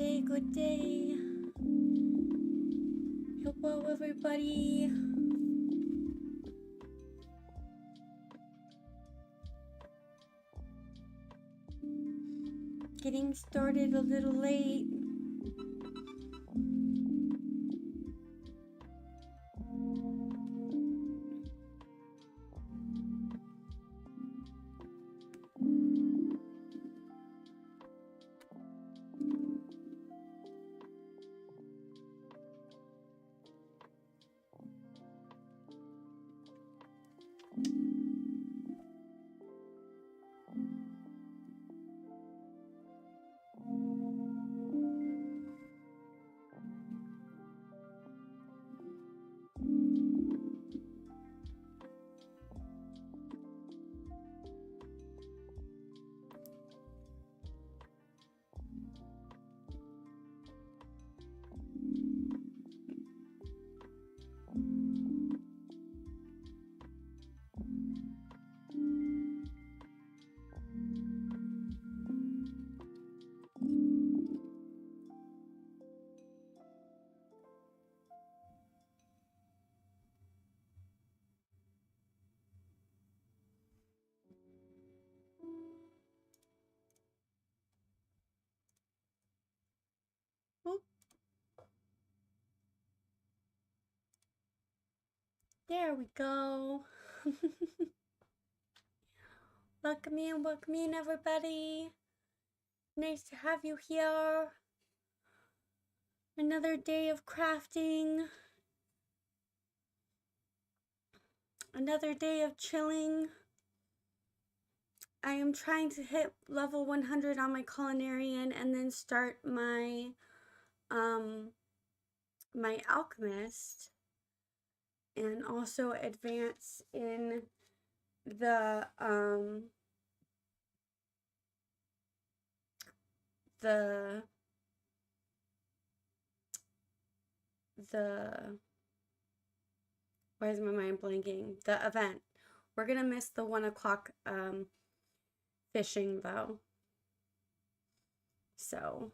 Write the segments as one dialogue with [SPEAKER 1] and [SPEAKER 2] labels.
[SPEAKER 1] day, good day. Hope well, everybody. Getting started a little late. Oop. There we go. Welcome in, everybody. Nice to have you here. Another day of crafting. Another day of chilling. I am trying to hit level 100 on my culinarian and then start my my alchemist, and also advance in the why is my mind blanking? The event. We're gonna miss the 1 o'clock fishing though. So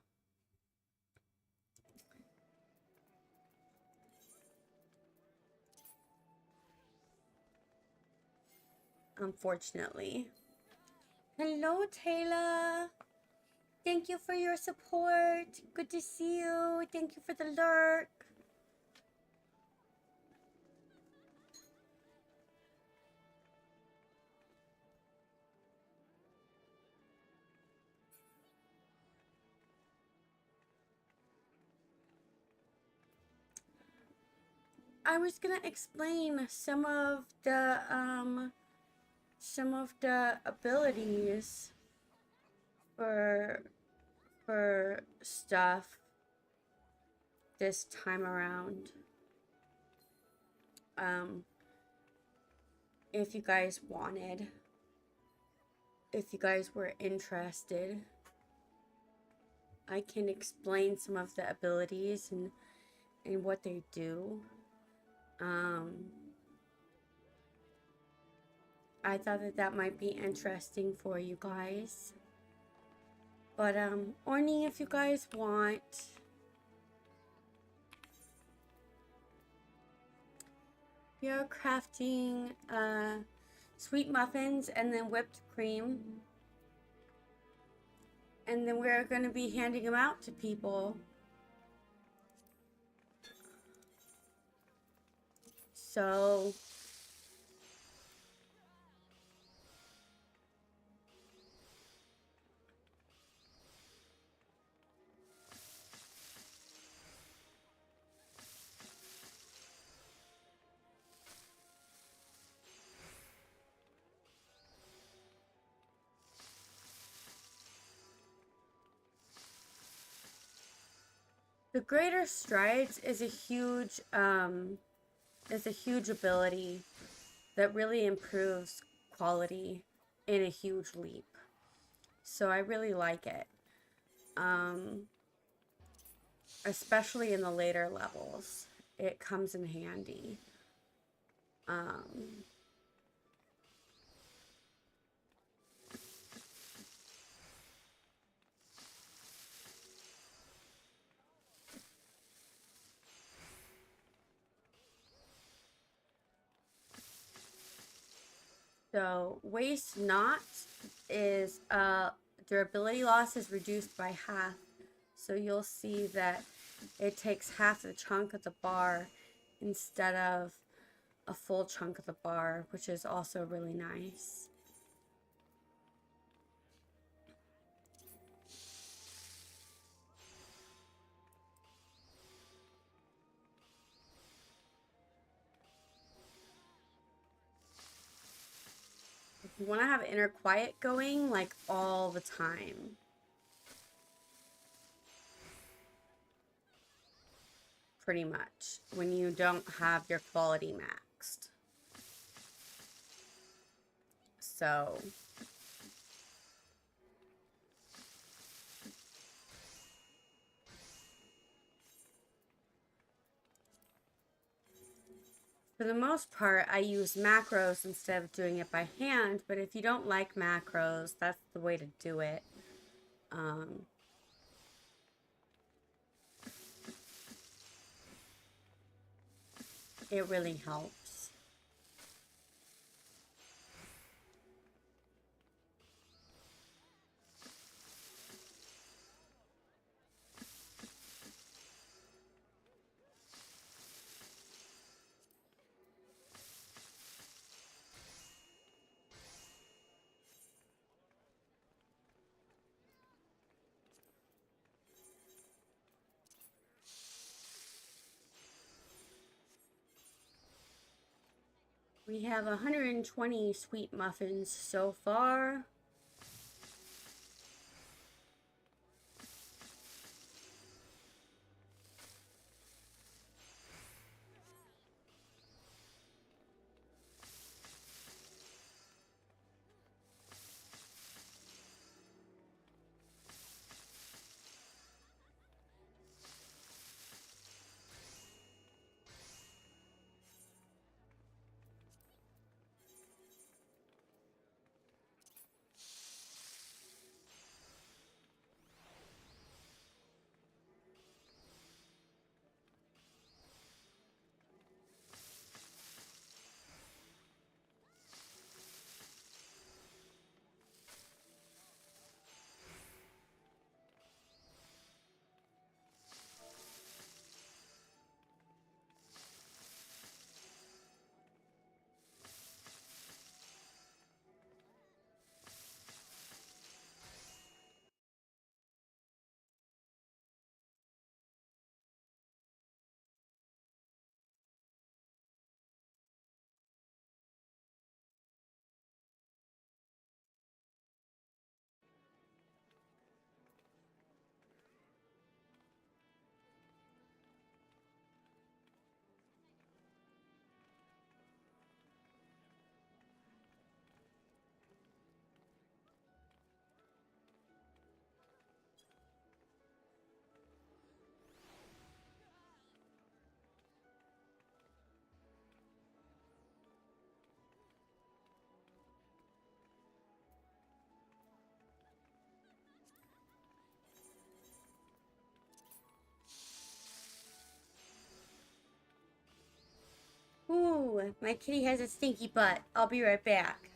[SPEAKER 1] unfortunately. Hello, Taylor. Thank you for your support. Good to see you. Thank you for the lurk. I was gonna explain some of the abilities for stuff this time around. If you guys wanted, if you guys were interested, I can explain some of the abilities and what they do. I thought that might be interesting for you guys. But Orny, if you guys want, we are crafting sweet muffins and then whipped cream, and then we're going to be handing them out to people. So the Greater Strides is a huge ability that really improves quality in a huge leap. So I really like it. Especially in the later levels, it comes in handy. So waste not is durability loss is reduced by half. So you'll see that it takes half the chunk of the bar instead of a full chunk of the bar, which is also really nice. If you want to have inner quiet going like all the time, pretty much, when you don't have your quality maxed. So for the most part, I use macros instead of doing it by hand, but if you don't like macros, that's the way to do it. It really helps. We have 120 sweet muffins so far. Ooh, my kitty has a stinky butt. I'll be right back.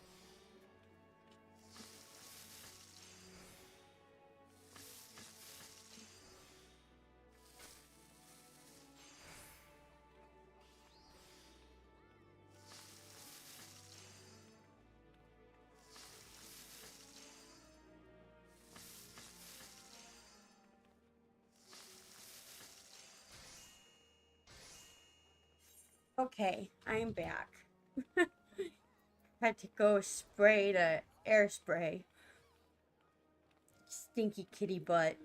[SPEAKER 1] Okay, I'm back. Had to go spray the air spray. Stinky kitty butt.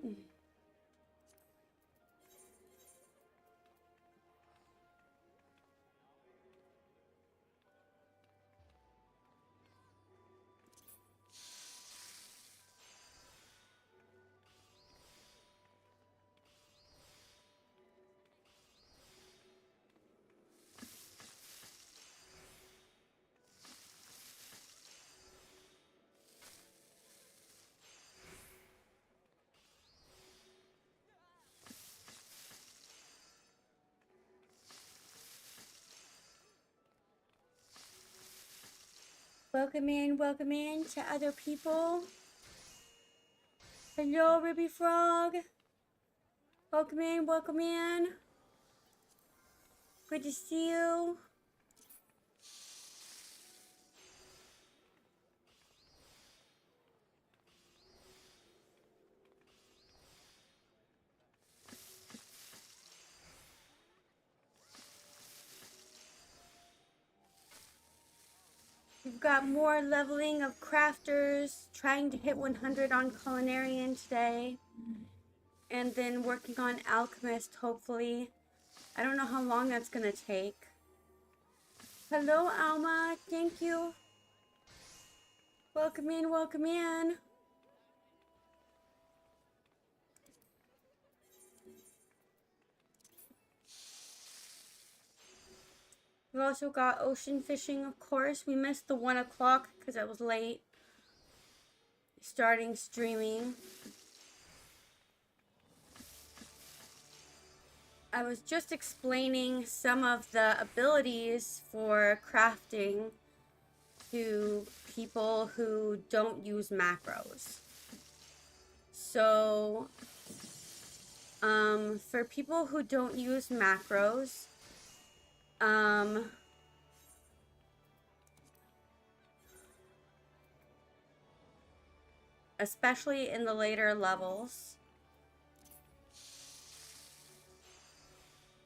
[SPEAKER 1] Welcome in to other people. Hello, Ruby Frog. Welcome in, welcome in. Good to see you. We've got more leveling of crafters, trying to hit 100 on Culinarian today. And then working on Alchemist, hopefully. I don't know how long that's gonna take. Hello, Alma. Thank you. Welcome in, welcome in. We've also got ocean fishing, of course. We missed the 1 o'clock because I was late starting streaming. I was just explaining some of the abilities for crafting to people who don't use macros. So, for people who don't use macros, especially in the later levels,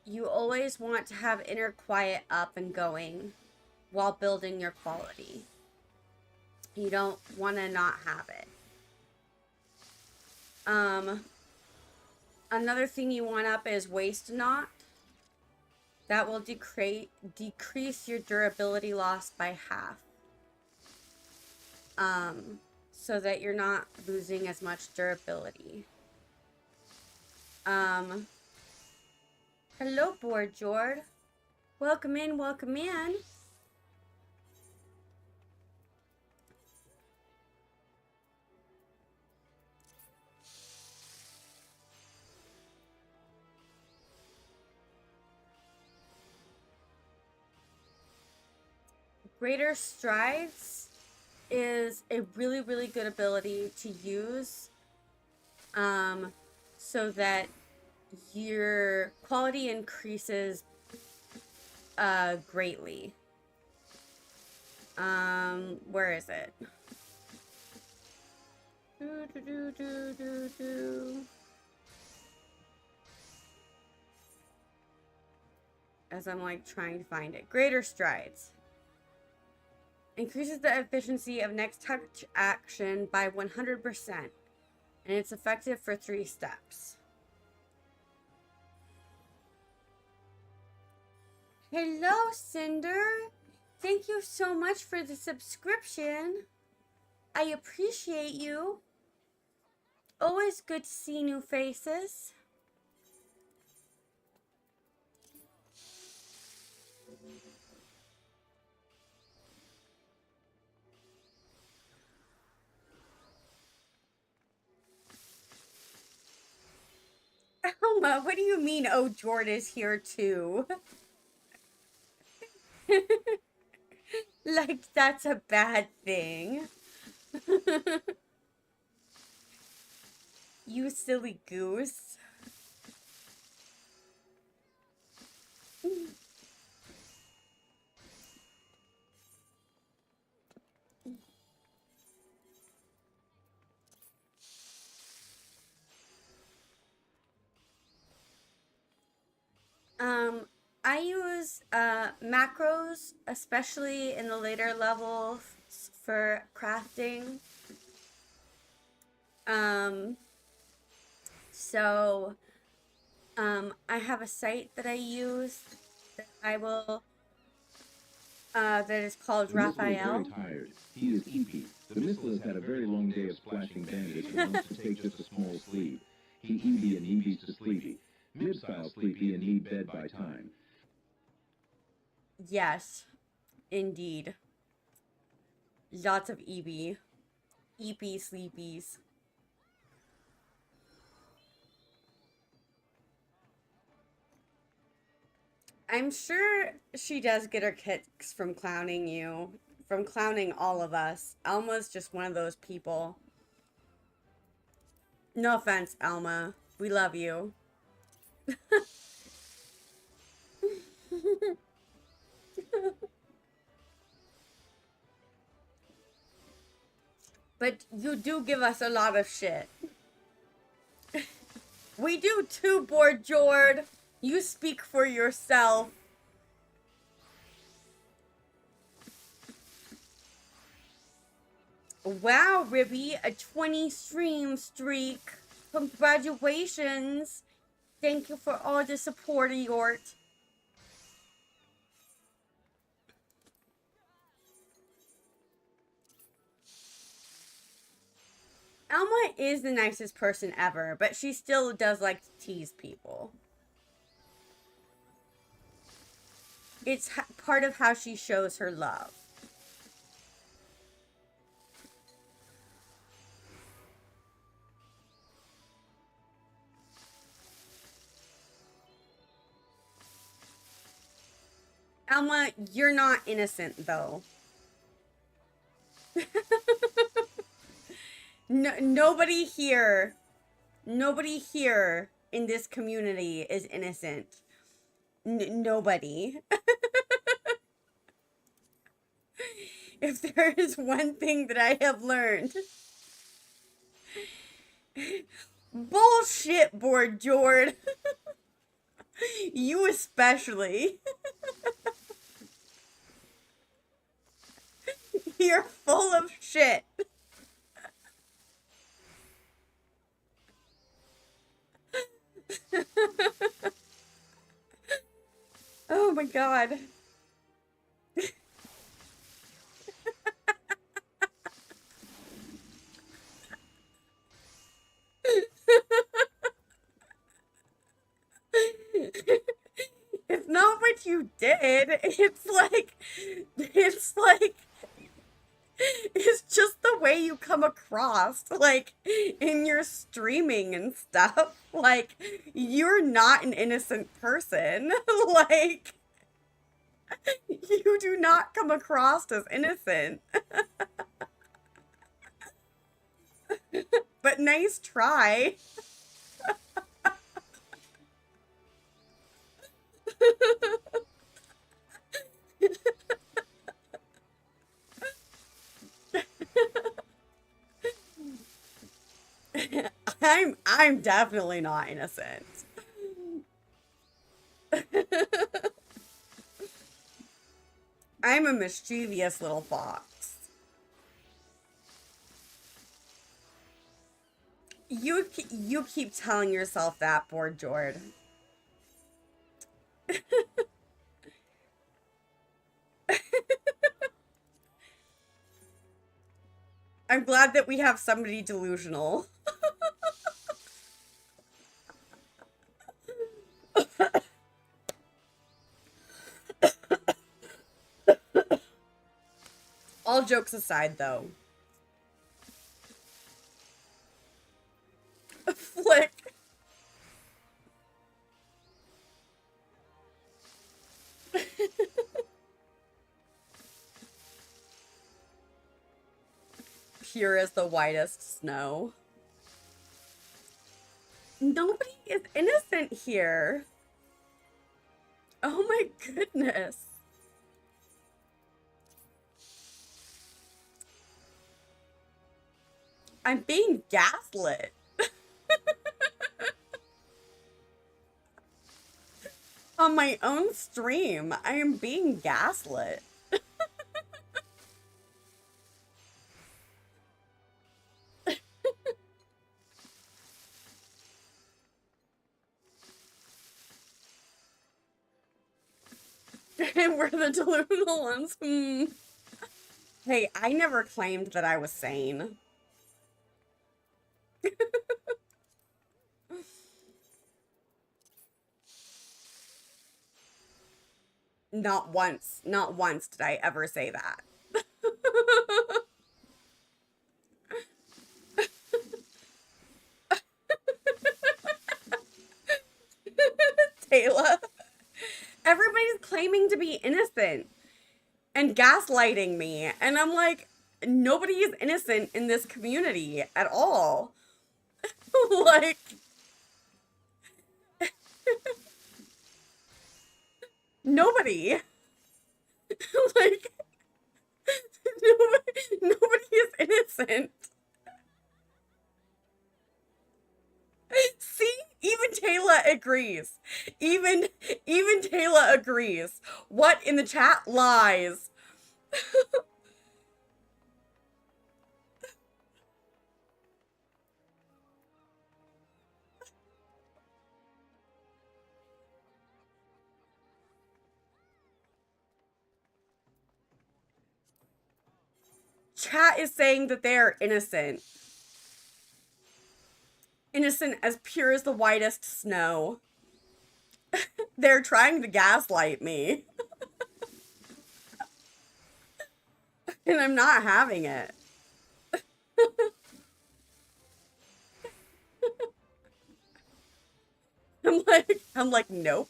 [SPEAKER 1] you always want to have inner quiet up and going while building your quality. You don't want to not have it. Another thing you want up is waste not. That will decrease your durability loss by half. So that you're not losing as much durability. Hello, Board Jord. Welcome in, welcome in. Greater Strides is a really, really good ability to use so that your quality increases greatly. Where is it? As I'm like trying to find it. Greater Strides. Increases the efficiency of next touch action by 100%. And it's effective for 3 steps. Hello, Cinder. Thank you so much for the subscription. I appreciate you. Always good to see new faces. Elma, what do you mean, oh, Jord is here too? Like, that's a bad thing. You silly goose. I use macros, especially in the later levels for crafting. So I have a site that I use that I will that is called Raphael.
[SPEAKER 2] Is very tired. He is EP. The missile has had a very long day of splashing bandits and wants to take just a small sleep. He EB and EB's to sleepy. Mib-style sleepy and need bed by time.
[SPEAKER 1] Yes, indeed. Lots of EB. EP sleepies. I'm sure she does get her kicks from clowning you from clowning all of us. Alma's just one of those people. No offense, Alma. We love you. But you do give us a lot of shit. We do too, Board Jord. You speak for yourself. Wow, Ribby, a 20 stream streak. Congratulations. Thank you for all the support, Yort. Alma is the nicest person ever, but she still does like to tease people. It's part of how she shows her love. Alma, you're not innocent, though. No, nobody here in this community is innocent. Nobody. If there is one thing that I have learned. Bullshit, Board Jord. You especially. You're full of shit. Oh my god. It's not what you did. It's just the way you come across, like, in your streaming and stuff. Like, you're not an innocent person. Like, you do not come across as innocent. But nice try. I'm definitely not innocent. I'm a mischievous little fox. You keep telling yourself that, Board Jord. I'm glad that we have somebody delusional. All jokes aside, though. Flick. Pure as the whitest snow. Nobody is innocent here. Oh my goodness. I'm being gaslit. On my own stream, I am being gaslit. And we're the delusional ones. Hey, I never claimed that I was sane. Not once did I ever say that. Taylor. Everybody's claiming to be innocent. and gaslighting me. And I'm like, nobody is innocent in this community at all. Like, nobody. Like, nobody is innocent. See, even Taylor agrees. Even even Taylor agrees. What in the chat lies? Chat is saying that they are innocent. Innocent as pure as the whitest snow. They're trying to gaslight me. And I'm not having it. I'm like, nope.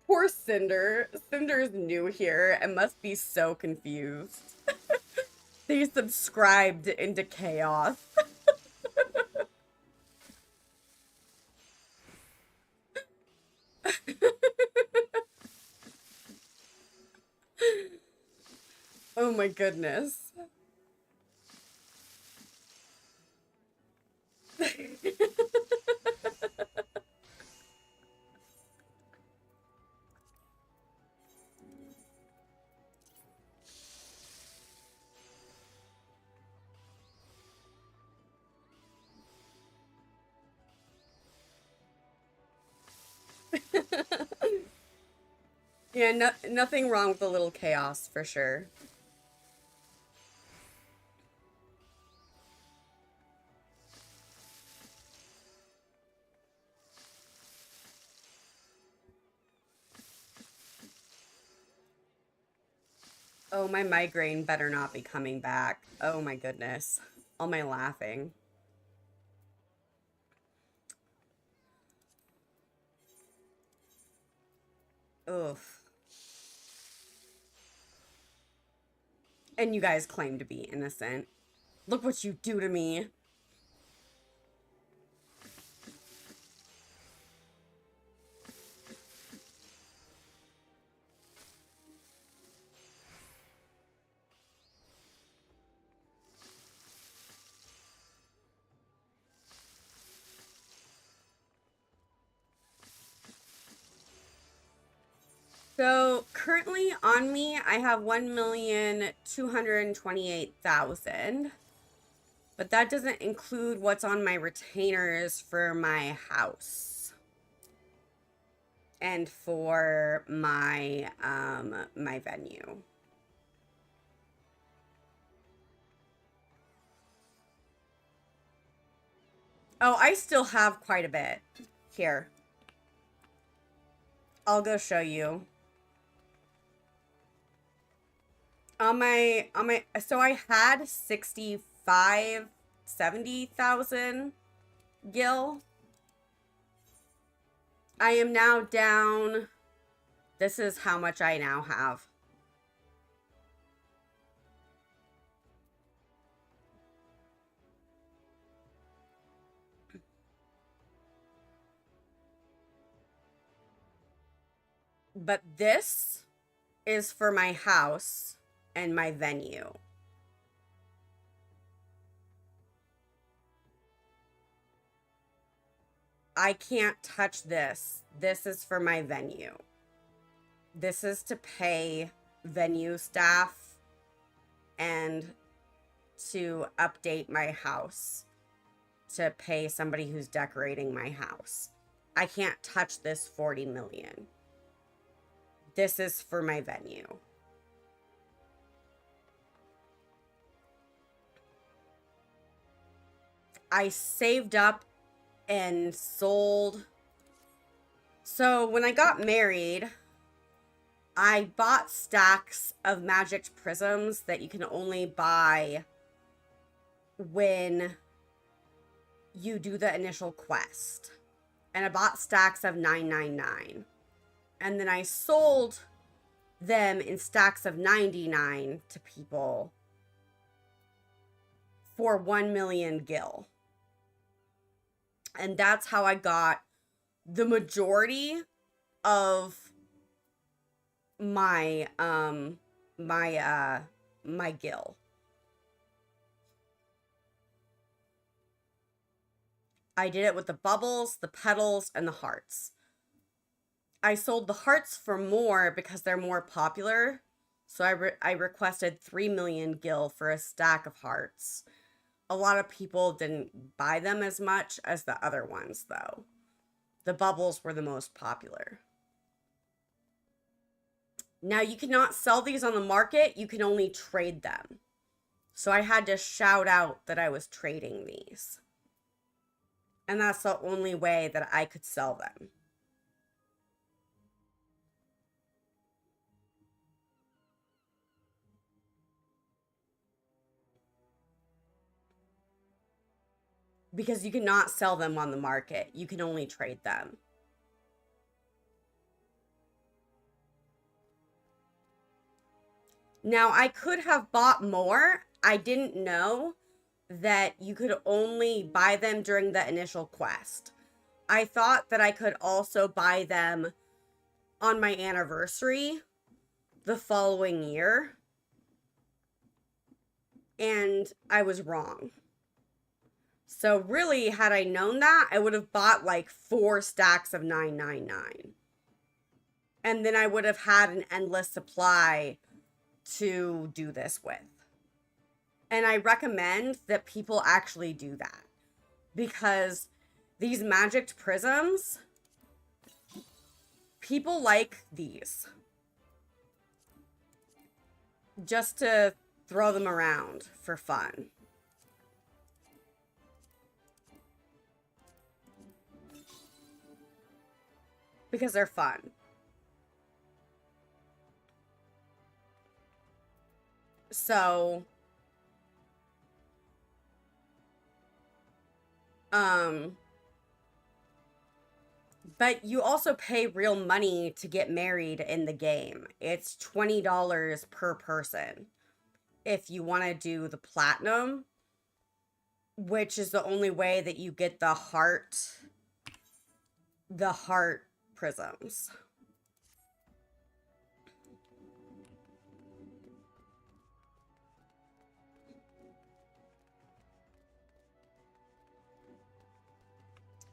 [SPEAKER 1] Poor Cinder. Cinder's new here and must be so confused. They subscribed into chaos. Oh my goodness. Yeah, nothing wrong with a little chaos for sure. Oh, my migraine better not be coming back. Oh my goodness. All my laughing. Ugh. And you guys claim to be innocent. Look what you do to me. So currently on me, I have 1,228,000, but that doesn't include what's on my retainers for my house and for my venue. Oh, I still have quite a bit here. I'll go show you. So I had 65, 70,000 gil. I am now down. This is how much I now have. But this is for my house and my venue. I can't touch this. This is for my venue. This is to pay venue staff and to update my house, to pay somebody who's decorating my house. I can't touch this 40 million. This is for my venue. I saved up and sold So when I got married, I bought stacks of magic prisms that you can only buy when you do the initial quest. And I bought stacks of 999. And then I sold them in stacks of 99 to people for 1 million gil. And that's how I got the majority of my my gil. I did it with the bubbles, the petals, and the hearts. I sold the hearts for more because they're more popular. So I requested 3 million gil for a stack of hearts. A lot of people didn't buy them as much as the other ones, though. The bubbles were the most popular. Now, you cannot sell these on the market. You can only trade them. So I had to shout out that I was trading these. And that's the only way that I could sell them. Because you cannot sell them on the market. You can only trade them. Now, I could have bought more. I didn't know that you could only buy them during the initial quest. I thought that I could also buy them on my anniversary the following year. And I was wrong. So really, had I known that, I would have bought like 4 stacks of 999. And then I would have had an endless supply to do this with. And I recommend that people actually do that. Because these magic prisms, people like these. Just to throw them around for fun. Because they're fun. So, but you also pay real money to get married in the game. It's $20 per person if you want to do the platinum, which is the only way that you get the heart prisms.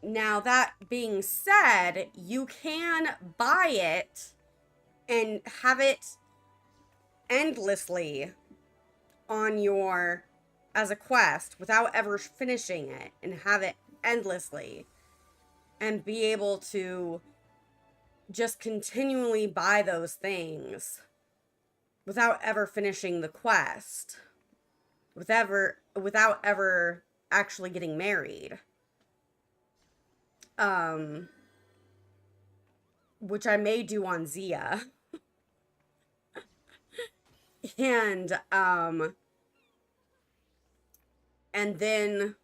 [SPEAKER 1] Now, that being said, you can buy it and have it endlessly on your as a quest without ever finishing it, and have it endlessly and be able to just continually buy those things without ever finishing the quest, without ever actually getting married. Which I may do on Zia. And then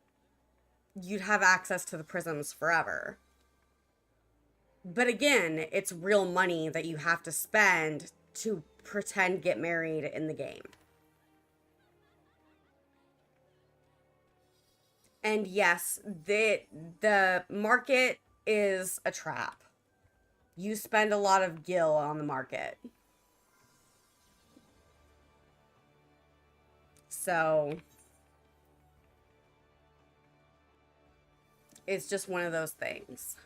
[SPEAKER 1] you'd have access to the prisms forever. But again, it's real money that you have to spend to pretend get married in the game. And yes, the market is a trap. You spend a lot of gil on the market. So it's just one of those things.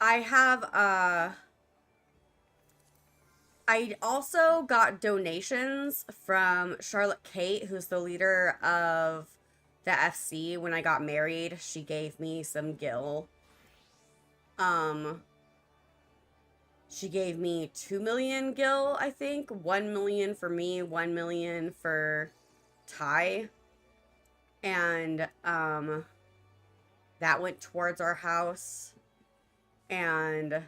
[SPEAKER 1] I also got donations from Charlotte Kate, who's the leader of the FC. When I got married, she gave me some gil. She gave me 2 million gil, I think. 1 million for me, 1 million for Ty. And that went towards our house. And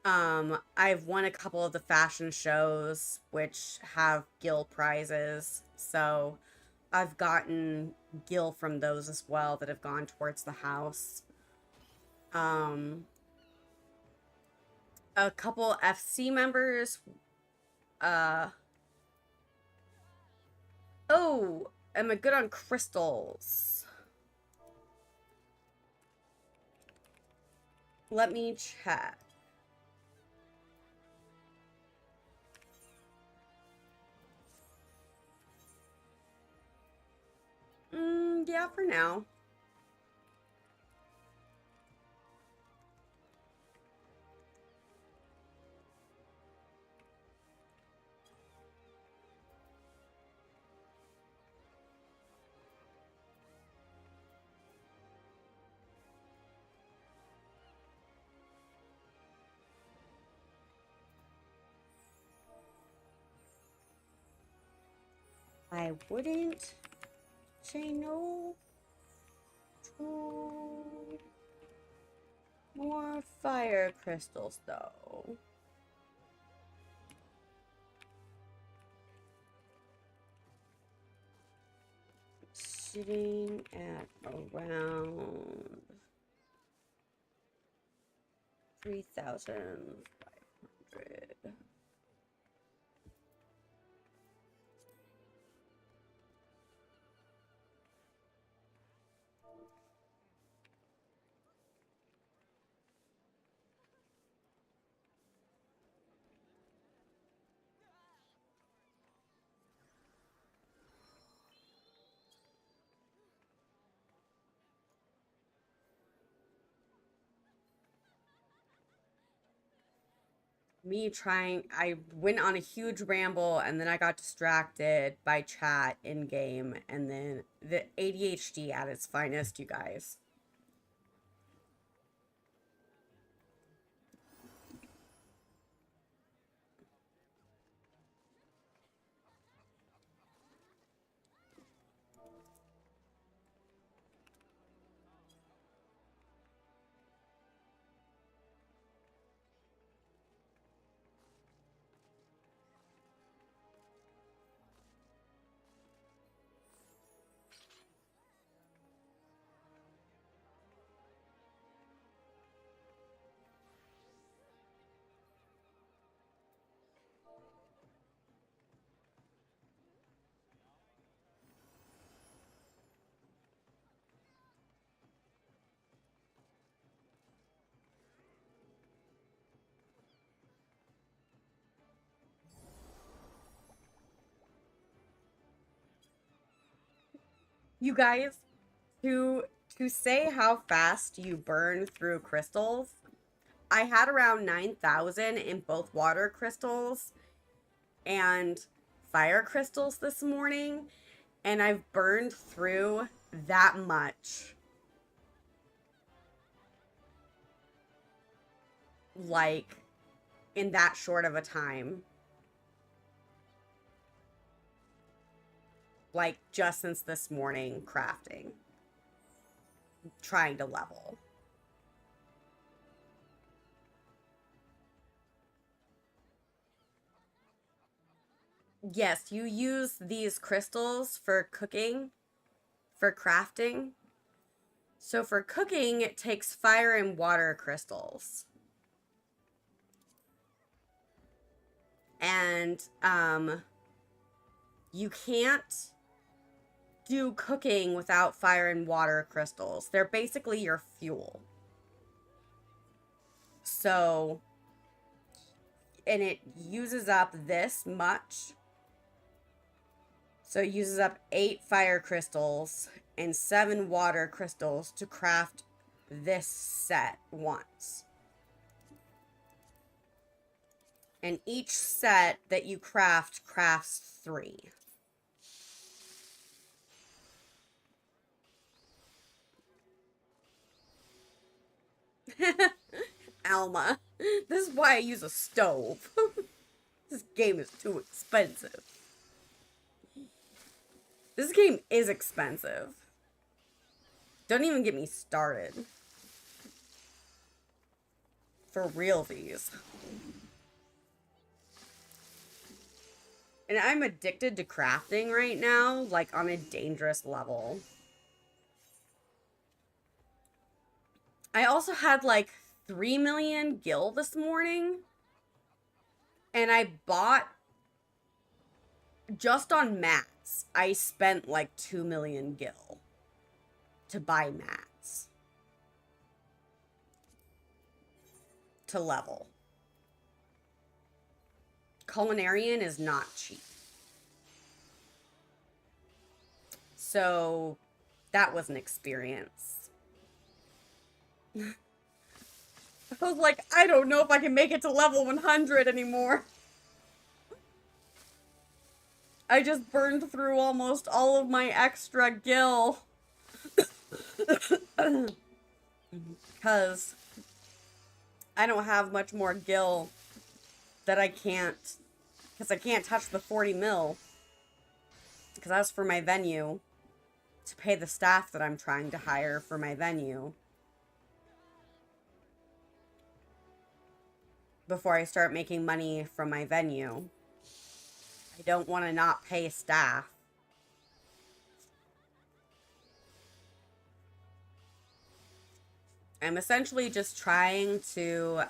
[SPEAKER 1] I've won a couple of the fashion shows which have gill prizes. So I've gotten gill from those as well that have gone towards the house. A couple FC members. Oh, am I good on crystals? Let me check. Yeah, for now. I wouldn't say no to more fire crystals, though. Sitting at around 3,500. I went on a huge ramble and then I got distracted by chat in game and then the ADHD at its finest, you guys. You guys, to say how fast you burn through crystals, I had around 9,000 in both water crystals and fire crystals this morning, and I've burned through that much. Like, in that short of a time. Like, just since this morning crafting. Trying to level. Yes, you use these crystals for cooking, for crafting. So for cooking, it takes fire and water crystals. And you can't do cooking without fire and water crystals. They're basically your fuel. So, and it uses up this much. So it uses up 8 fire crystals and 7 water crystals to craft this set once. And each set that you craft crafts 3. Alma. This is why I use a stove. This game is too expensive. This game is expensive. Don't even get me started. For realsies. And I'm addicted to crafting right now, like on a dangerous level. I also had like 3 million gil this morning. And I bought, just on mats, I spent like 2 million gil to buy mats. To level. Culinarian is not cheap. So that was an experience. I was like, I don't know if I can make it to level 100 anymore. I just burned through almost all of my extra gil. Because I don't have much more gil that I can't, because I can't touch the 40 mil. Because that's for my venue, to pay the staff that I'm trying to hire for my venue. Before I start making money from my venue. I don't want to not pay staff. I'm essentially just trying to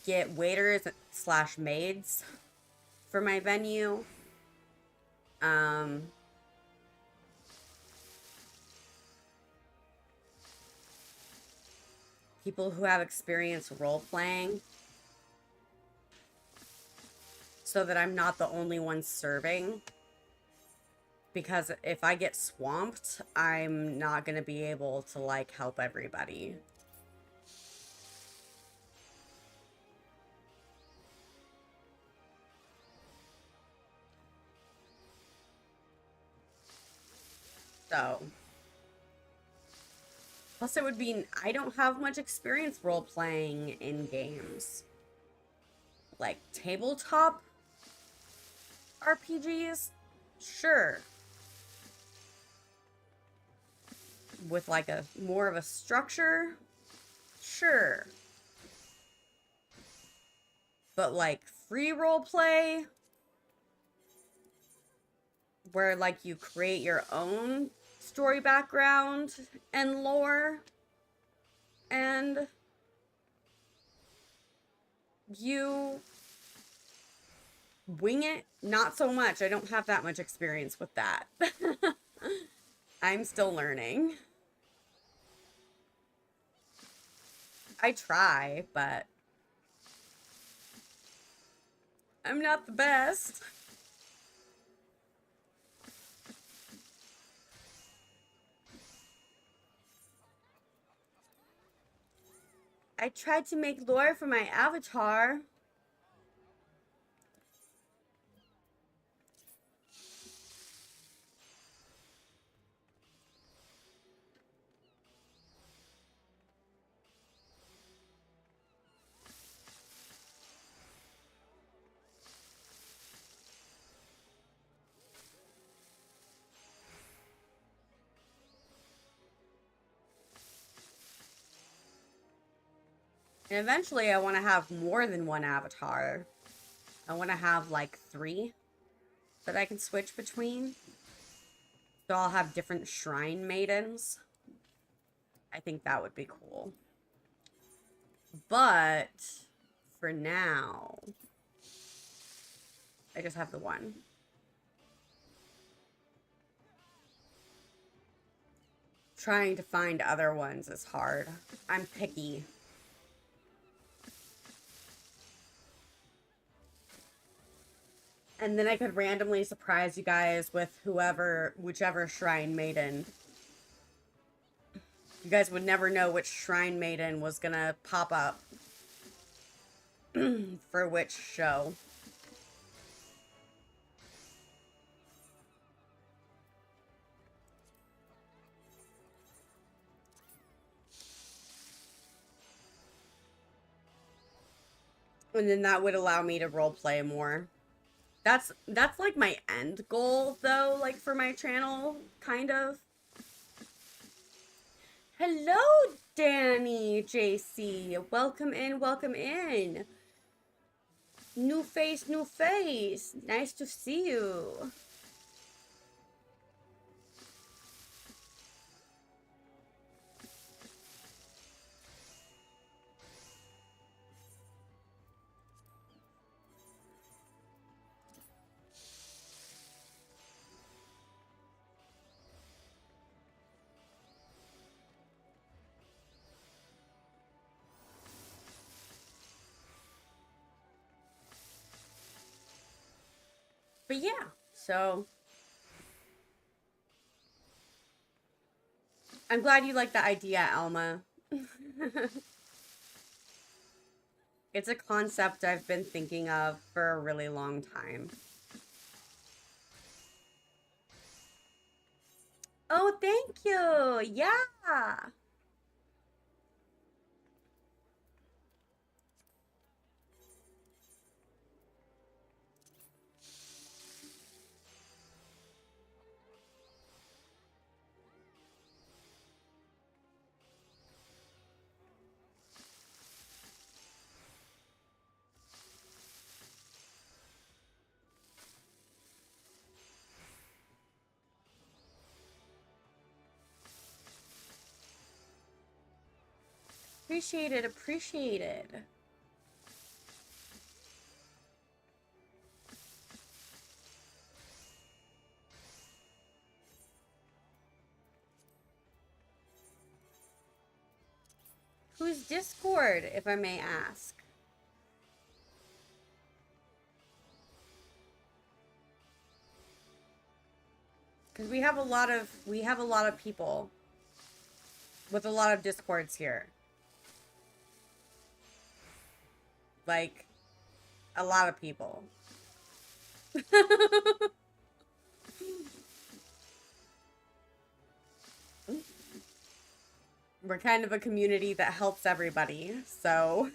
[SPEAKER 1] get waiters / maids for my venue. People who have experience role-playing, so that I'm not the only one serving. Because if I get swamped, I'm not going to be able to, like, help everybody. So. Plus it would be, I don't have much experience role-playing in games. Like, tabletop RPGs? Sure. With like a more of a structure? Sure. But like free roleplay, where like you create your own story background and lore, and you wing it, not so much. I don't have that much experience with that. I'm still learning. I try, but I'm not the best. I tried to make lore for my avatar. And eventually I want to have more than one avatar. I want to have like 3 that I can switch between. So I'll have different shrine maidens. I think that would be cool. But for now, I just have the one. Trying to find other ones is hard. I'm picky. And then I could randomly surprise you guys with whichever shrine maiden. You guys would never know which shrine maiden was gonna pop up for which show. And then that would allow me to roleplay more. That's like my end goal, though, like for my channel, kind of. Hello, Danny JC. Welcome in, welcome in. New face, new face. Nice to see you. But yeah, so I'm glad you like the idea, Alma. It's a concept I've been thinking of for a really long time. Oh, thank you. Yeah. Appreciate it, appreciate it. Who's Discord, if I may ask? Because we have a lot of people with a lot of Discords here. Like, a lot of people. We're kind of a community that helps everybody, so...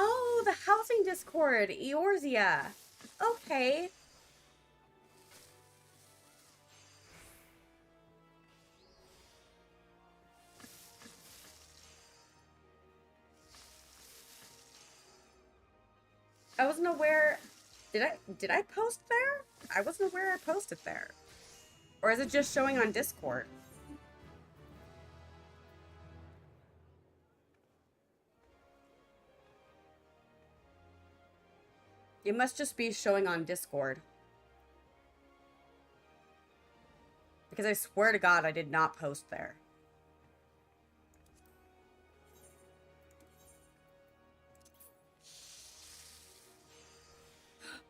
[SPEAKER 1] Oh, the housing Discord, Eorzea. Okay. I wasn't aware. Did I post there? I wasn't aware I posted there. Or is it just showing on Discord? It must just be showing on Discord. Because I swear to God, I did not post there.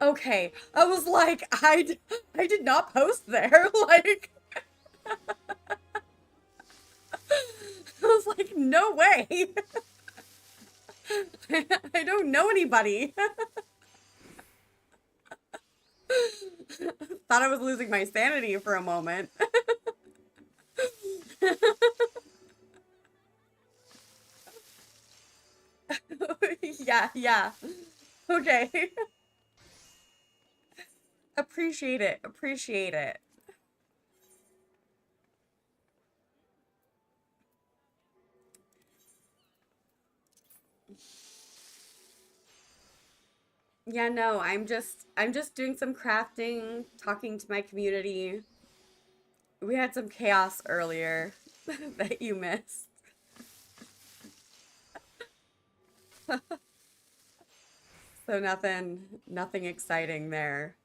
[SPEAKER 1] Okay, I was like, I did not post there. Like, I was like, no way. I don't know anybody. Thought I was losing my sanity for a moment. Yeah, yeah. Okay. Appreciate it. Appreciate it. Yeah, no, I'm just doing some crafting, talking to my community. We had some chaos earlier that you missed. So nothing exciting there.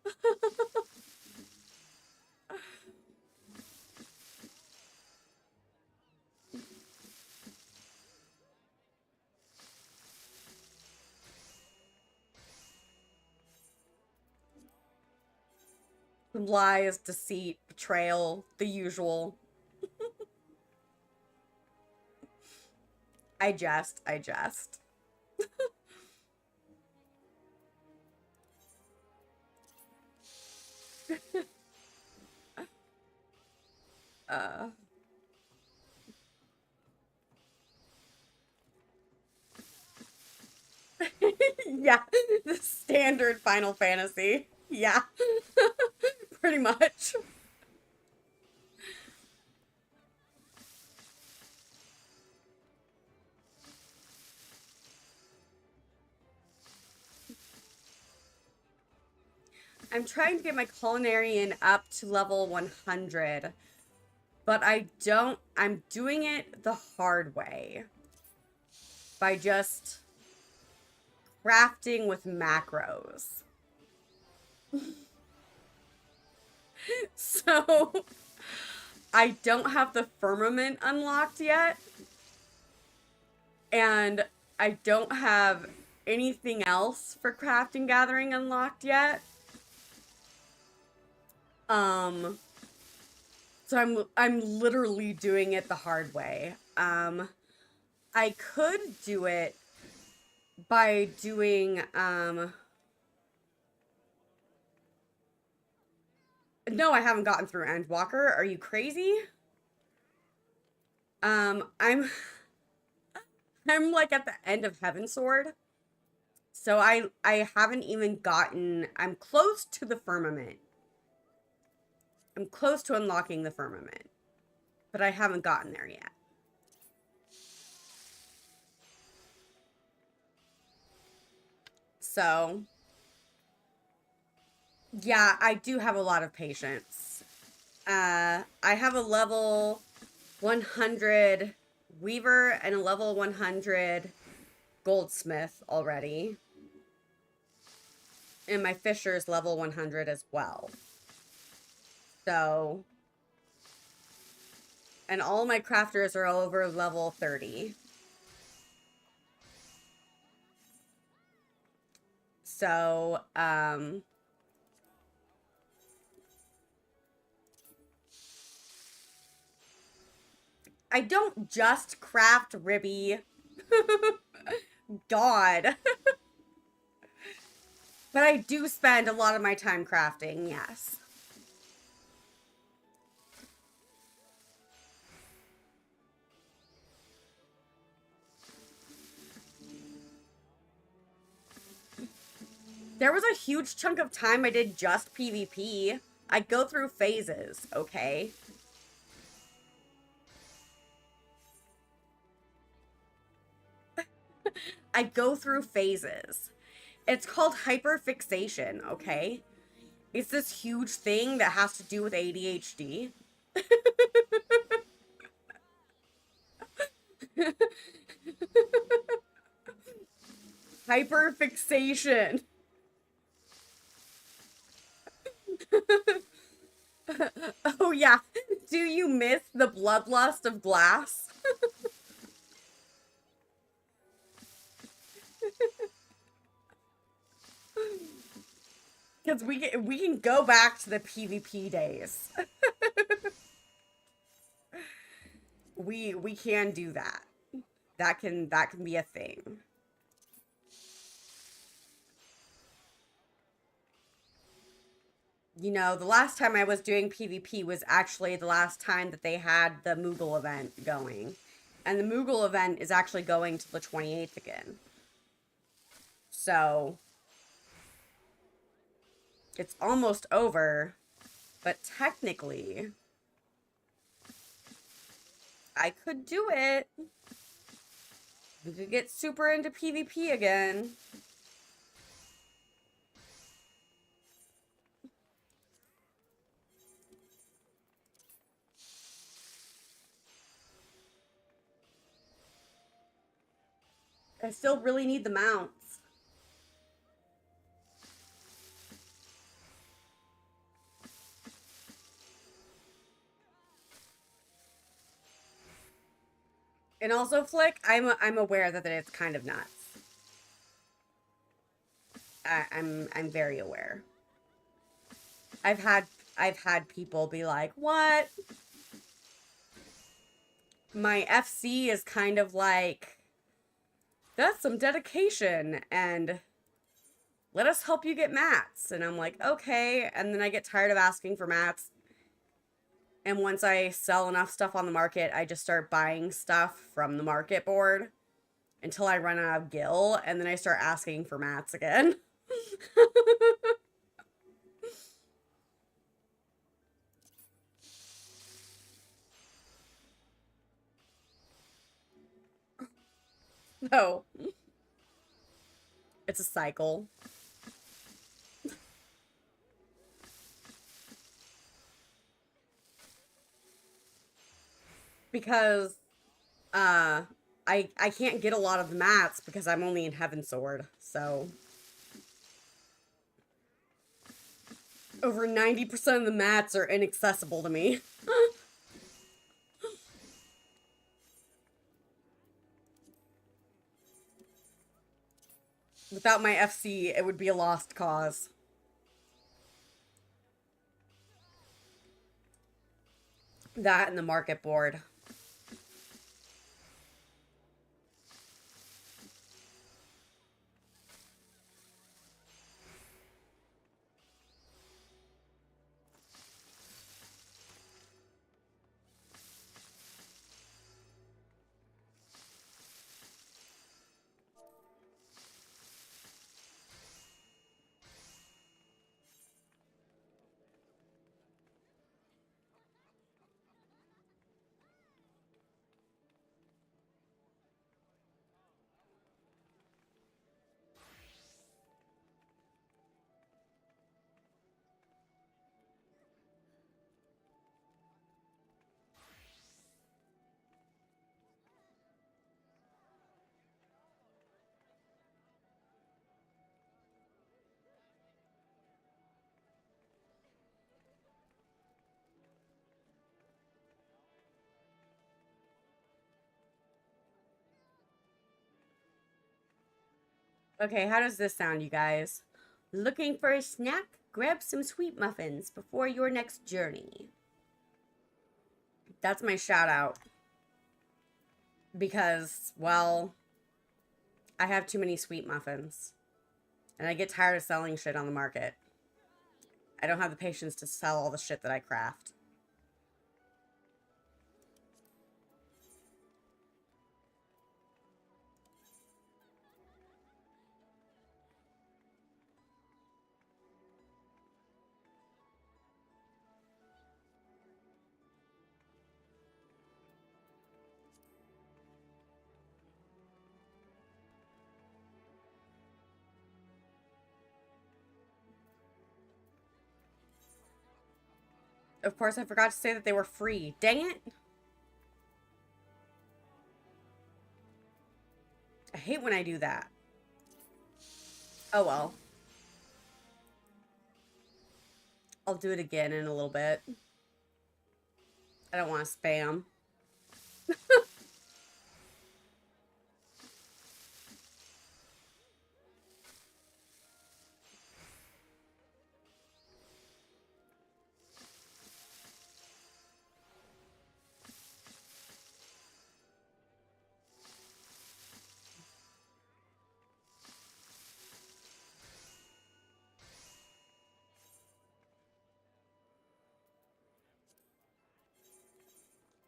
[SPEAKER 1] Lies, deceit, betrayal, the usual. I jest, I jest. Uh, Yeah, the standard Final Fantasy. Yeah, pretty much. I'm trying to get my culinarian up to level 100, but I'm doing it the hard way by just crafting with macros. So I don't have the firmament unlocked yet, and I don't have anything else for crafting gathering unlocked yet. Um, so I'm literally doing it the hard way. I could do it by doing no, I haven't gotten through Endwalker. Are you crazy? I'm I'm like at the end of Heaven Sword. So I haven't even gotten I'm close to the firmament. I'm close to unlocking the firmament, but I haven't gotten there yet. So, yeah, I do have a lot of patience. I have a level 100 Weaver and a level 100 Goldsmith already. And my Fisher's level 100 as well. So, and all my crafters are over level 30. So, I don't just craft Ribby. God. But I do spend a lot of my time crafting, yes. There was a huge chunk of time I did just PvP. I go through phases, okay? I go through phases. It's called hyperfixation, okay? It's this huge thing that has to do with ADHD. Hyperfixation. Oh yeah. Do you miss the bloodlust of glass? Because we can go back to the PvP days. We can do that. That can be a thing. You know, the last time I was doing PvP was actually the last time that they had the Moogle event going. And the Moogle event is actually going to the 28th again. So, it's almost over, but technically, I could do it. We could get super into PvP again. I still really need the mounts. And also, Flick, I'm aware that it's kind of nuts. I'm very aware. I've had people be like, "What? My FC is kind of like that's some dedication and let us help you get mats." And I'm like, "Okay." And then I get tired of asking for mats. And once I sell enough stuff on the market, I just start buying stuff from the market board until I run out of gil, and then I start asking for mats again. So, it's a cycle. Because I can't get a lot of the mats because I'm only in Heaven Sword. So over 90% of the mats are inaccessible to me. Without my FC, it would be a lost cause. That and the market board. Okay, how does this sound, you guys? Looking for a snack? Grab some sweet muffins before your next journey. That's my shout out. Because, well, I have too many sweet muffins. And I get tired of selling shit on the market. I don't have the patience to sell all the shit that I craft. Of course, I forgot to say that they were free. Dang it! I hate when I do that. Oh well. I'll do it again in a little bit. I don't want to spam.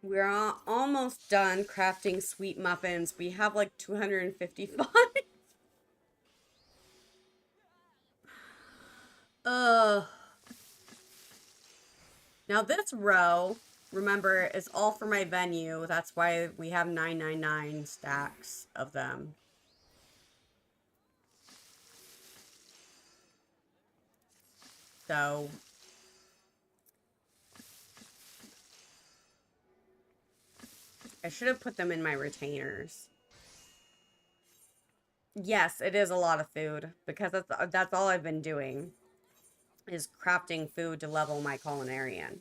[SPEAKER 1] We're almost done crafting sweet muffins. We have like 255. Ugh. Now this row, remember, is all for my venue. That's why we have 999 stacks of them. So I should have put them in my retainers. Yes, it is a lot of food because that's all I've been doing is crafting food to level my culinarian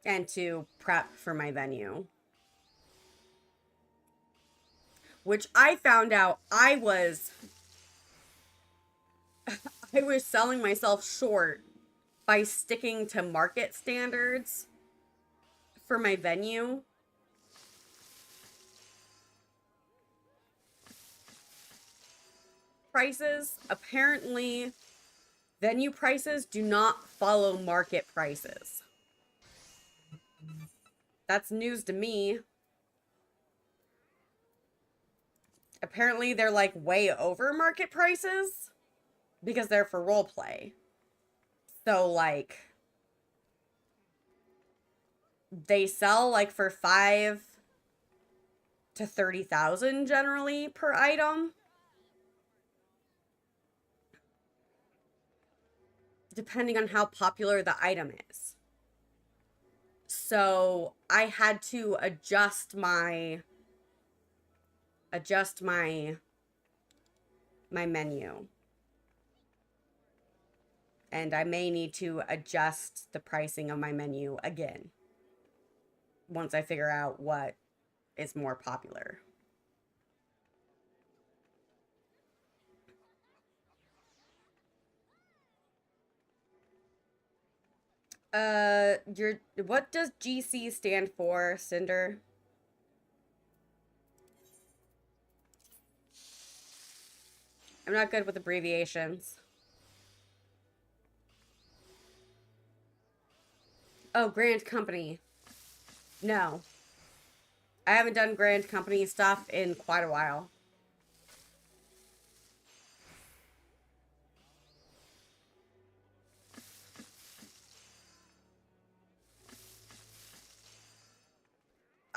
[SPEAKER 1] and to prep for my venue. Which I found out I was selling myself short by sticking to market standards for my venue. Prices, apparently, venue prices do not follow market prices. That's news to me. apparently they're like way over market prices because they're for role play. So like they sell like for 5 to 30,000 generally per item, depending on how popular the item is. So I had to adjust my menu, and I may need to adjust the pricing of my menu again once I figure out what is more popular. What does GC stand for, Cinder? I'm not good with abbreviations. Oh, Grand Company. No. I haven't done Grand Company stuff in quite a while.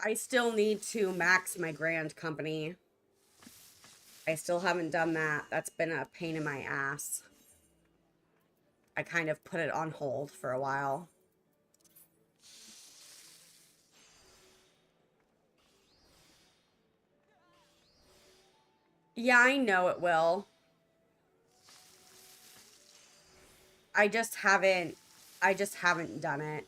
[SPEAKER 1] I still need to max my Grand Company. I still haven't done that. That's been a pain in my ass. I kind of put it on hold for a while. Yeah, I know it will. I just haven't done it.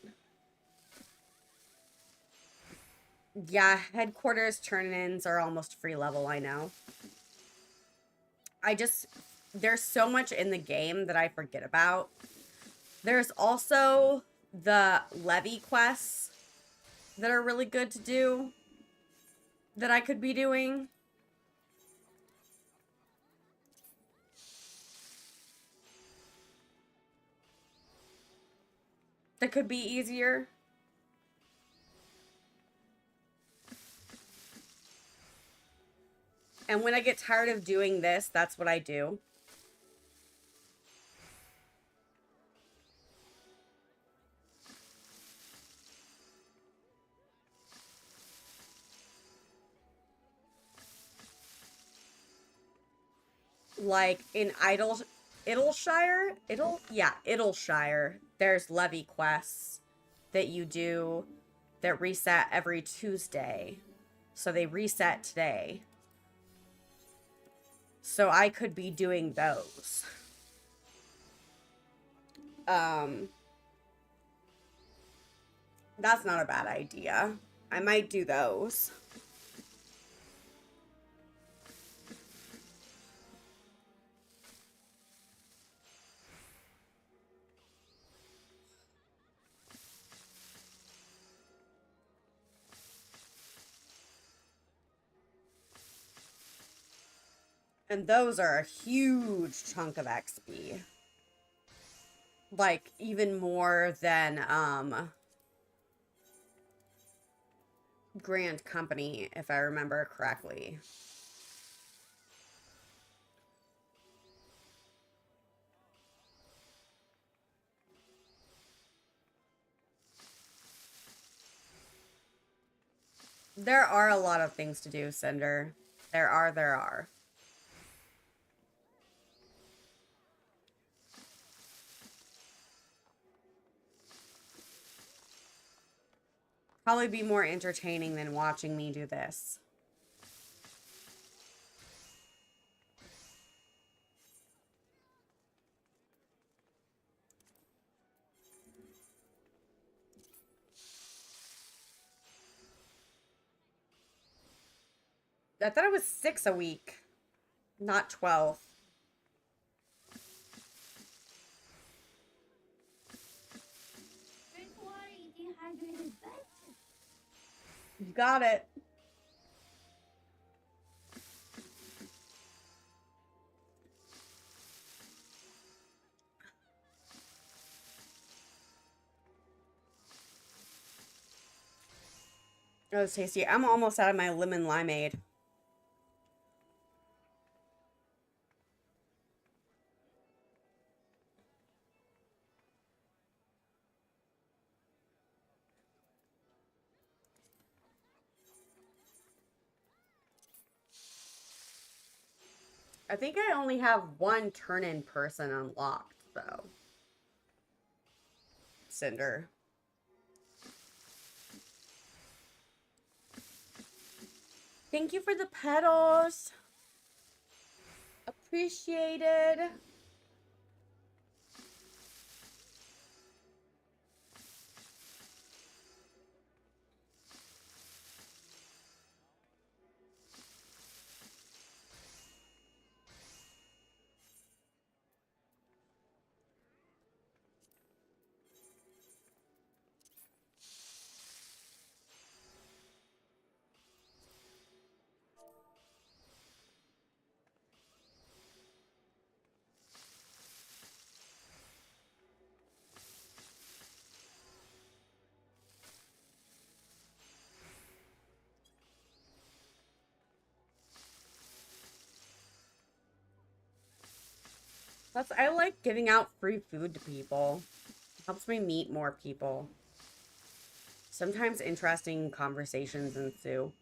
[SPEAKER 1] Yeah, headquarters turn-ins are almost free level, I know. There's so much in the game that I forget about. There's also the levy quests that are really good to do that I could be doing. That could be easier. And when I get tired of doing this, that's what I do. Like in Idleshire, there's levy quests that you do that reset every Tuesday. So they reset today. So I could be doing those. That's not a bad idea. I might do those. And those are a huge chunk of XP. Like, even more than, Grand Company, if I remember correctly. There are a lot of things to do, Cinder. There are. Probably be more entertaining than watching me do this. I thought it was 6 a week, not 12. You got it. Oh, it's tasty. I'm almost out of my lemon limeade. I think I only have one turn-in person unlocked, though. Cinder. Thank you for the petals. Appreciated. I like giving out free food to people. Helps me meet more people. Sometimes interesting conversations ensue.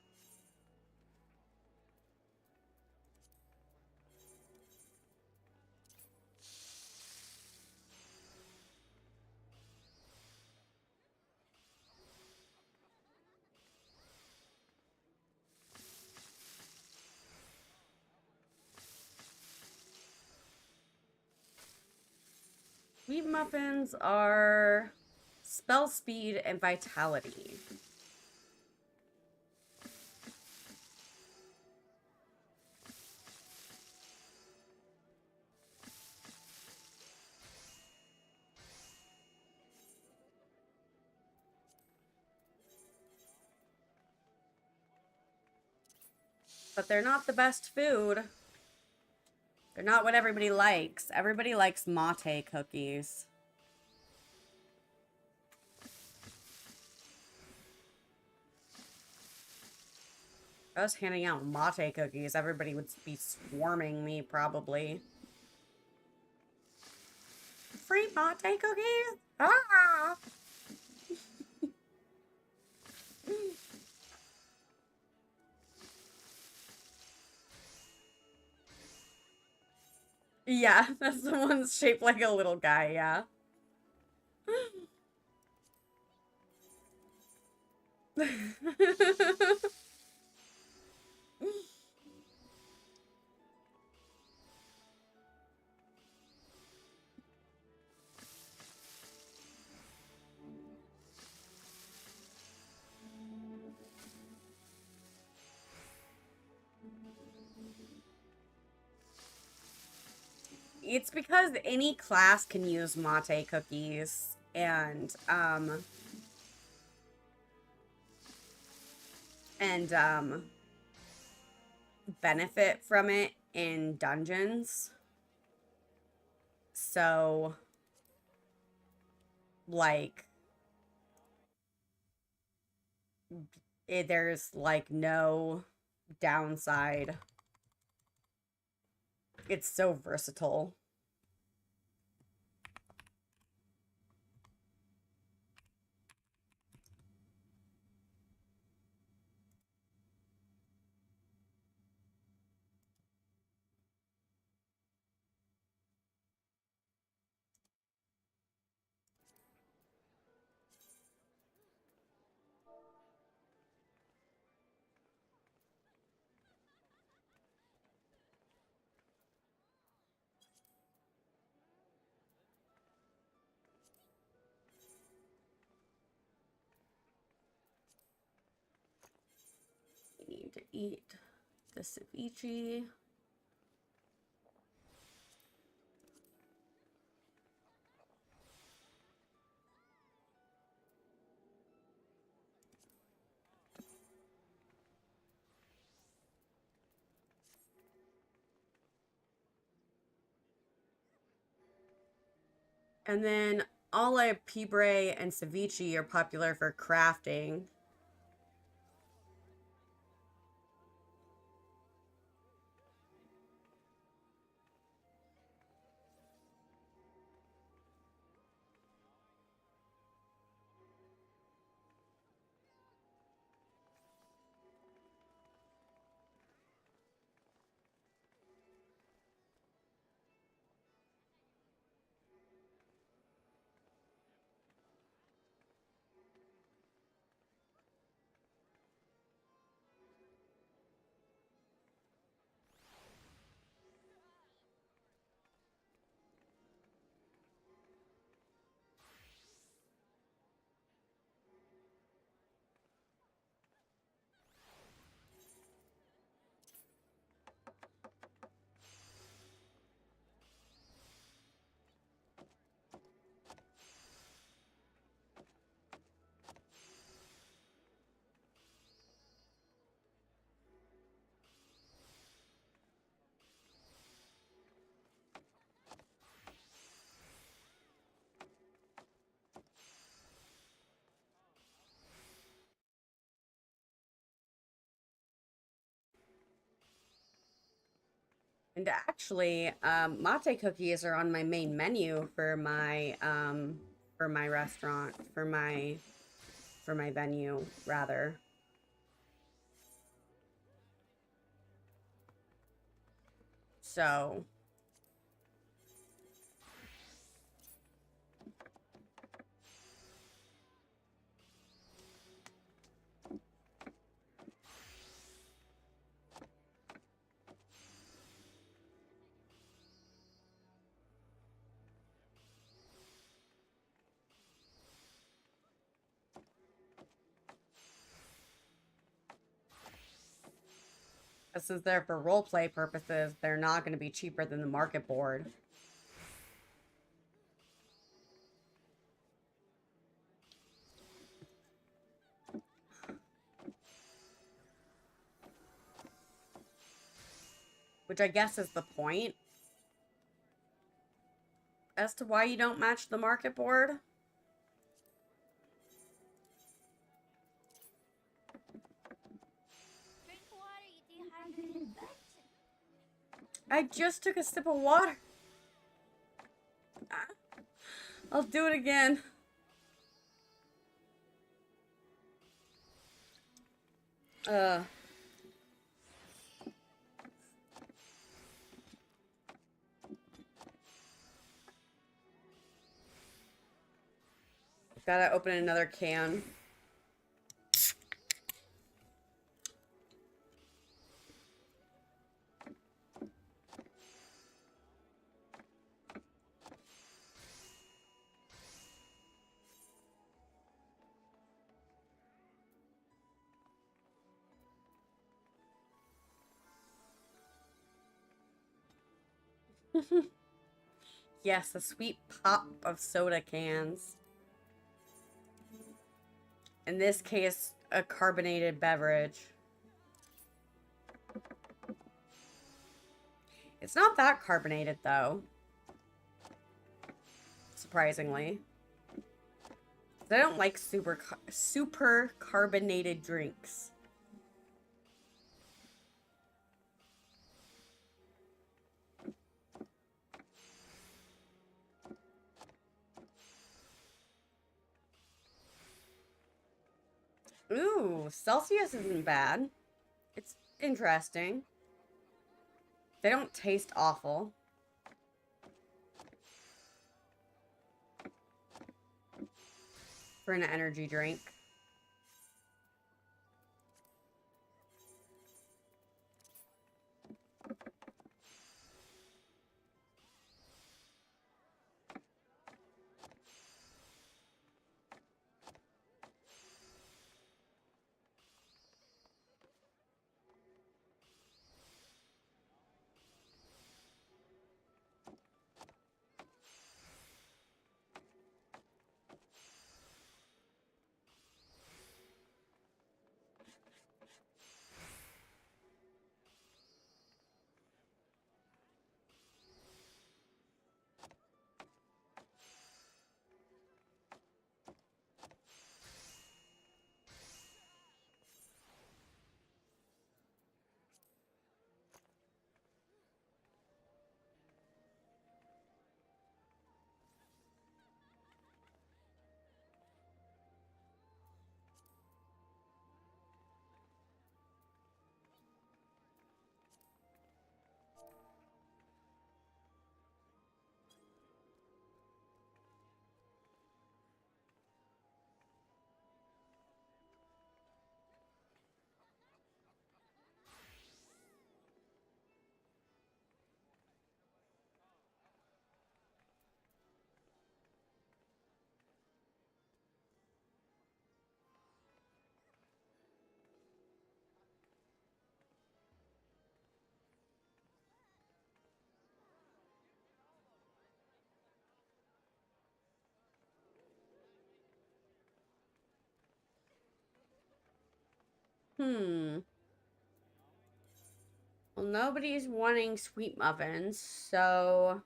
[SPEAKER 1] Wheat muffins are spell speed and vitality. But they're not the best food. They're not what everybody likes. Everybody likes mate cookies. If I was handing out mate cookies, everybody would be swarming me, probably. Free mate cookies? Ah! Yeah, that's the one shaped like a little guy, yeah. It's because any class can use mate cookies and benefit from it in dungeons. So, like, there's like no downside. It's so versatile. We need to eat the ceviche. And then alle pibre and ceviche are popular for crafting. And actually, mate cookies are on my main menu for my restaurant, for my venue, rather. So, this is there for roleplay purposes. They're not going to be cheaper than the market board. Which I guess is the point as to why you don't match the market board.
[SPEAKER 3] Drink water, you dehydrated bitch.
[SPEAKER 1] I just took a sip of water. I'll do it again. Gotta open another can. Yes, a sweet pop of soda cans. In this case, a carbonated beverage. It's not that carbonated, though. Surprisingly. I don't like super carbonated drinks. Ooh, Celsius isn't bad. It's interesting. They don't taste awful. For an energy drink. Hmm. Well, nobody's wanting sweet muffins, so...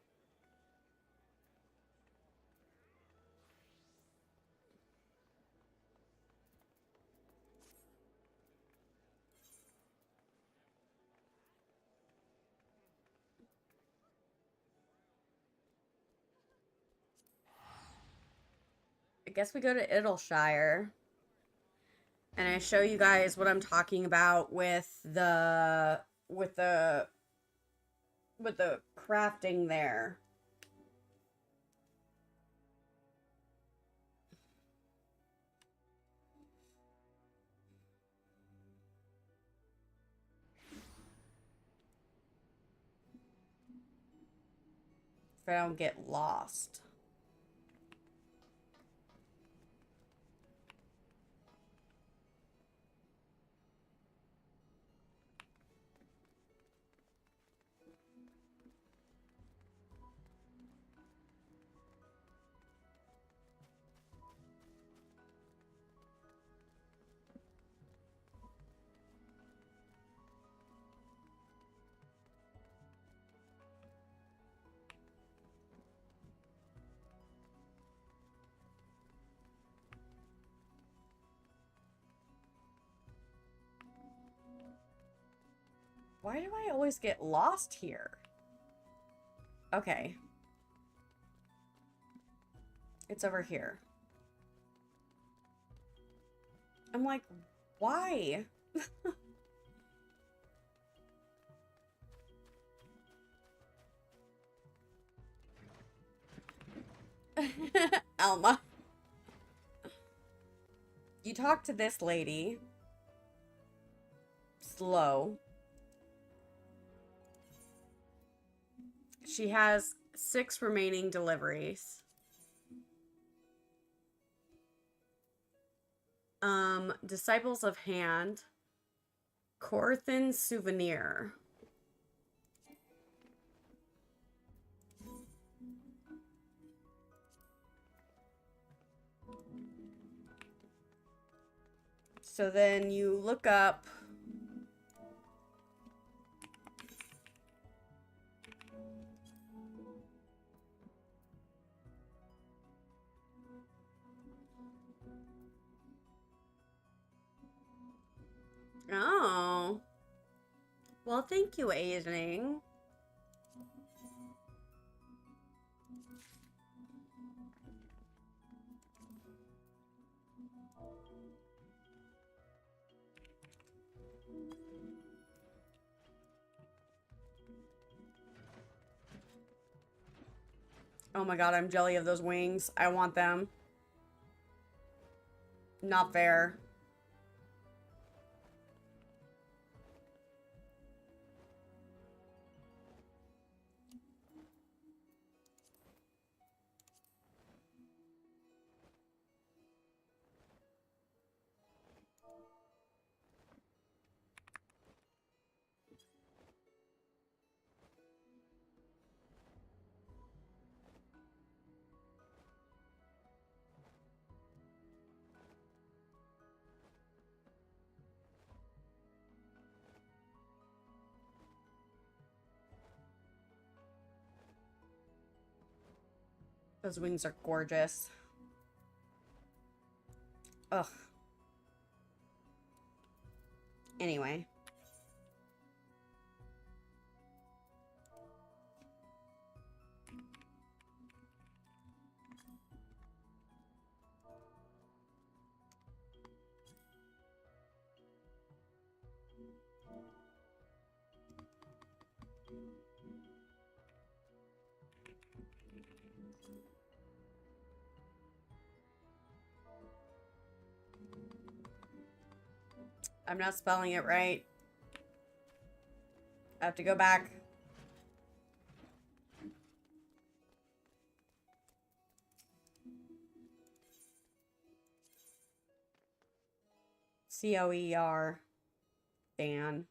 [SPEAKER 1] guess we go to Idleshire. And I show you guys what I'm talking about with the crafting there. If I don't get lost. Why do I always get lost here? Okay. It's over here. I'm like, why? Alma. You talk to this lady. Slow. She has 6 remaining deliveries. Disciples of Hand. Corthin Souvenir. So then you look up Oh. Well, thank you, Aiding. Oh my god, I'm jelly of those wings. I want them. Not fair. Those wings are gorgeous. Ugh. Anyway. I'm not spelling it right. I have to go back. C-O-E-R. Dan.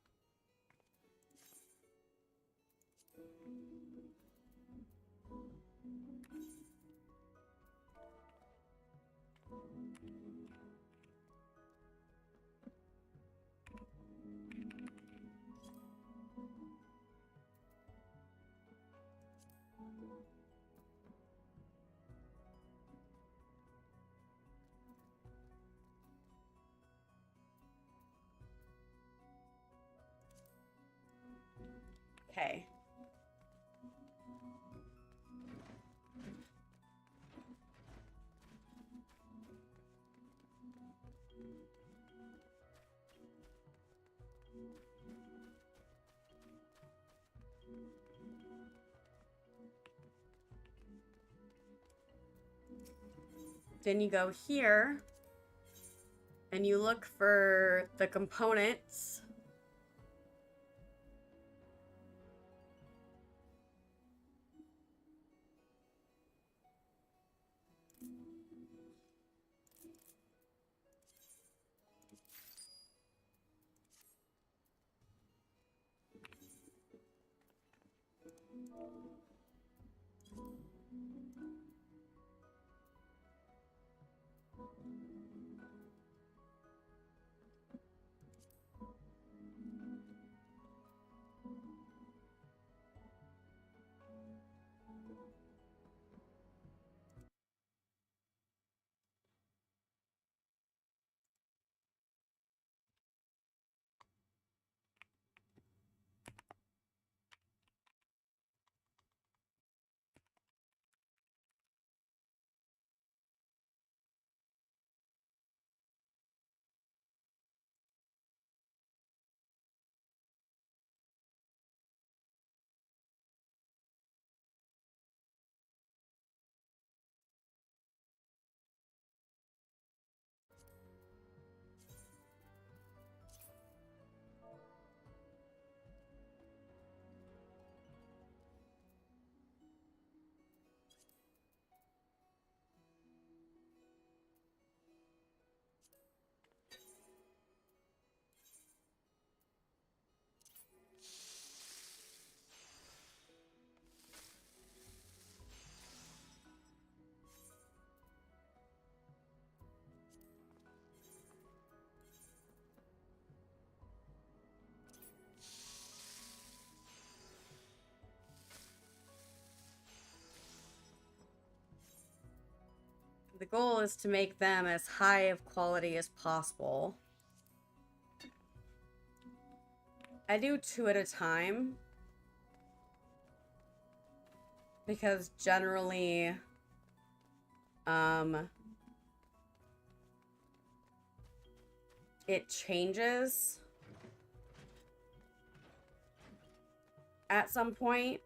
[SPEAKER 1] Okay. Then you go here and you look for the components. The goal is to make them as high of quality as possible. I do 2 at a time because generally it changes at some point.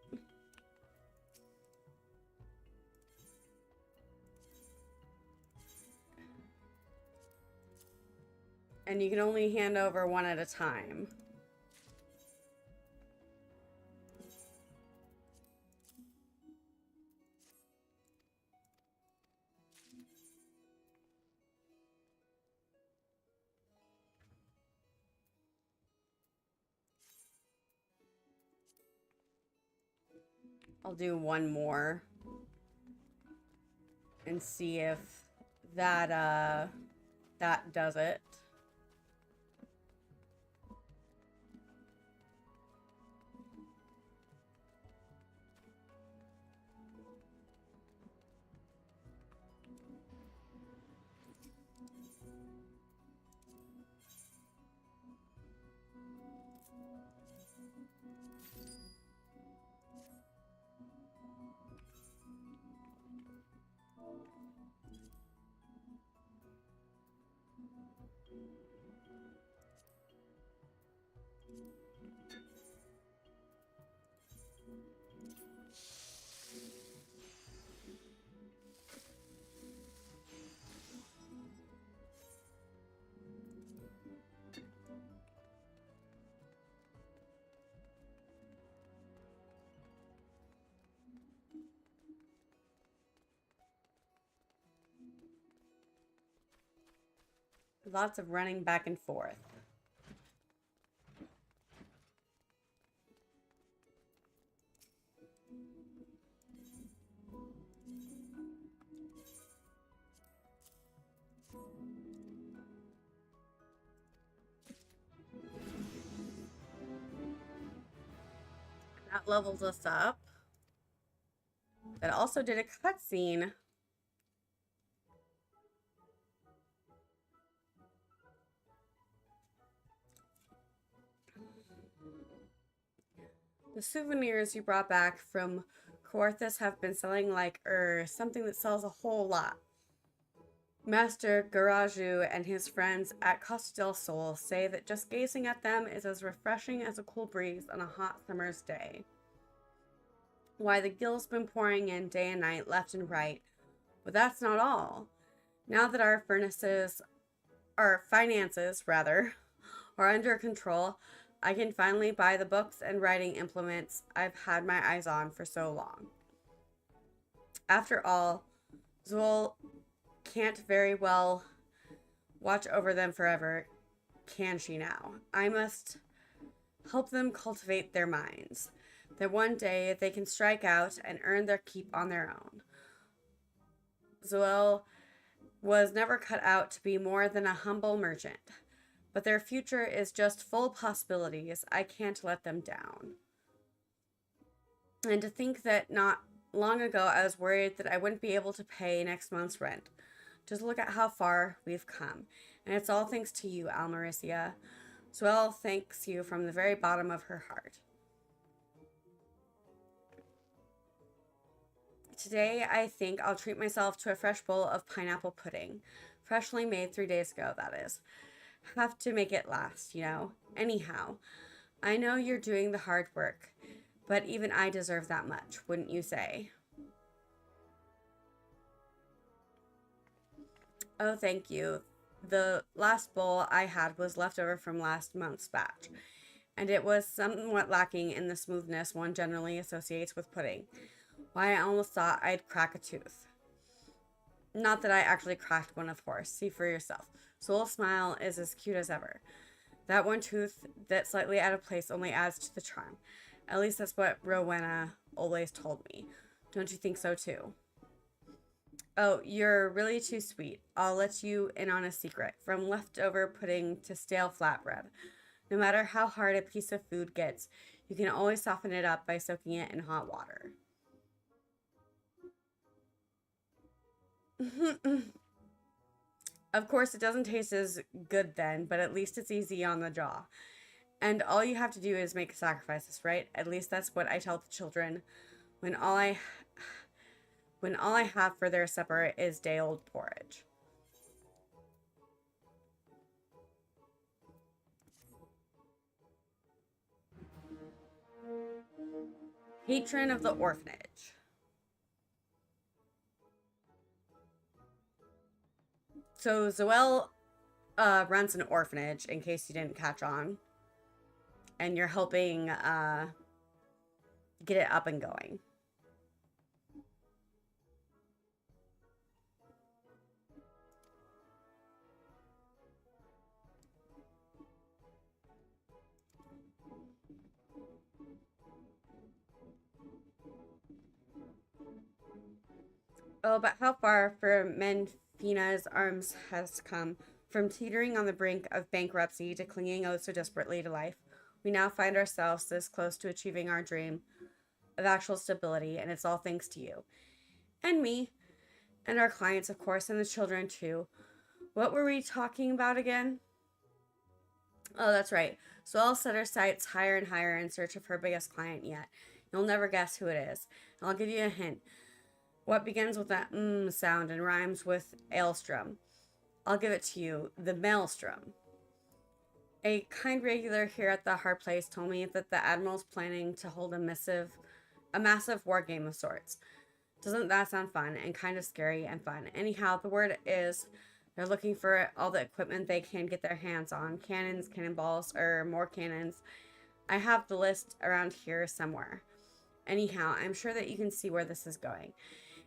[SPEAKER 1] And you can only hand over 1 at a time. I'll do 1 more and see if that that does it. Lots of running back and forth. That levels us up. That also did a cutscene. The souvenirs you brought back from Coarthus have been selling like something that sells a whole lot. Master Garaju and his friends at Costa del Sol say that just gazing at them is as refreshing as a cool breeze on a hot summer's day. Why, the gill's been pouring in day and night, left and right. But that's not all. Now that our finances, are under control, I can finally buy the books and writing implements I've had my eyes on for so long. After all, Zool can't very well watch over them forever, can she now? I must help them cultivate their minds, that one day they can strike out and earn their keep on their own. Zoel was never cut out to be more than a humble merchant, but their future is just full of possibilities. I can't let them down. And to think that not long ago I was worried that I wouldn't be able to pay next month's rent. Just look at how far we've come. And it's all thanks to you, Almaricia. Zoel thanks you from the very bottom of her heart. Today, I think I'll treat myself to a fresh bowl of pineapple pudding. Freshly made 3 days ago, that is. Have to make it last, you know. Anyhow, I know you're doing the hard work, but even I deserve that much, wouldn't you say? Oh, thank you. The last bowl I had was left over from last month's batch, and it was somewhat lacking in the smoothness one generally associates with pudding. Why, I almost thought I'd crack a tooth. Not that I actually cracked one, of course. See for yourself. Soul's smile is as cute as ever. That one tooth that's slightly out of place only adds to the charm. At least that's what Rowena always told me. Don't you think so, too? Oh, you're really too sweet. I'll let you in on a secret. From leftover pudding to stale flatbread. No matter how hard a piece of food gets, you can always soften it up by soaking it in hot water. Of course, it doesn't taste as good then, but at least it's easy on the jaw. And all you have to do is make sacrifices, right? At least that's what I tell the children when all I have for their supper is day-old porridge. Patron of the orphanage. So Zoel runs an orphanage, in case you didn't catch on. And you're helping get it up and going. Oh, but how far for Menfina's arms has come. From teetering on the brink of bankruptcy to clinging oh so desperately to life. We now find ourselves this close to achieving our dream of actual stability, and it's all thanks to you. And me. And our clients, of course, and the children, too. What were we talking about again? Oh, that's right. So I'll set her sights higher and higher in search of her biggest client yet. You'll never guess who it is. And I'll give you a hint. What begins with that sound and rhymes with Aelstrom? I'll give it to you. The Maelstrom. A kind regular here at the Hard Place told me that the Admiral's planning to hold a massive war game of sorts. Doesn't that sound fun and kind of scary and fun? Anyhow, the word is they're looking for all the equipment they can get their hands on. Cannons, cannonballs, or more cannons. I have the list around here somewhere. Anyhow, I'm sure that you can see where this is going.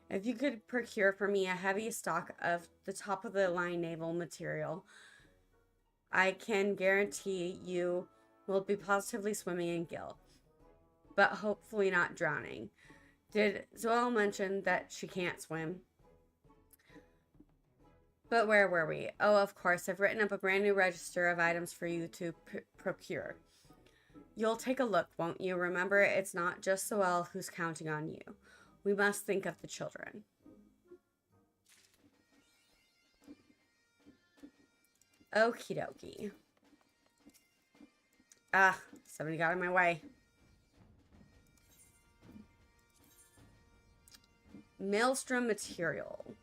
[SPEAKER 1] If you could procure for me a heavy stock of the top-of-the-line naval material, I can guarantee you will be positively swimming in gill, but hopefully not drowning. Did Zoel mention that she can't swim? But where were we? Oh, of course, I've written up a brand new register of items for you to procure. You'll take a look, won't you? Remember, it's not just Zoel who's counting on you. We must think of the children. Okie dokie. Somebody got in my way. Maelstrom material.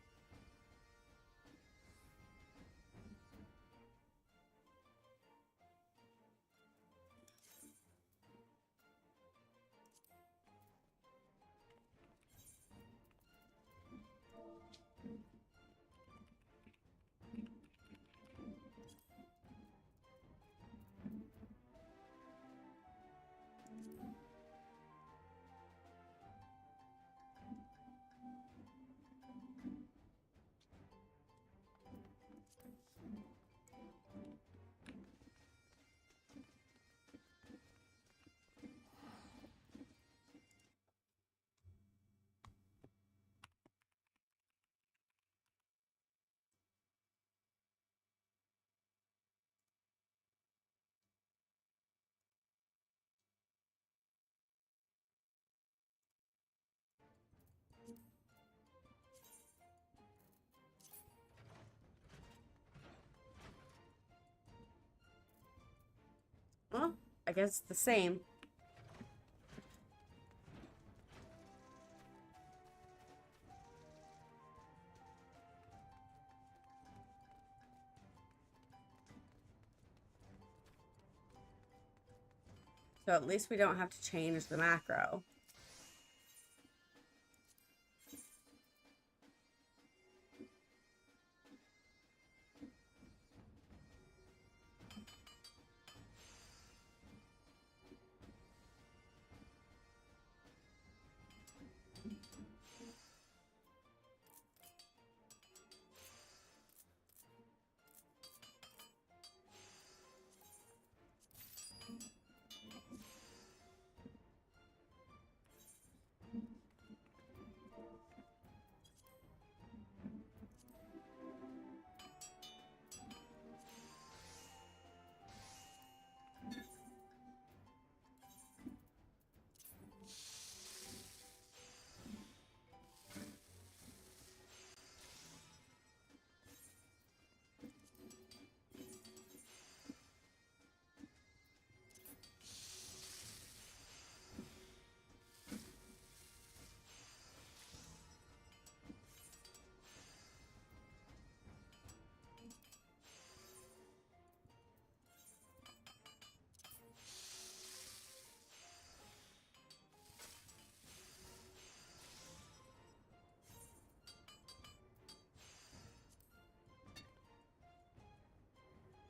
[SPEAKER 1] I guess it's the same. So at least we don't have to change the macro.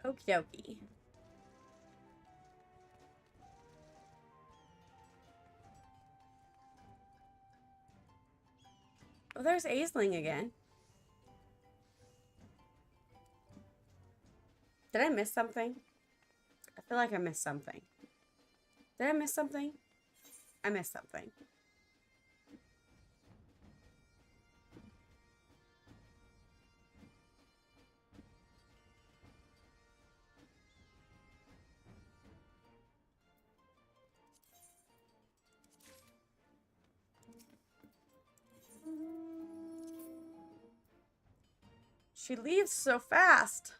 [SPEAKER 1] Okie dokie. Oh, there's Aisling again. Did I miss something? I feel like I missed something. Did I miss something? I missed something. She leaves so fast.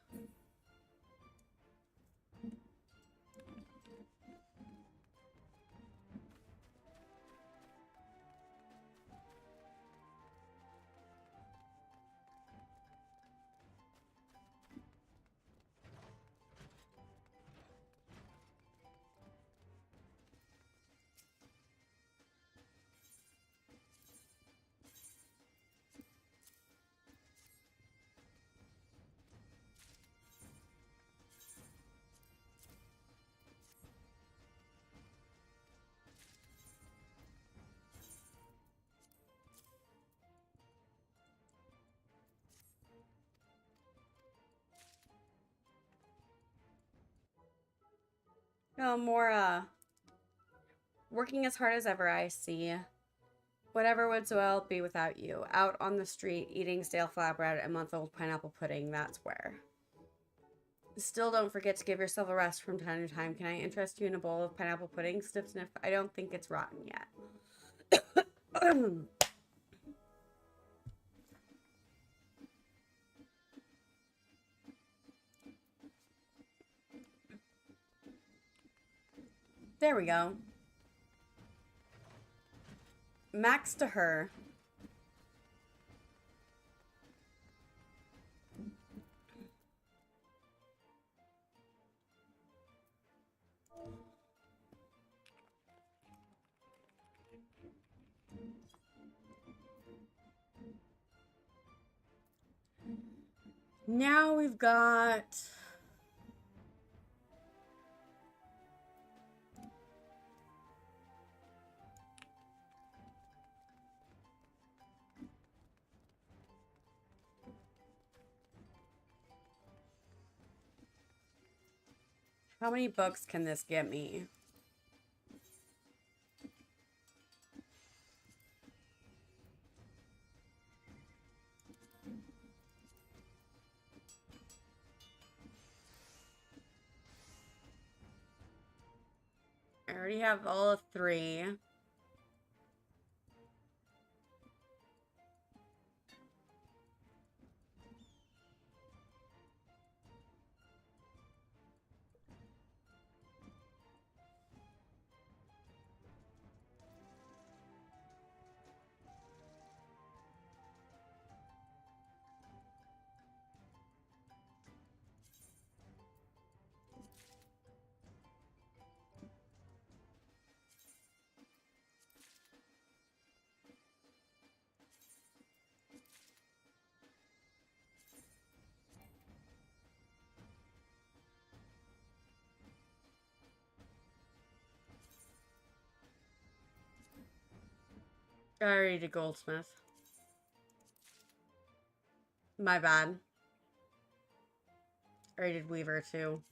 [SPEAKER 1] No more, working as hard as ever, I see. Whatever would so well be without you. Out on the street, eating stale flatbread and month-old pineapple pudding, that's where. Still don't forget to give yourself a rest from time to time. Can I interest you in a bowl of pineapple pudding? Sniff, sniff. I don't think it's rotten yet. There we go. Max to her. Now we've got... How many books can this get me? I already have all of 3. I already did goldsmith. My bad. I already did weaver too.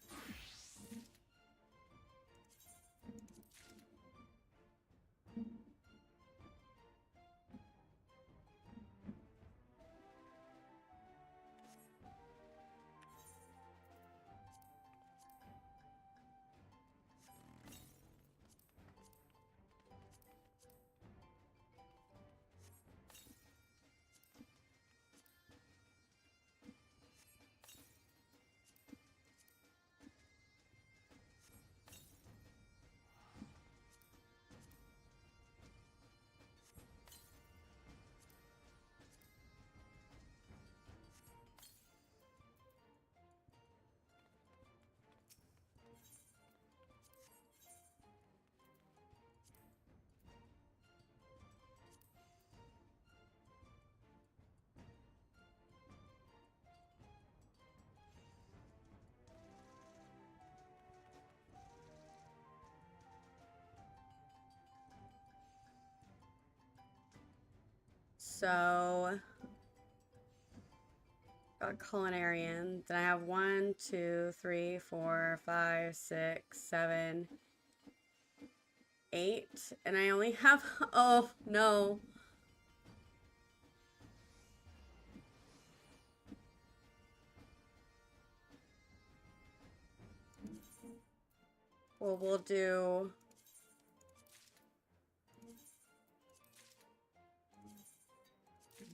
[SPEAKER 1] So, got culinarian. Then I have 1, 2, 3, 4, 5, 6, 7, 8. And I only have, oh no. Well, we'll do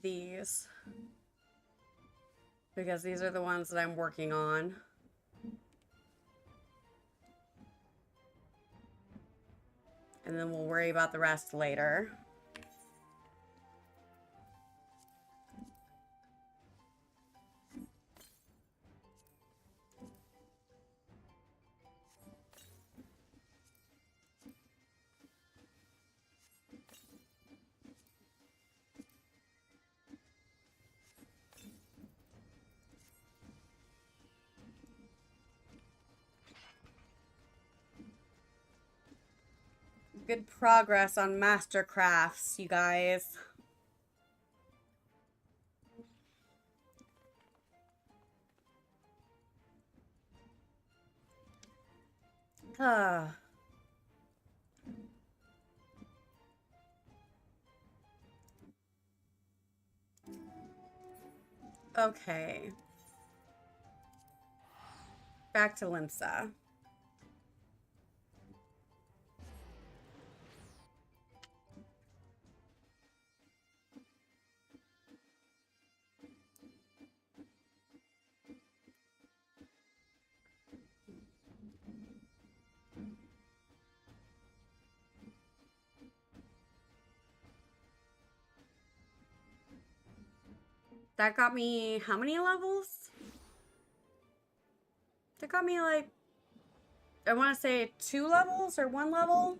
[SPEAKER 1] these. Because these are the ones that I'm working on. And then we'll worry about the rest later. Good progress on master crafts, you guys. Ah. Okay. Back to Limsa. That got me how many levels? That got me like, I want to say 2 levels or 1 level.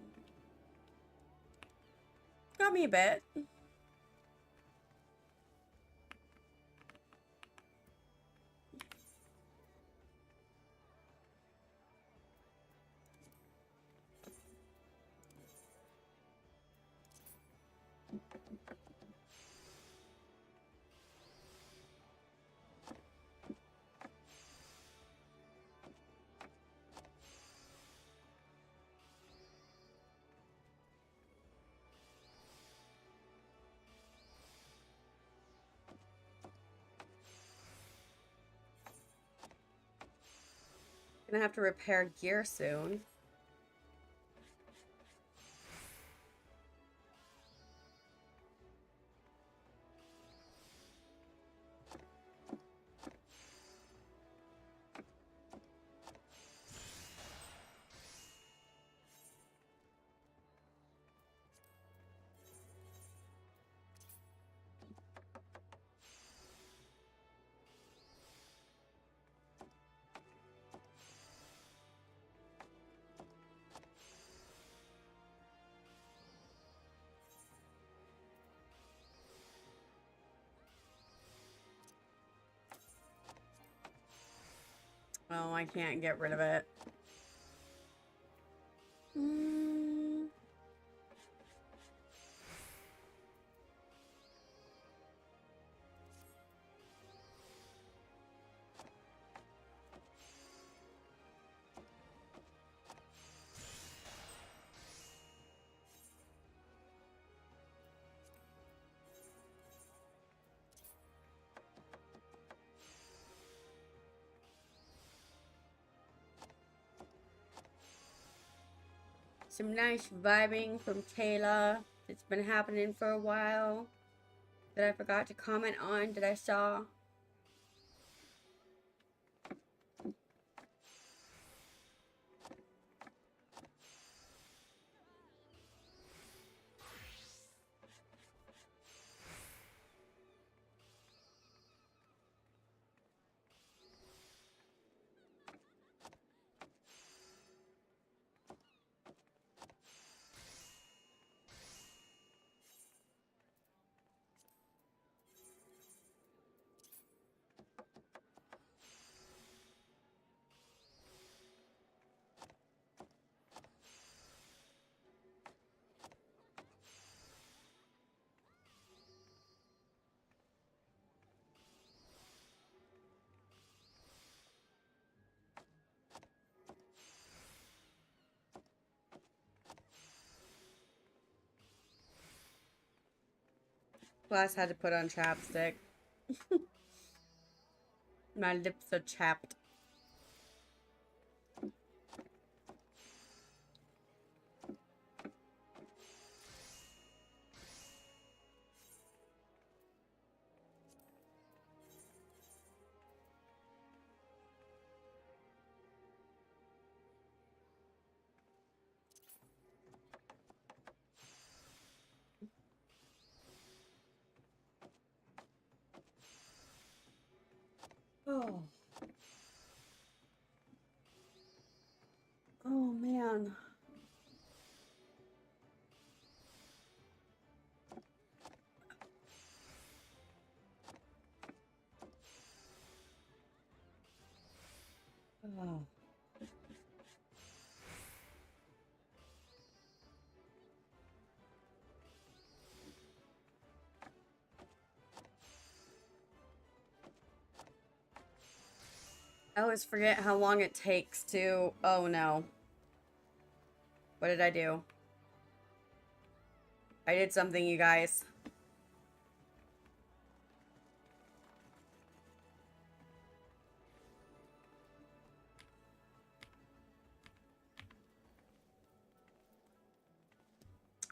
[SPEAKER 1] Got me a bit. Gonna have to repair gear soon. Oh, I can't get rid of it. Some nice vibing from Taylor. It's been happening for a while. That I forgot to comment on that I saw. Plus, had to put on chapstick. My lips are chapped. Oh. Oh man. Oh. I always forget how long it takes to... Oh no. What did I do? I did something, you guys.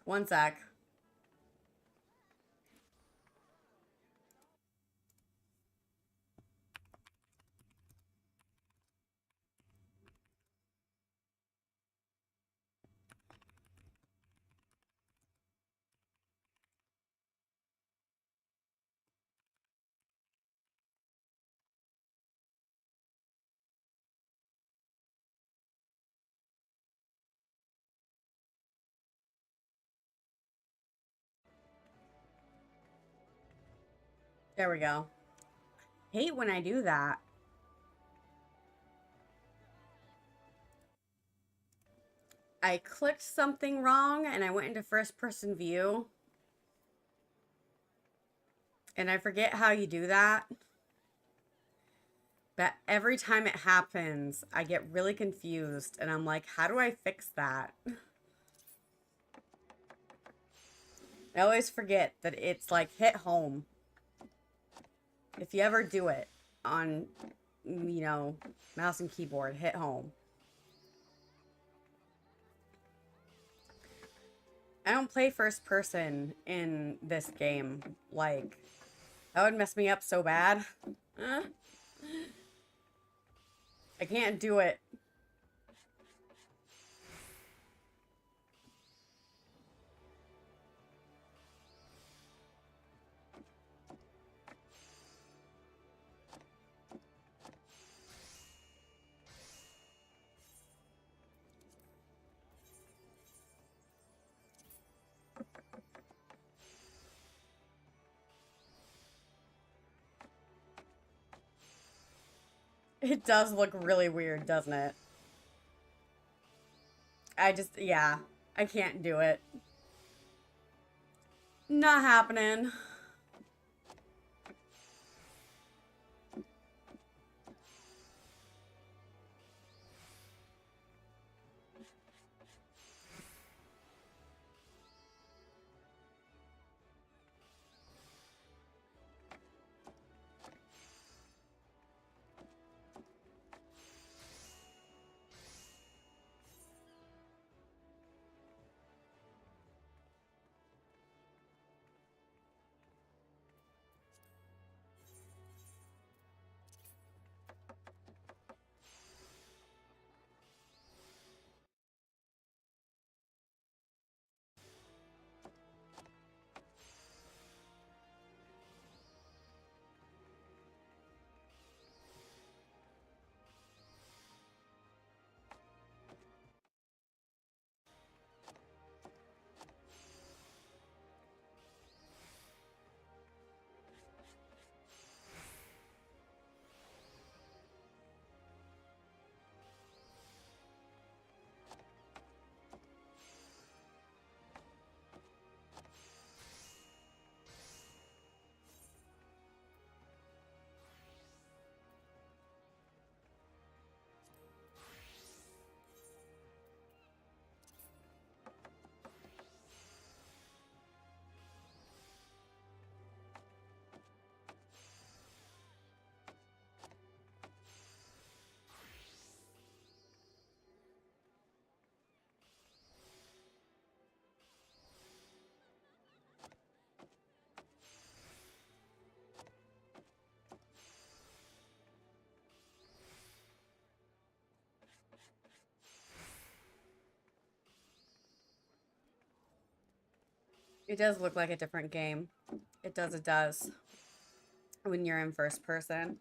[SPEAKER 1] One sec. There we go. Hate when I do that. I clicked something wrong and I went into first person view. And I forget how you do that. But every time it happens, I get really confused. And I'm like, how do I fix that? I always forget that it's like hit home. If you ever do it on, you know, mouse and keyboard, hit home. I don't play first person in this game. Like, that would mess me up so bad. I can't do it. It does look really weird, doesn't it? Yeah, I can't do it. Not happening. It does look like a different game. It does, it does. When you're in first person.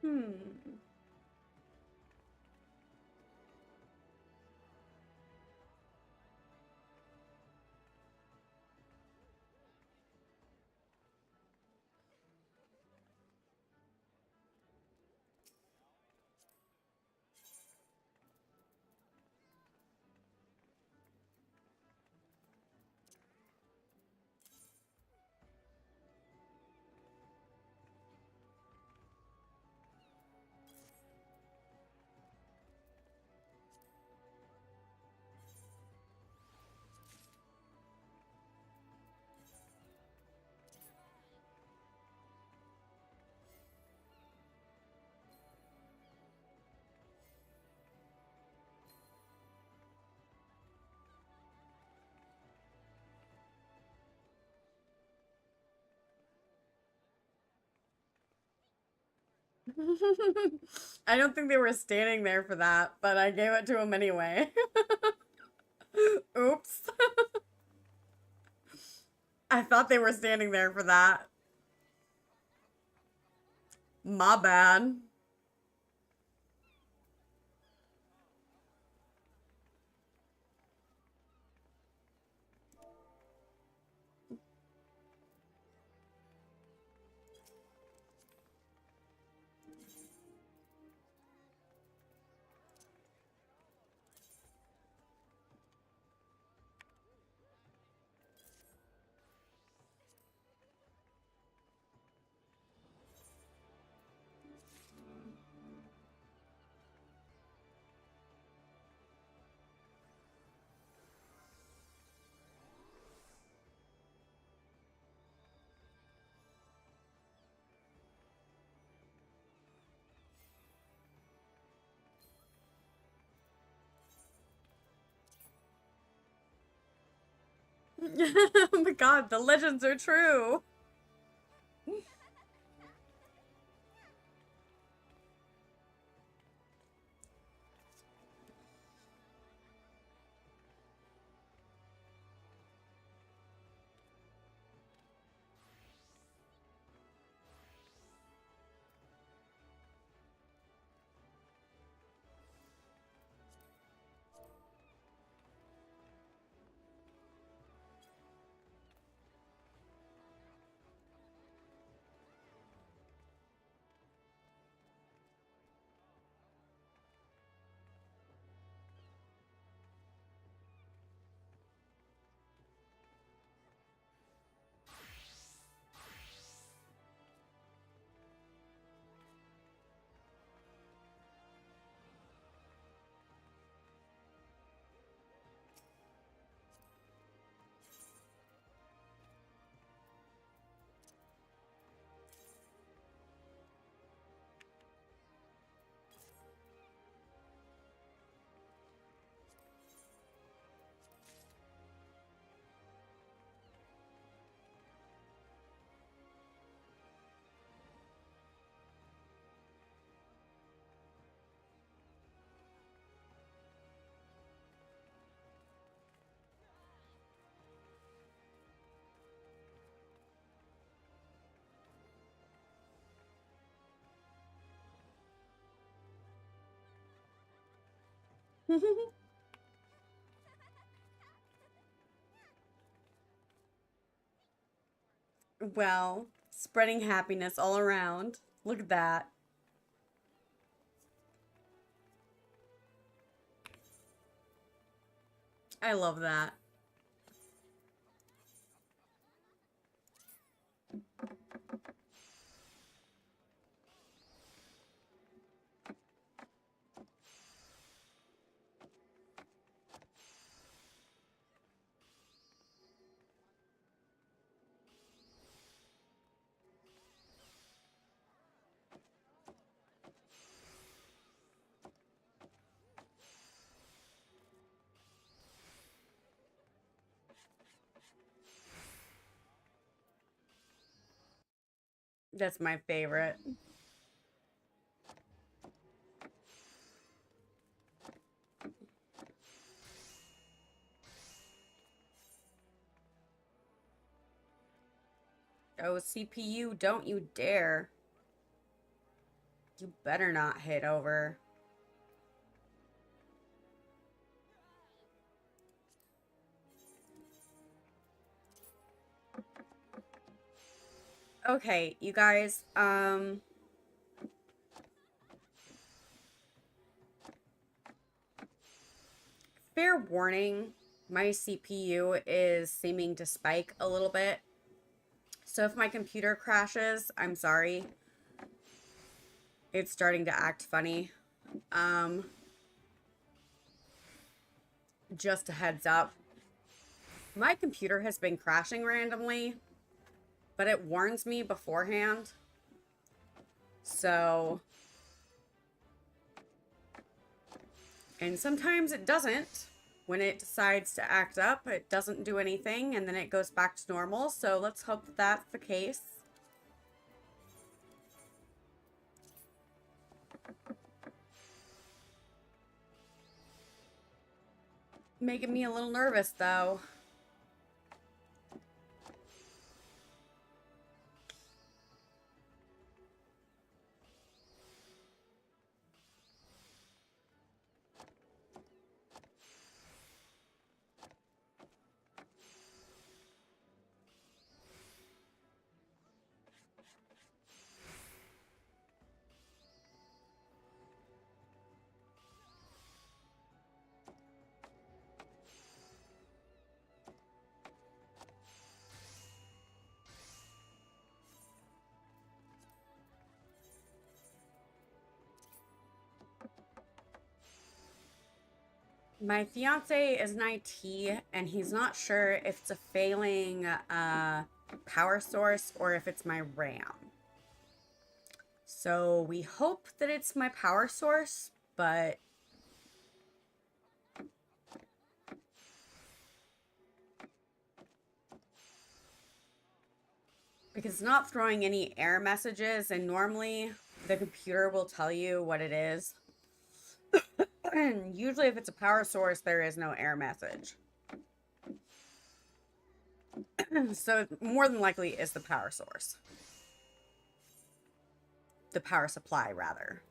[SPEAKER 1] Hmm. I don't think they were standing there for that, but I gave it to him anyway. Oops. I thought they were standing there for that. My bad. Oh my god, the legends are true. Well, spreading happiness all around. Look at that. I love that. That's my favorite. Oh, CPU, don't you dare. You better not hit over. Okay, you guys, fair warning, my CPU is seeming to spike a little bit. So if my computer crashes, I'm sorry. It's starting to act funny. Just a heads up. My computer has been crashing randomly, but it warns me beforehand. So, and sometimes it doesn't. When it decides to act up, it doesn't do anything, and then it goes back to normal. So let's hope that that's the case. Making me a little nervous, though. My fiance is in IT, and he's not sure if it's a failing power source or if it's my RAM. So we hope that it's my power source, but because it's not throwing any error messages, and normally the computer will tell you what it is. And usually if it's a power source, there is no error message. So more than likely is the power source. The power supply, rather.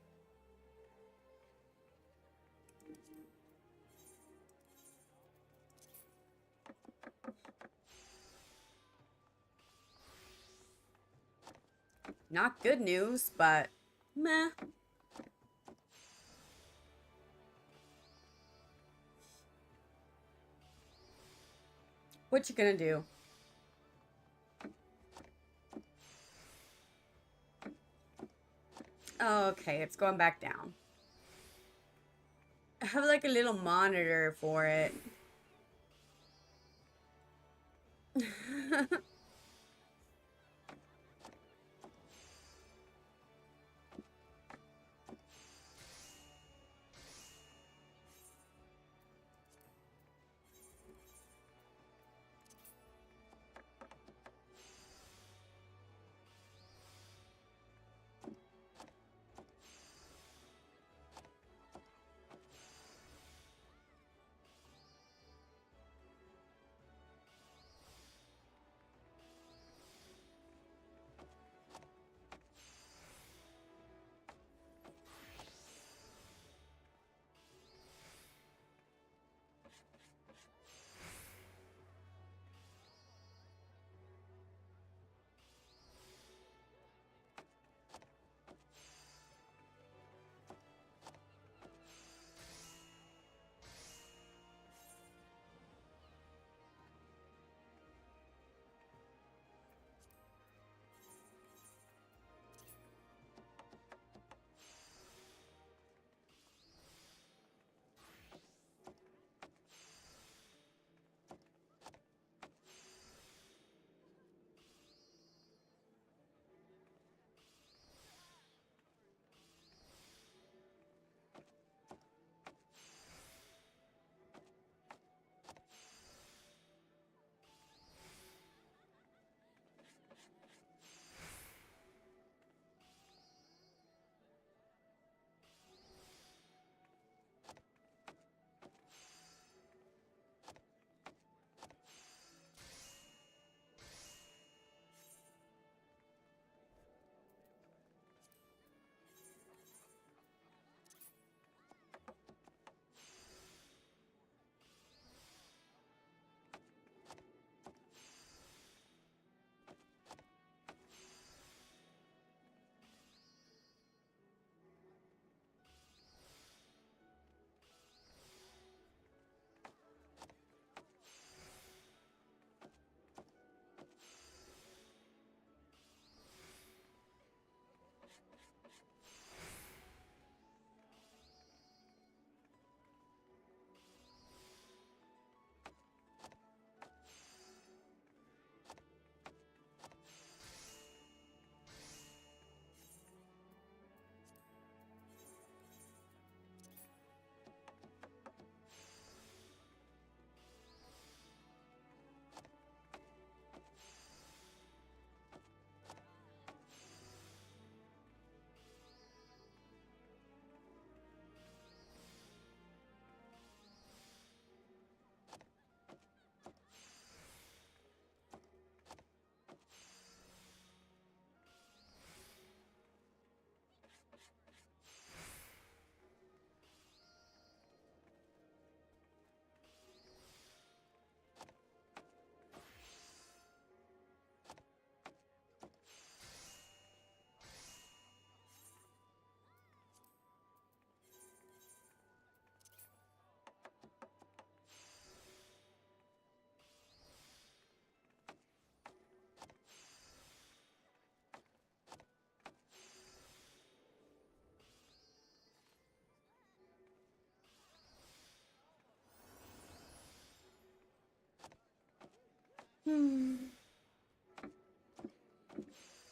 [SPEAKER 1] Not good news, but meh. What you gonna do? Okay, it's going back down. I have like a little monitor for it.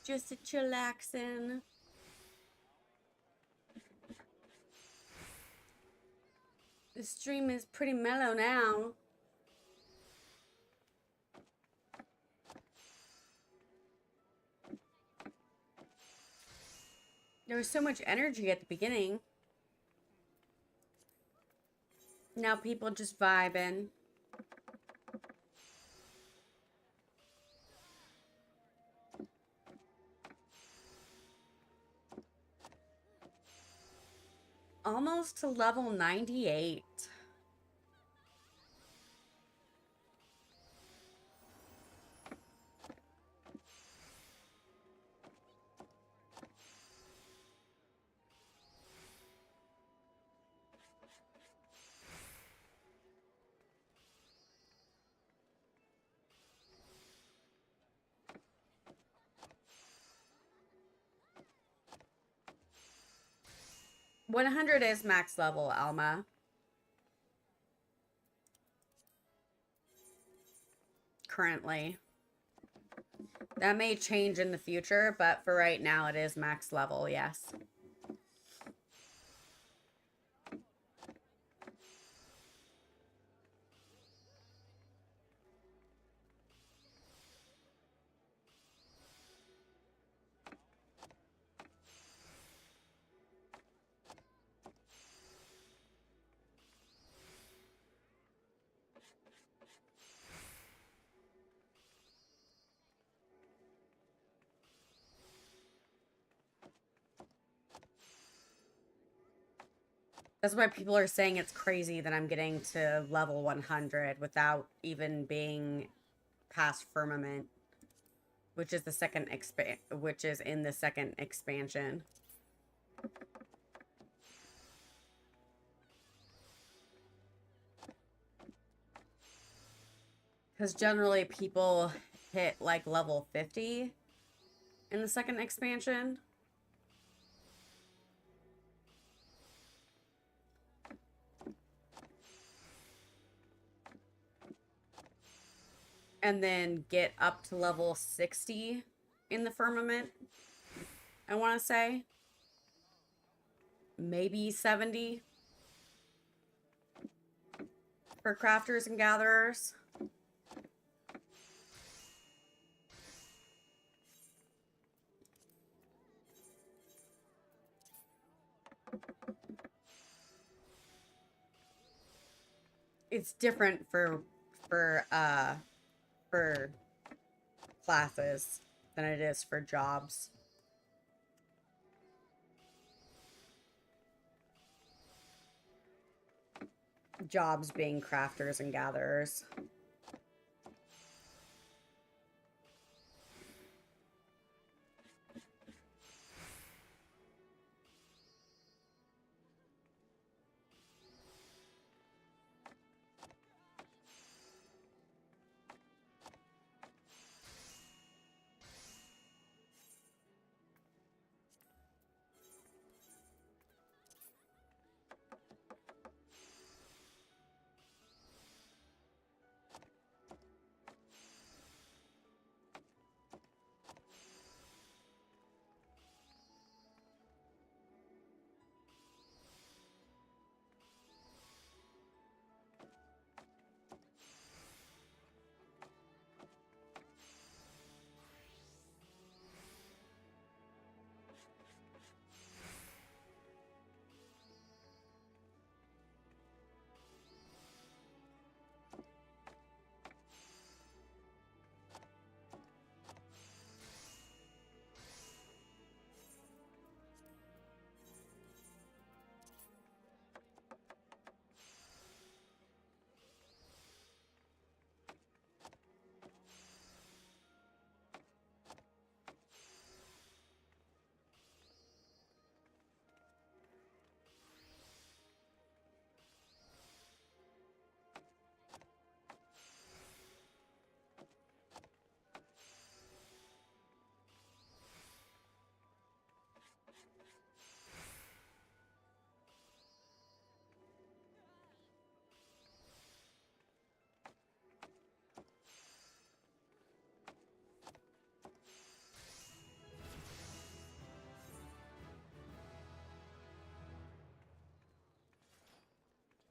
[SPEAKER 1] Just a chillaxing. The stream is pretty mellow now. There was so much energy at the beginning. Now people just vibing. Almost to level 98. $100 is max level, Alma. Currently. That may change in the future, but for right now it is max level, yes. That's why people are saying it's crazy that I'm getting to level 100 without even being past Firmament, which is the second which is in the second expansion. Because generally people hit like level 50 in the second expansion. And then get up to level 60 in the Firmament, I want to say. Maybe 70 for crafters and gatherers. It's different for classes than it is for jobs. Jobs being crafters and gatherers.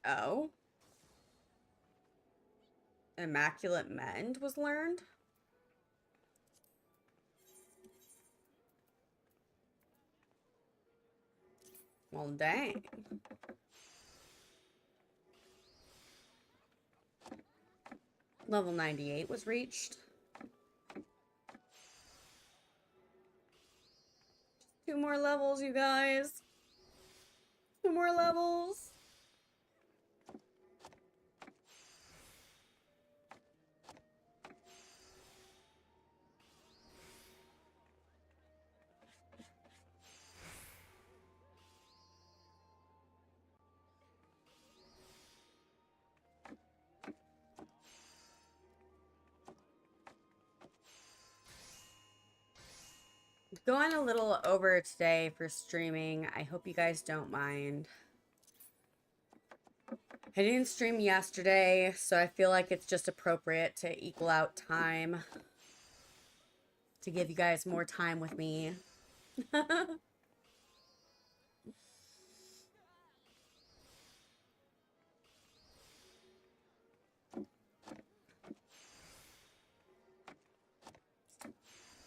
[SPEAKER 1] Oh. Immaculate Mend was learned? Well, dang. Level 98 was reached. 2 more levels, you guys. 2 more levels. Going a little over today for streaming. I hope you guys don't mind. I didn't stream yesterday, so I feel like it's just appropriate to equal out time. To give you guys more time with me.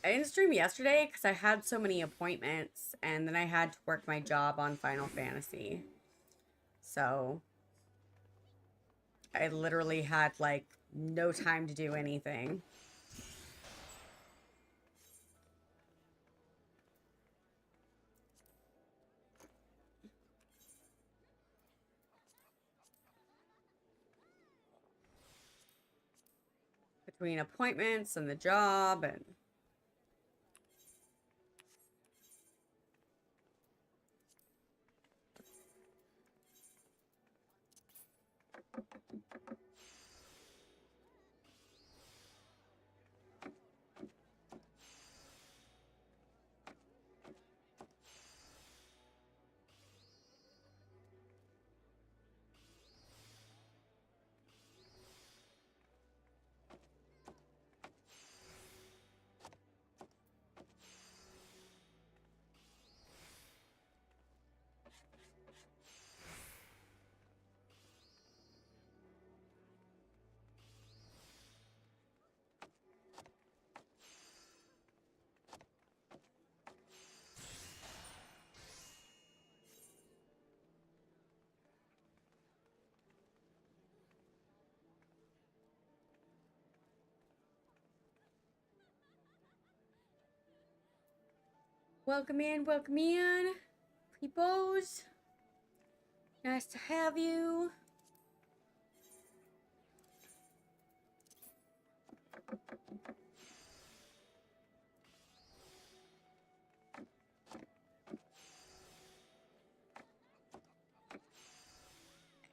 [SPEAKER 1] I didn't stream yesterday because I had so many appointments and then I had to work my job on Final Fantasy. So I literally had like no time to do anything. Between appointments and the job and welcome in, peoples. Nice to have you.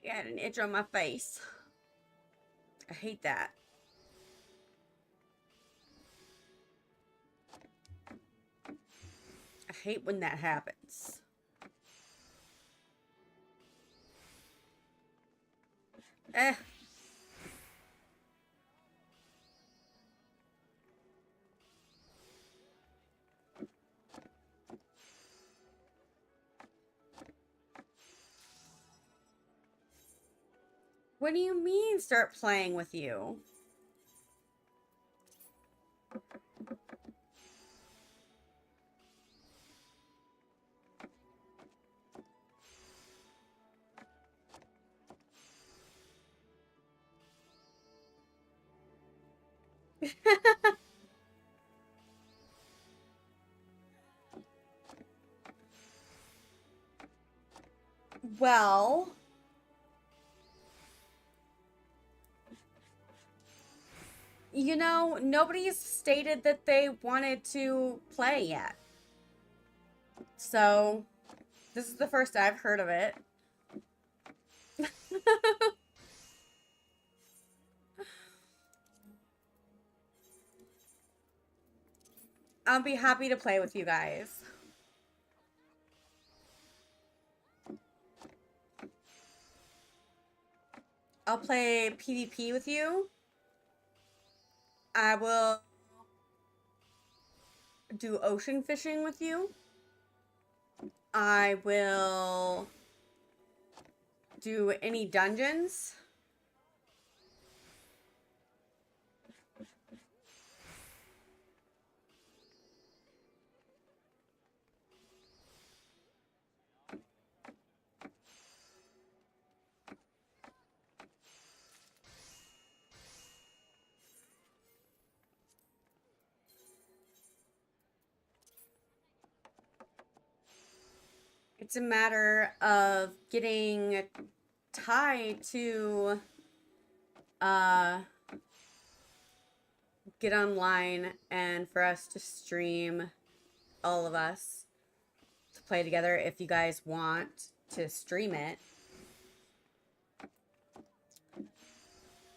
[SPEAKER 1] I got an itch on my face. I hate that. I hate when that happens. Eh. What do you mean start playing with you? Well, you know, nobody's stated that they wanted to play yet. So, this is the first I've heard of it. I'll be happy to play with you guys. I'll play PvP with you. I will do ocean fishing with you. I will do any dungeons. It's a matter of getting Ty to get online and for us to stream, all of us to play together if you guys want to stream it.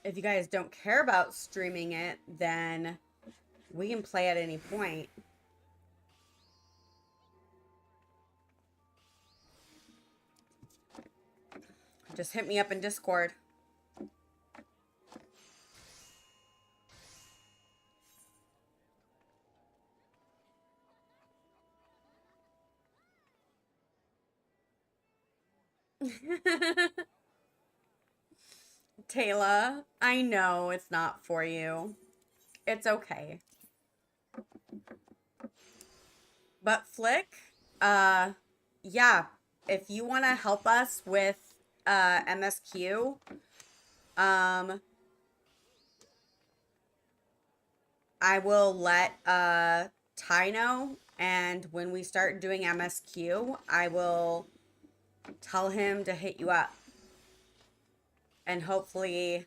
[SPEAKER 1] If you guys don't care about streaming it, then we can play at any point. Just hit me up in Discord. Taylor, I know it's not for you. It's okay. But Flick, yeah, if you want to help us with MSQ, I will let Ty know, and when we start doing MSQ, I will tell him to hit you up. And hopefully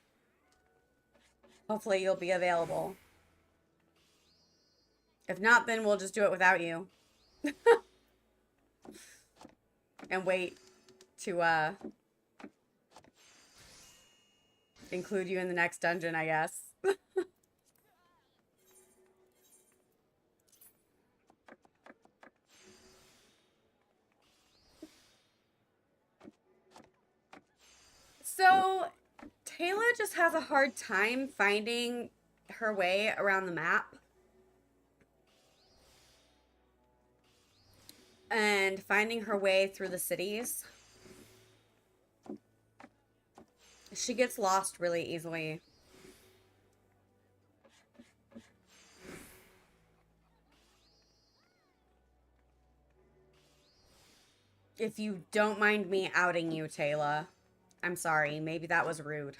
[SPEAKER 1] you'll be available. If not, then we'll just do it without you. And wait to include you in the next dungeon, I guess. So, Taylor just has a hard time finding her way around the map. And finding her way through the cities. She gets lost really easily. If you don't mind me outing you, Taylor. I'm sorry, maybe that was rude.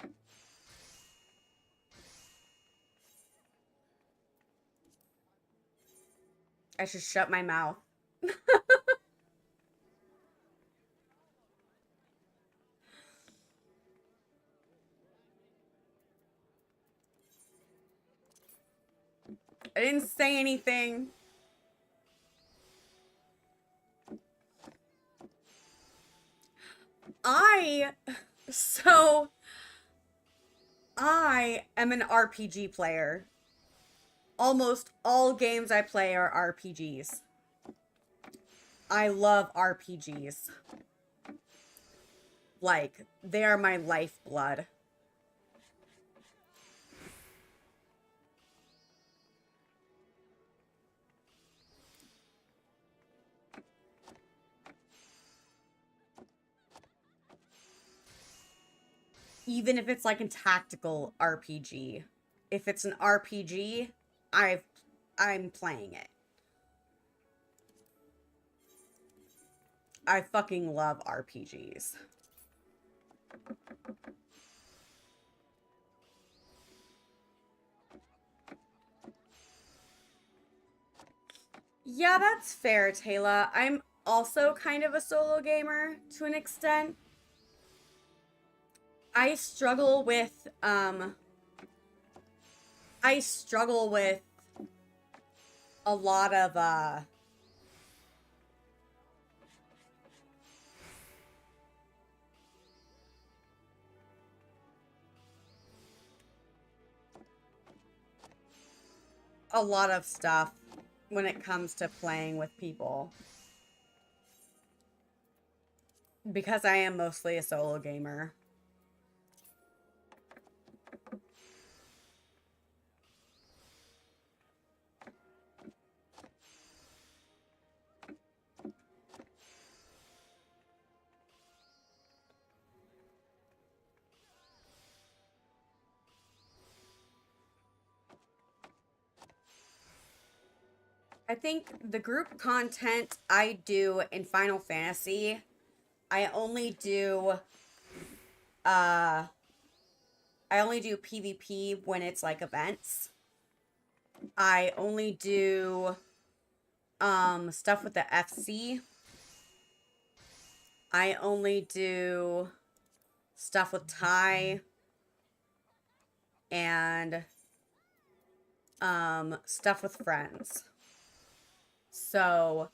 [SPEAKER 1] I should shut my mouth. I didn't say anything. I am an RPG player. Almost all games I play are RPGs. I love RPGs. Like, they are my lifeblood. Even if it's like a tactical RPG. If it's an RPG, I'm playing it. I fucking love RPGs. Yeah, that's fair, Taylor. I'm also kind of a solo gamer to an extent. I struggle with a lot of stuff when it comes to playing with people. Because I am mostly a solo gamer. I think the group content I do in Final Fantasy, I only do uh I only do PvP when it's like events. I only do stuff with the FC. I only do stuff with Ty and stuff with friends. So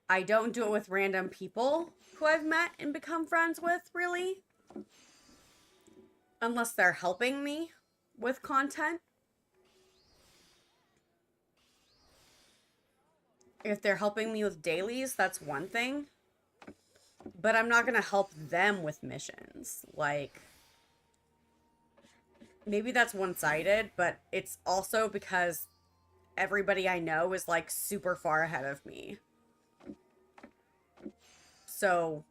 [SPEAKER 1] I don't do it with random people who I've met and become friends with, really. Unless they're helping me with content. If they're helping me with dailies, that's one thing. But I'm not going to help them with missions. Like, maybe that's one-sided, but it's also because everybody I know is, like, super far ahead of me. So,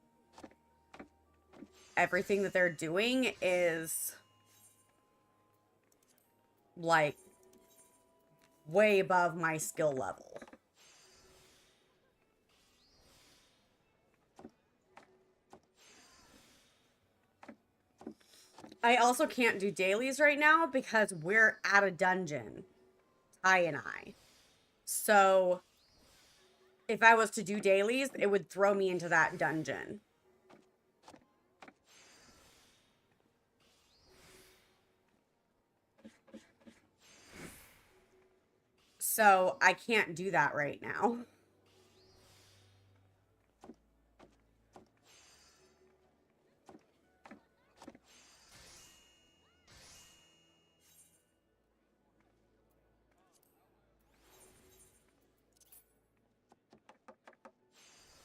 [SPEAKER 1] everything that they're doing is, like, way above my skill level. I also can't do dailies right now because we're at a dungeon, Ty and I. So, if I was to do dailies, it would throw me into that dungeon. So, I can't do that right now.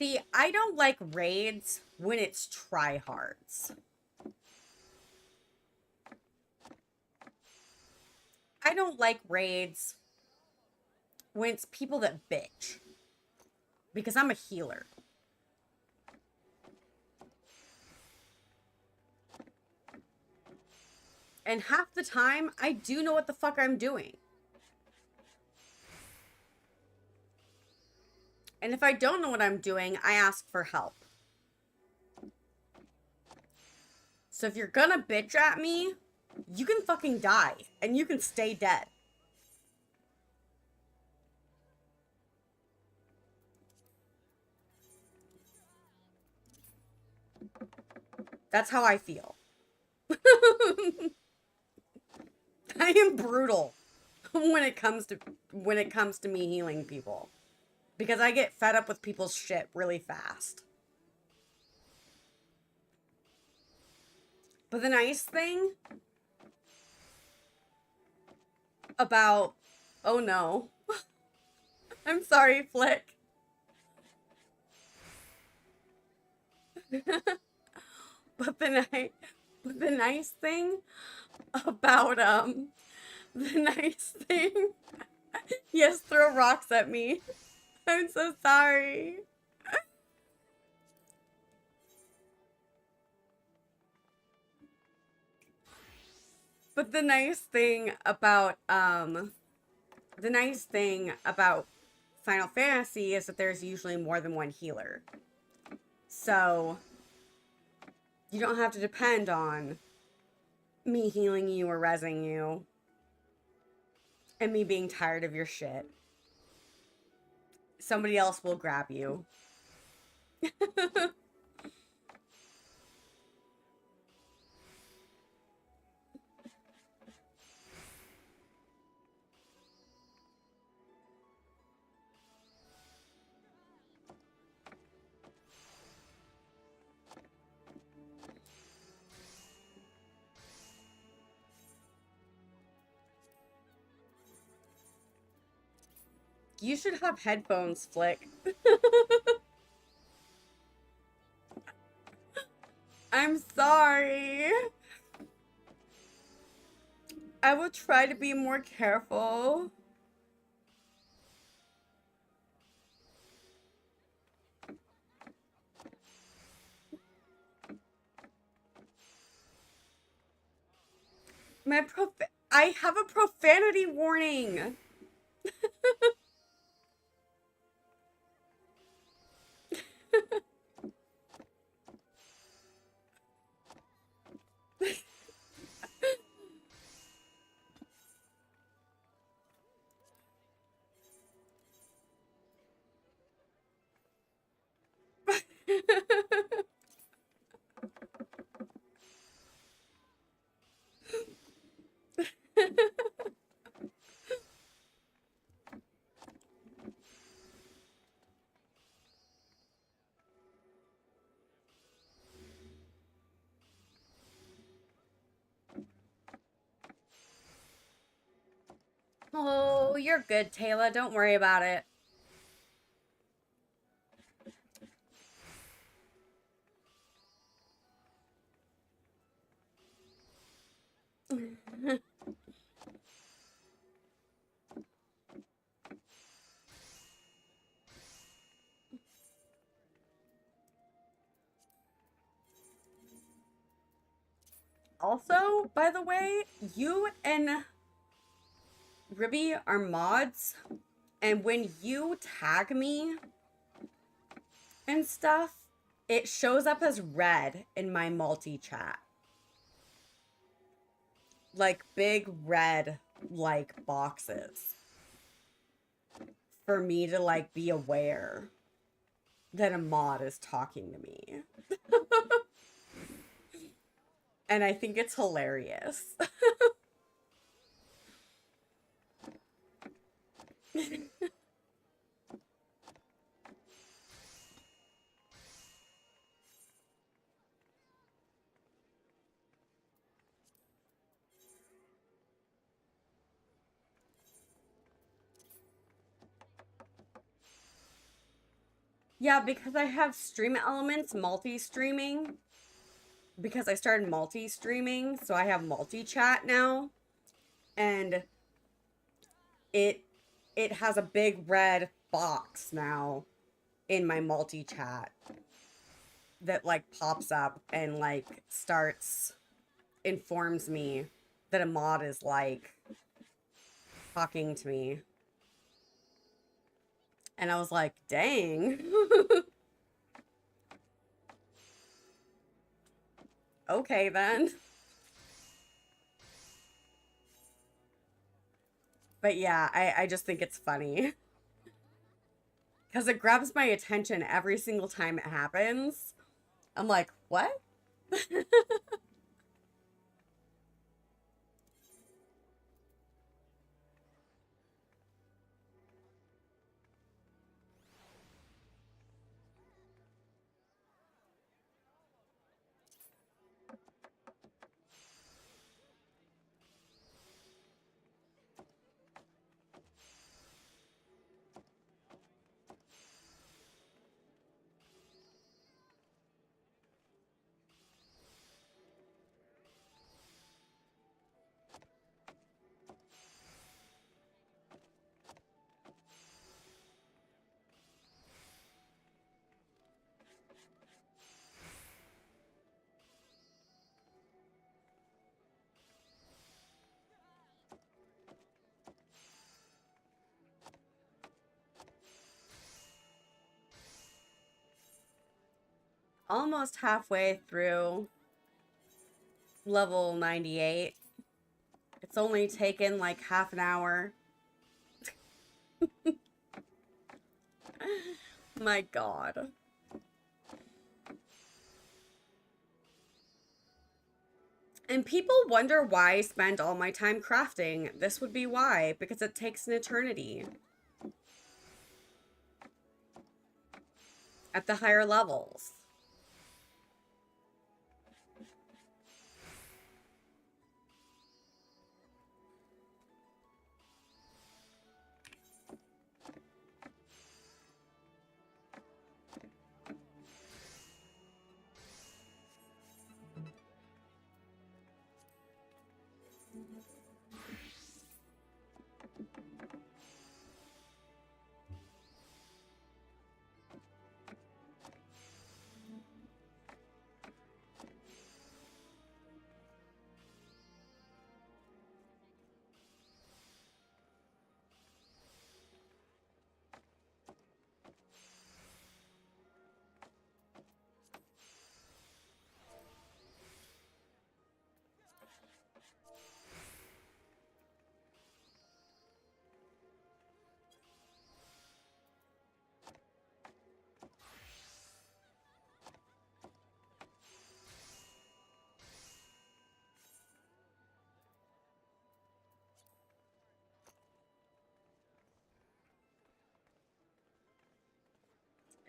[SPEAKER 1] See, I don't like raids when it's tryhards. I don't like raids when it's people that bitch. Because I'm a healer. And half the time, I do know what the fuck I'm doing. And if I don't know what I'm doing, I ask for help. So if you're gonna bitch at me, you can fucking die. And you can stay dead. That's how I feel. I am brutal when it comes to me healing people. Because I get fed up with people's shit really fast. But the nice thing about... Oh no. I'm sorry, Flick. But the nice thing about the nice thing... Yes, throw rocks at me. I'm so sorry. But the nice thing about Final Fantasy is that there's usually more than one healer. So you don't have to depend on me healing you or rezzing you and me being tired of your shit. Somebody else will grab you. You should have headphones, Flick. I'm sorry. I will try to be more careful. I have a profanity warning. Oh, you're good, Taylor. Don't worry about it. Also, by the way, you and Ribby are mods, and when you tag me and stuff, it shows up as red in my multi-chat. Like big red like boxes for me to like be aware that a mod is talking to me. And I think it's hilarious. Yeah, because I have Stream Elements multi-streaming. Because I started multi-streaming, so I have multi-chat now. And it has a big red box now in my multi-chat that like pops up and like informs me that a mod is like talking to me. And I was like, dang. Okay, then. But yeah, I just think it's funny. Because it grabs my attention every single time it happens. I'm like, what? Almost halfway through level 98. It's only taken like half an hour. My God. And people wonder why I spend all my time crafting. This would be why, because it takes an eternity at the higher levels.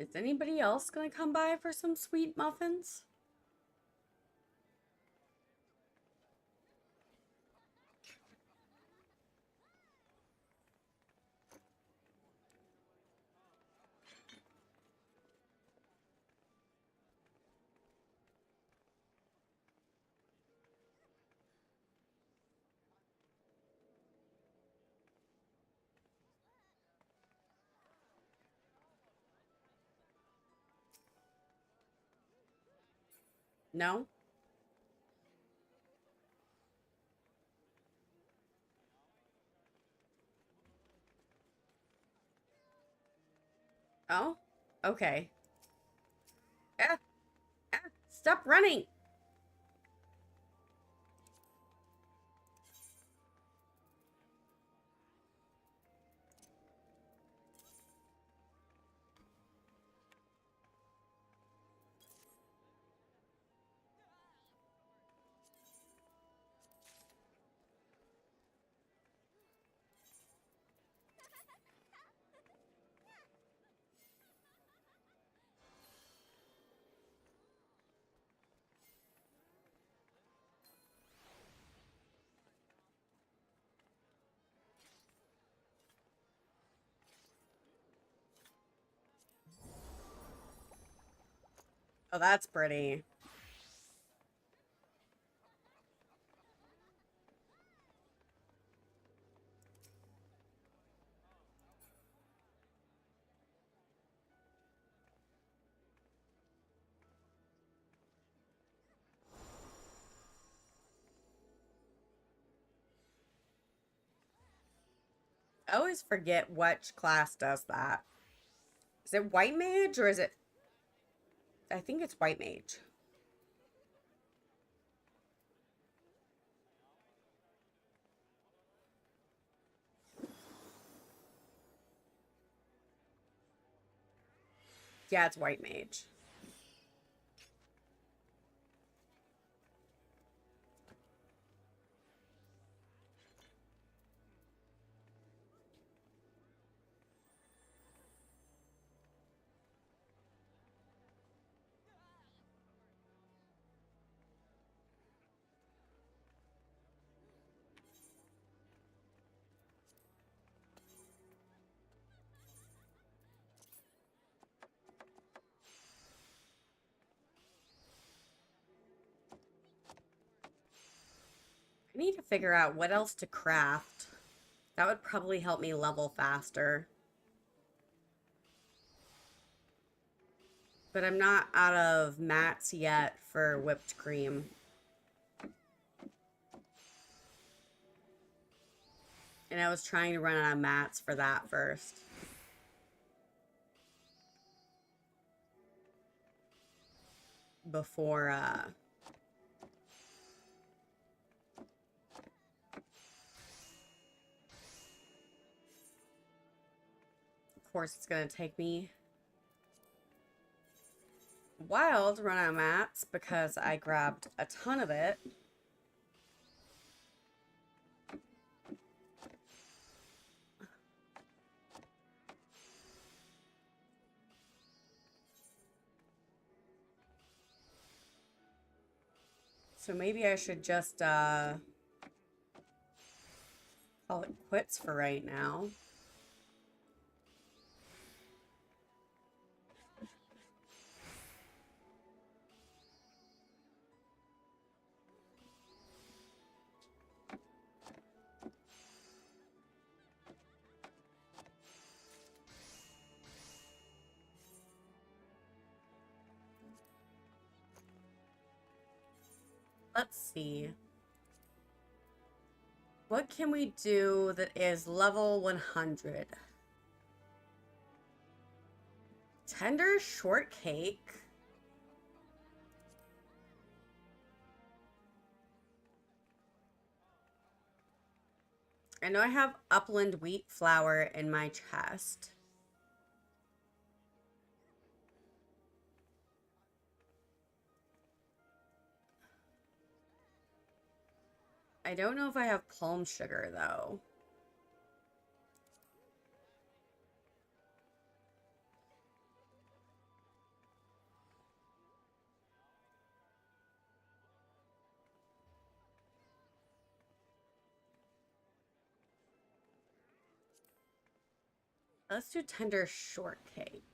[SPEAKER 1] Is anybody else gonna come by for some sweet muffins? No? Oh? Okay. Ah! Ah! Stop running! Oh, that's pretty. I always forget which class does that. Is it white mage or is it... I think it's white mage. Yeah, it's white mage. I need to figure out what else to craft. That would probably help me level faster. But I'm not out of mats yet for whipped cream. And I was trying to run out of mats for that first. Before, of course, it's gonna take me a while to run out of mats because I grabbed a ton of it. So maybe I should just, call it quits for right now. Let's see. What can we do that is level 100? Tender shortcake? I know I have upland wheat flour in my chest. I don't know if I have palm sugar, though. Let's do tender shortcake.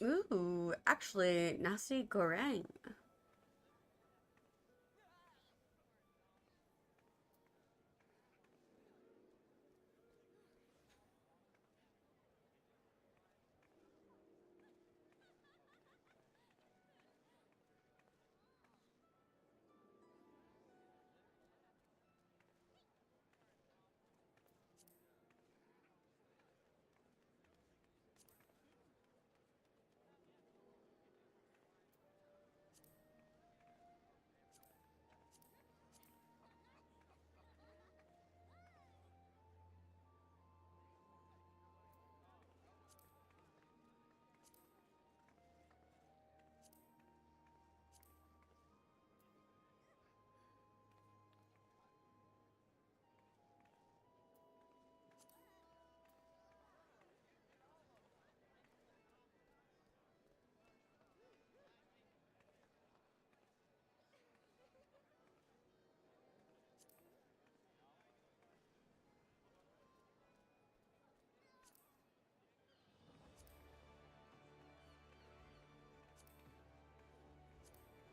[SPEAKER 1] Ooh, actually, nasi goreng.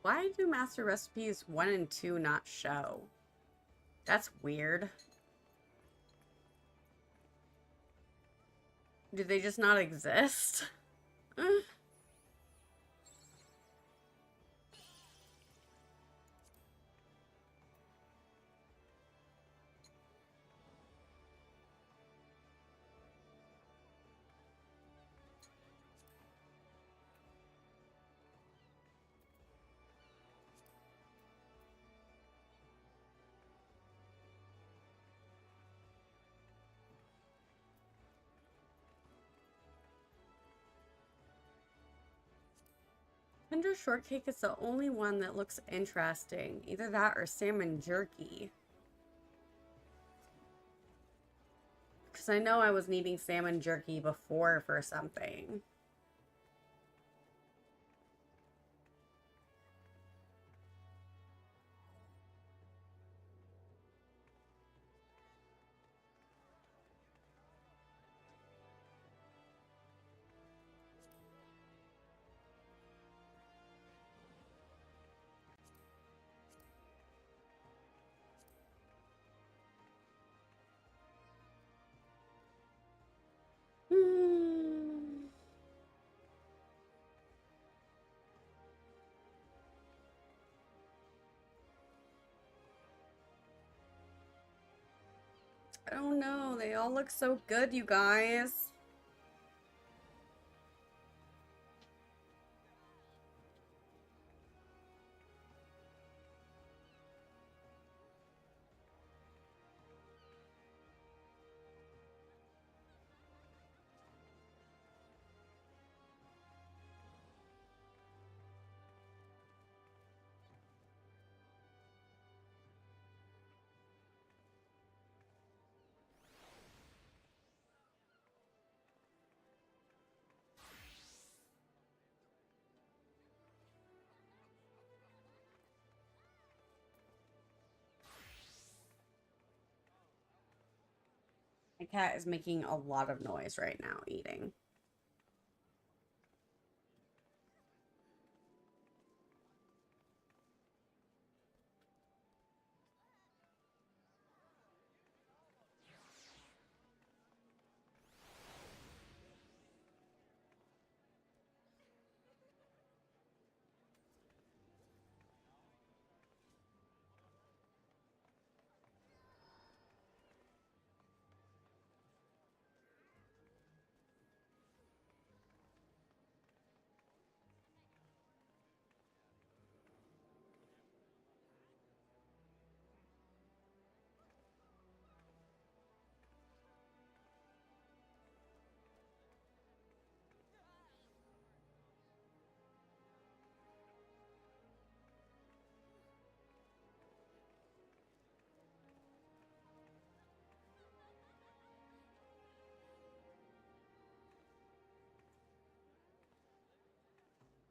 [SPEAKER 1] Why do master recipes 1 and 2 not show? That's weird. Do they just not exist? Tender shortcake is the only one that looks interesting. Either that or salmon jerky. Because I know I was needing salmon jerky before for something. Hmm. I don't know. They all look so good, you guys. My cat is making a lot of noise right now eating.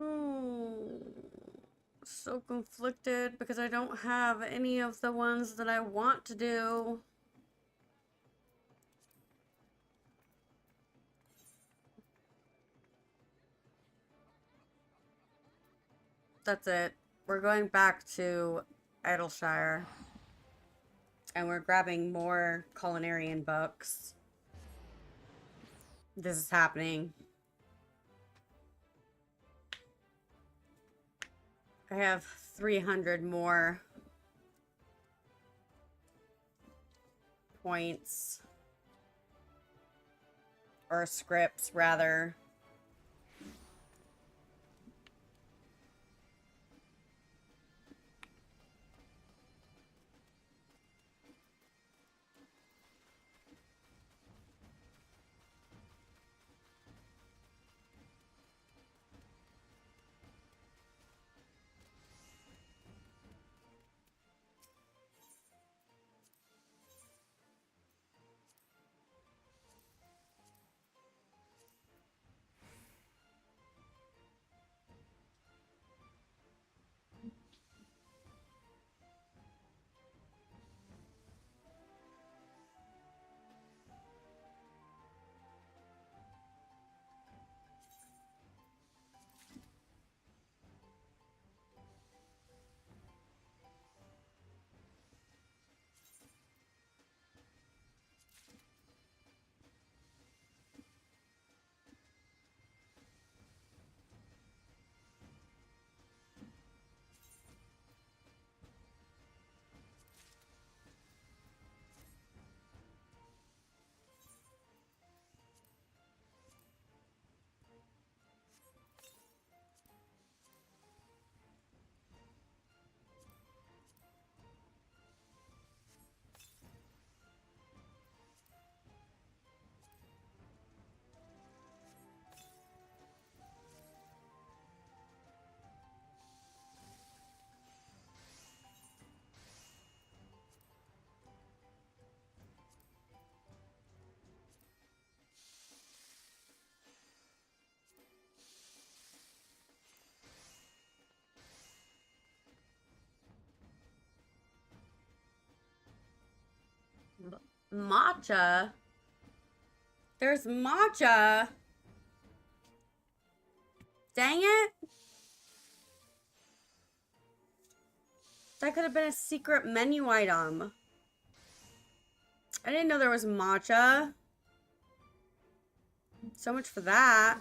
[SPEAKER 1] Hmm. So conflicted because I don't have any of the ones that I want to do. That's it. We're going back to Idleshire. And we're grabbing more culinarian books. This is happening. I have 300 more points. Or scripts, rather. Matcha? There's matcha! Dang it! That could have been a secret menu item. I didn't know there was matcha. So much for that.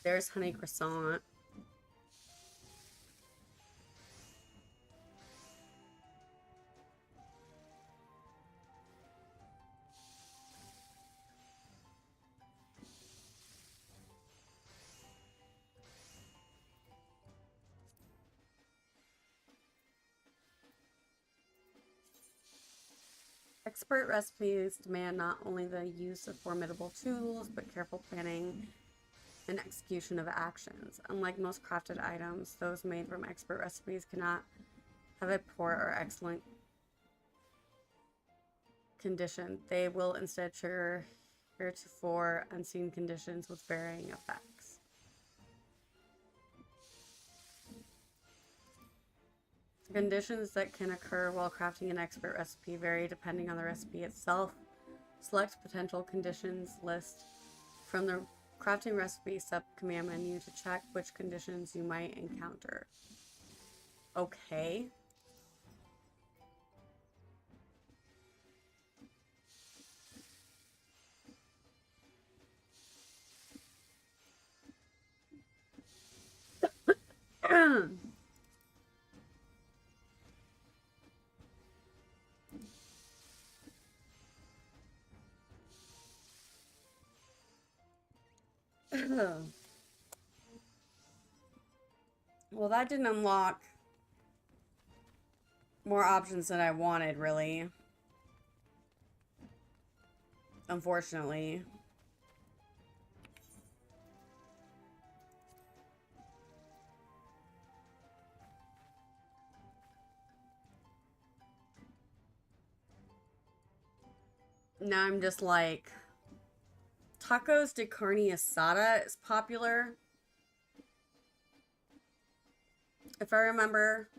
[SPEAKER 1] There's honey croissant. Expert recipes demand not only the use of formidable tools, but careful planning and execution of actions. Unlike most crafted items, those made from expert recipes cannot have a poor or excellent condition. They will instead trigger heretofore unseen conditions with varying effects. The conditions that can occur while crafting an expert recipe vary depending on the recipe itself. Select potential conditions list from the crafting recipe sub-command menu to check which conditions you might encounter. Okay. Well, that didn't unlock more options than I wanted, really. Unfortunately. Now I'm just like... Tacos de carne asada is popular. If I remember...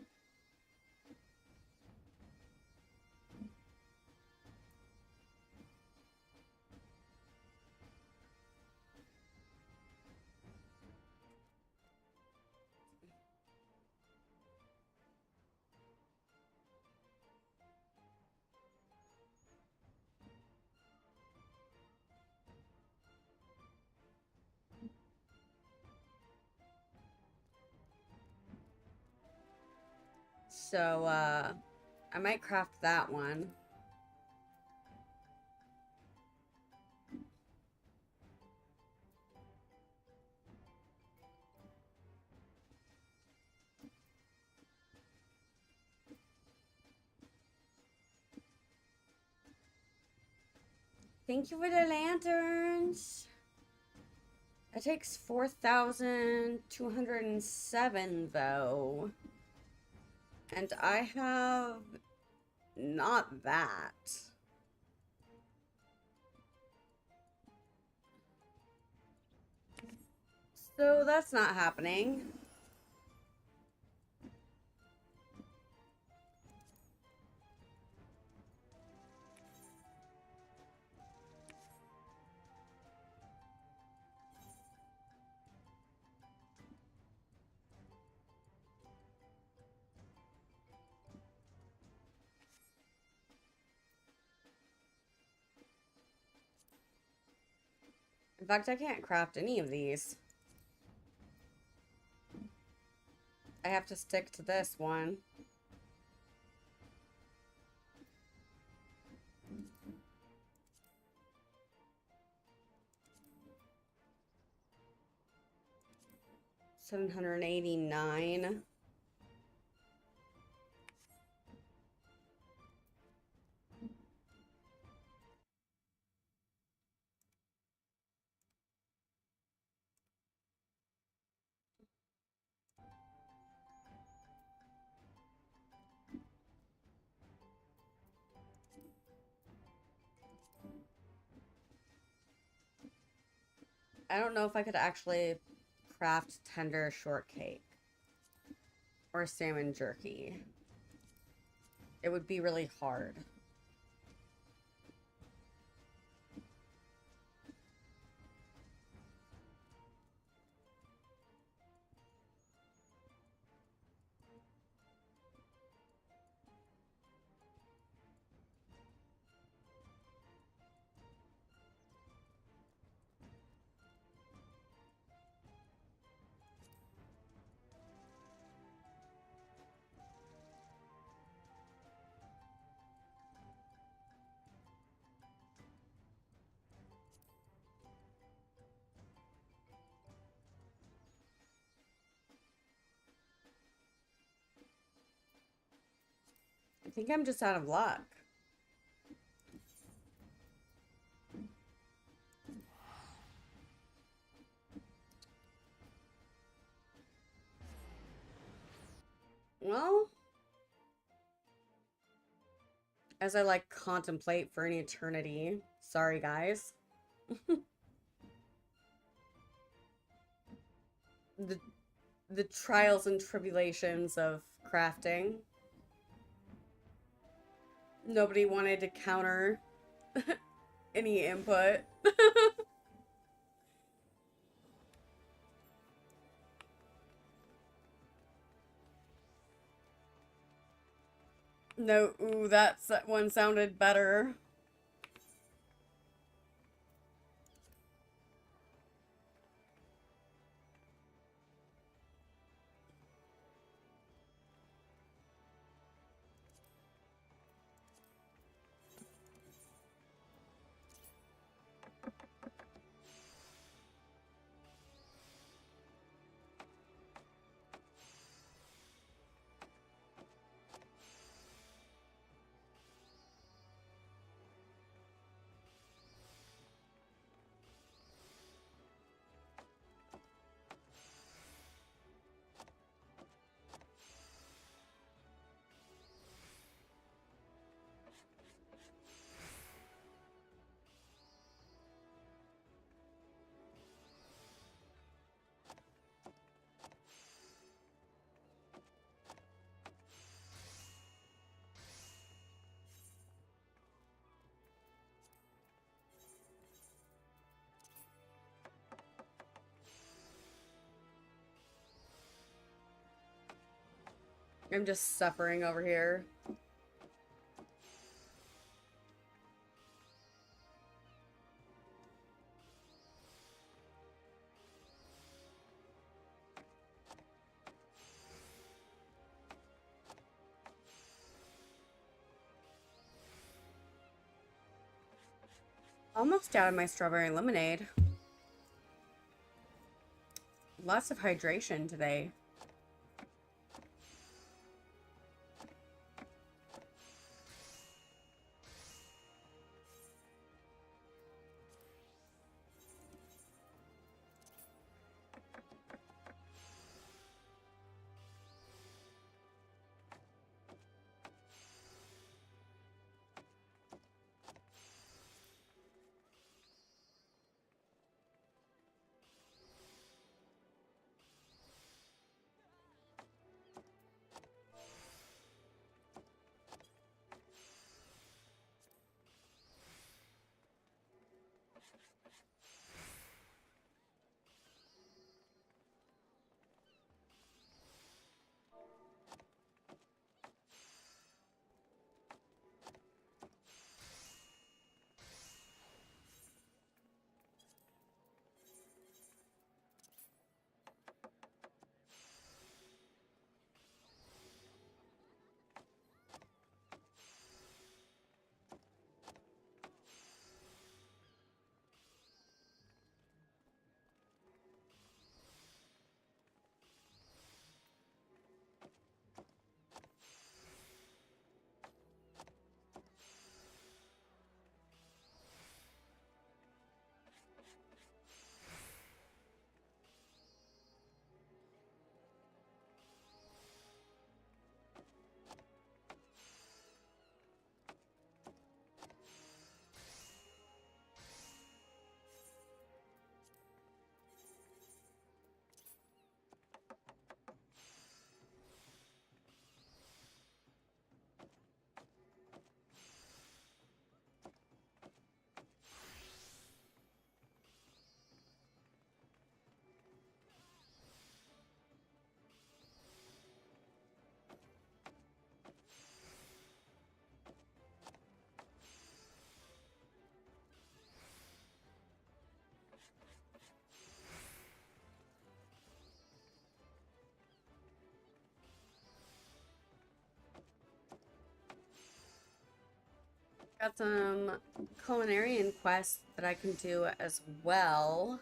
[SPEAKER 1] So, I might craft that one. Thank you for the lanterns. It takes 4,207 though. And I have not that. So that's not happening. In fact, I can't craft any of these. I have to stick to this one. $789. I don't know if I could actually craft tender shortcake or salmon jerky. It would be really hard. I think I'm just out of luck. Well, as I like contemplate for an eternity. Sorry, guys. the trials and tribulations of crafting. Nobody wanted to counter any input. No, ooh, that one sounded better. I'm just suffering over here. Almost out of my strawberry lemonade. Lots of hydration today. Got some culinarian quests that I can do as well.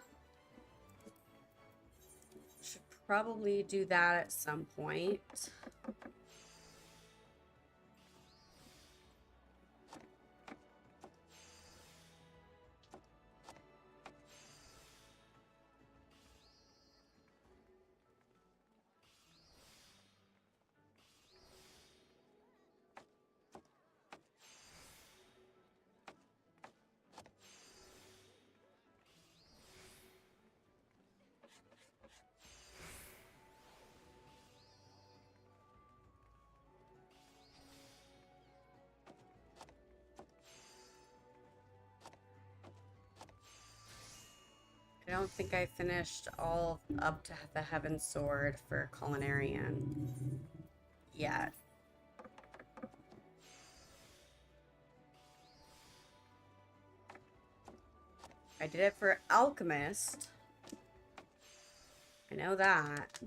[SPEAKER 1] Should probably do that at some point. I don't think I finished all up to the Heaven Sword for Culinarian yet. I did it for Alchemist. I know that.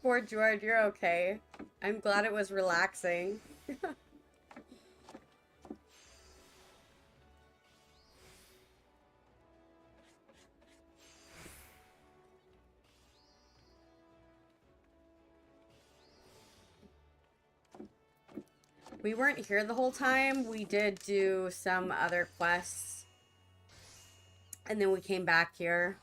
[SPEAKER 1] Poor George, you're okay. I'm glad it was relaxing. We weren't here the whole time. We did do some other quests. And then we came back here.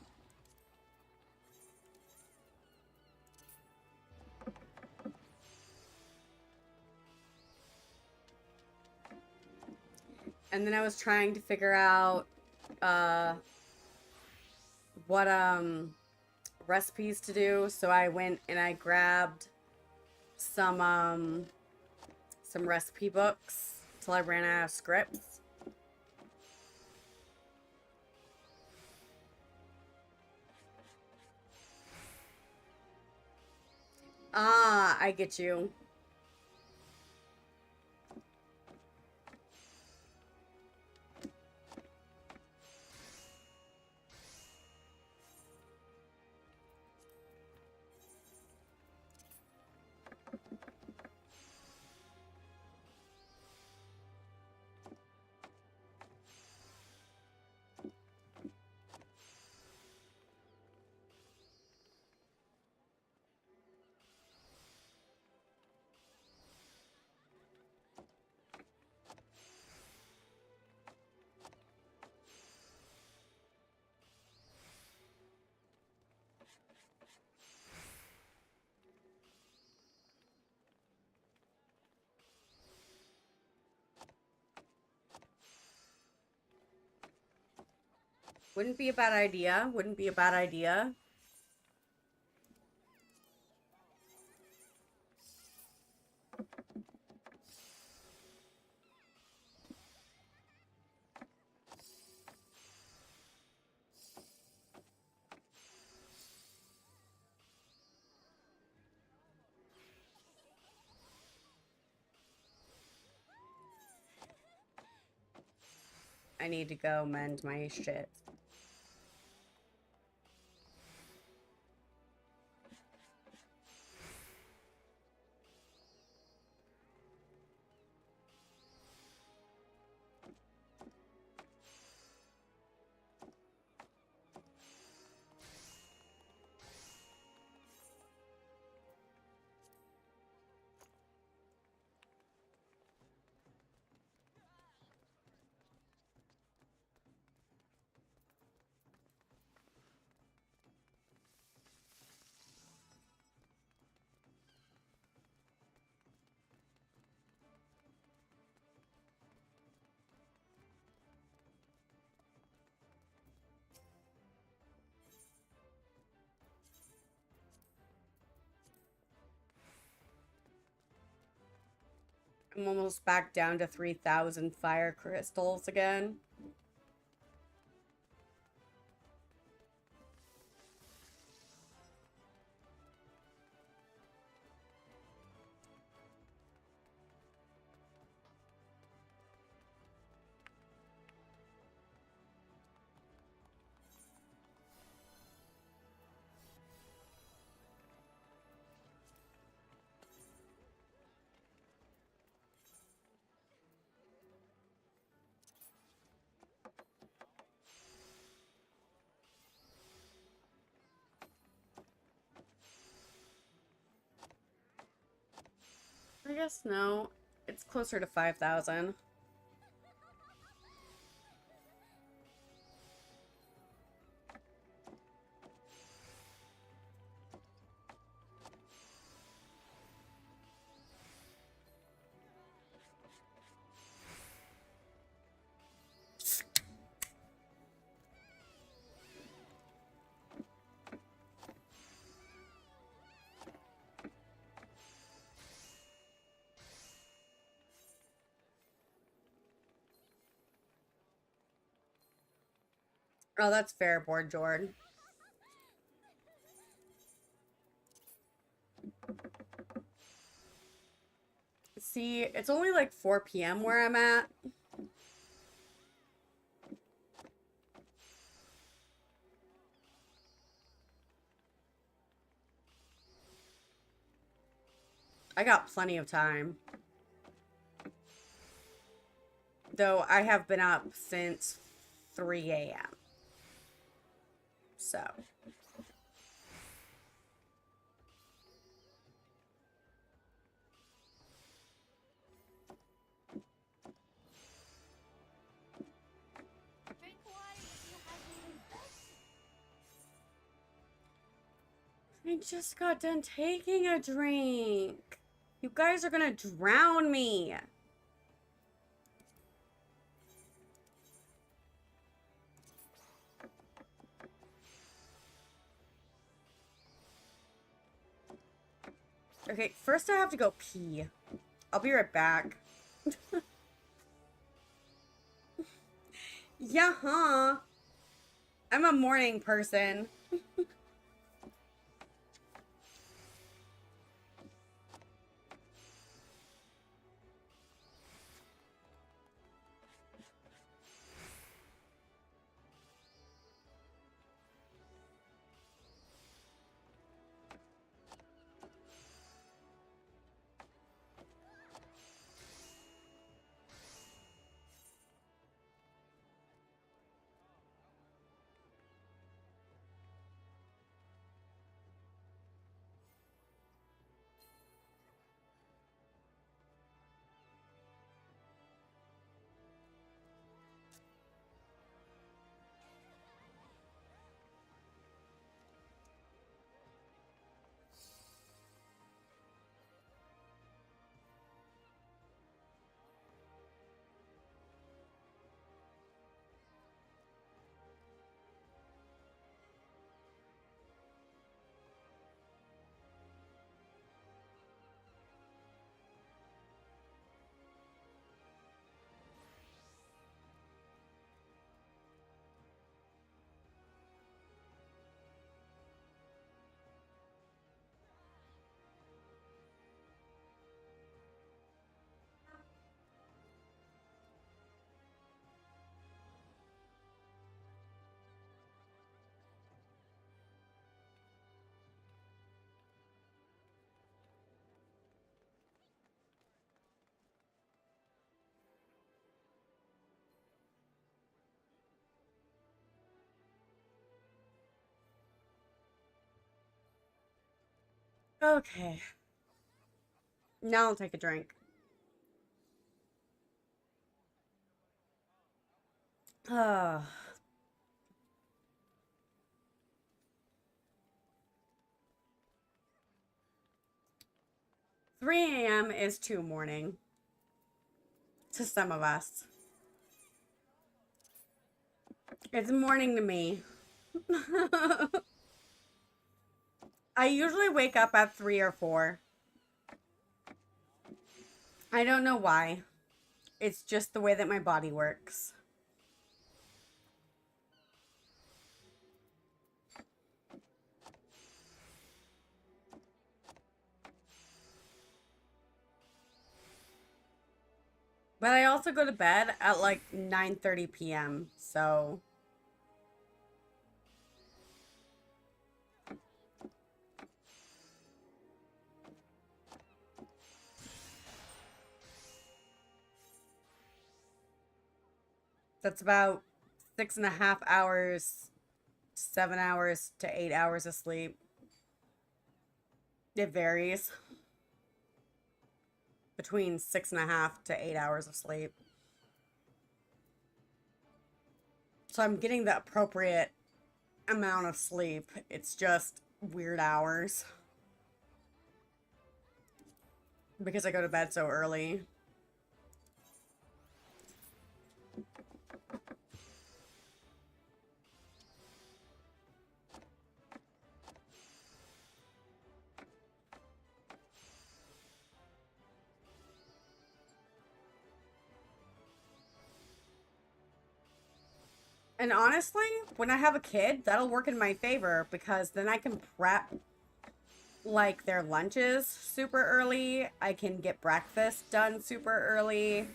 [SPEAKER 1] And then I was trying to figure out what recipes to do. So I went and I grabbed some recipe books till I ran out of scripts. Ah, I get you. Wouldn't be a bad idea. Wouldn't be a bad idea. I need to go mend my shit. I'm almost back down to 3,000 fire crystals again. I guess no. It's closer to 5,000. Oh, that's fair, board Jord. See, it's only like 4 p.m. where I'm at. I got plenty of time. Though I have been up since 3 a.m. So.
[SPEAKER 3] Drink water if you haven't.
[SPEAKER 1] I just got done taking a drink. You guys are gonna drown me. Okay, first I have to go pee. I'll be right back. Yeah, huh? I'm a morning person. Okay. Now I'll take a drink. Uh, 3 a.m. is too morning. To some of us. It's morning to me. I usually wake up at 3 or 4. I don't know why. It's just the way that my body works. But I also go to bed at like 9:30 p.m. So that's about 6.5 hours, 7 hours to 8 hours of sleep. It varies between 6.5 to 8 hours of sleep. So I'm getting the appropriate amount of sleep. It's just weird hours because I go to bed so early. And honestly, when I have a kid, that'll work in my favor because then I can prep like their lunches super early. I can get breakfast done super early.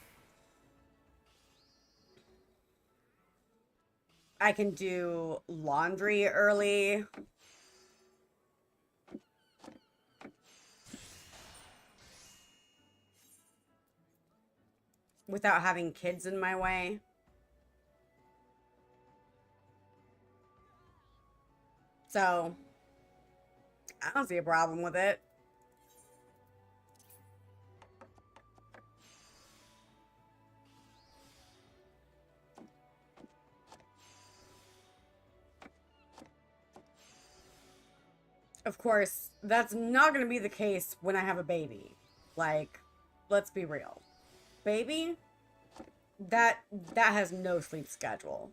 [SPEAKER 1] I can do laundry early. without having kids in my way. So, I don't see a problem with it. Of course, that's not going to be the case when I have a baby. Like, let's be real. Baby, that has no sleep schedule.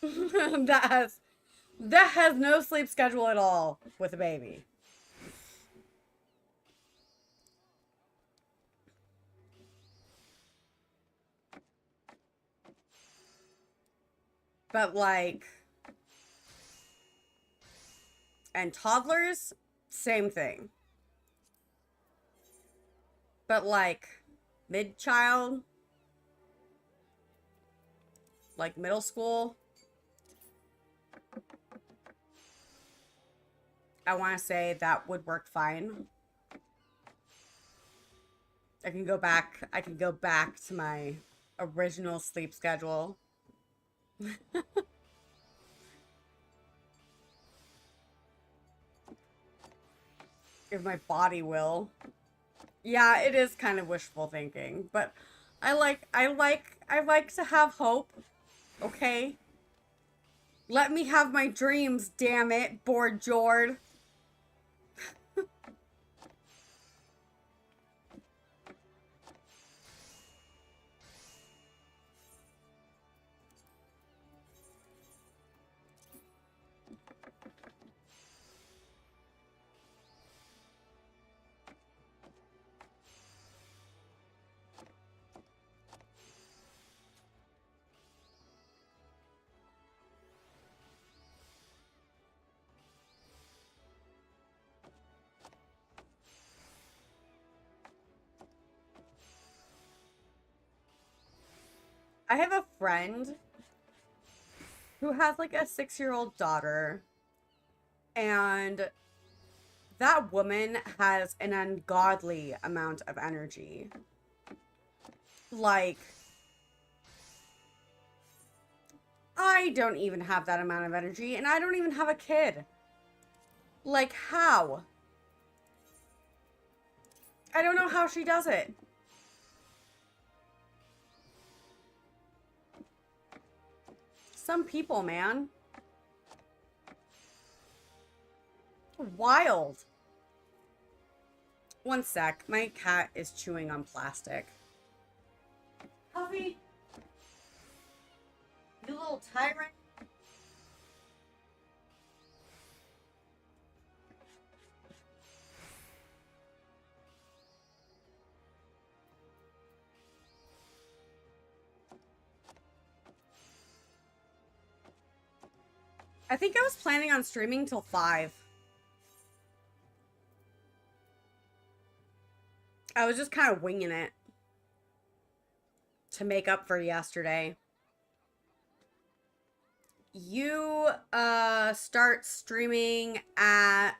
[SPEAKER 1] that has no sleep schedule at all with a baby. But like, and toddlers, same thing. But like, mid-child, like middle school, I want to say that would work fine. I can go back to my original sleep schedule. If my body will. Yeah, it is kind of wishful thinking, but I like to have hope. Okay? Let me have my dreams, damn it, bored Jord. I have a friend who has like a 6-year-old daughter, and that woman has an ungodly amount of energy. Like, I don't even have that amount of energy, and I don't even have a kid. Like, how? I don't know how she does it. Some people, man. Wild. One sec. My cat is chewing on plastic. Puffy. You little tyrant. I think I was planning on streaming till 5. I was just kind of winging it to make up for yesterday. You start streaming at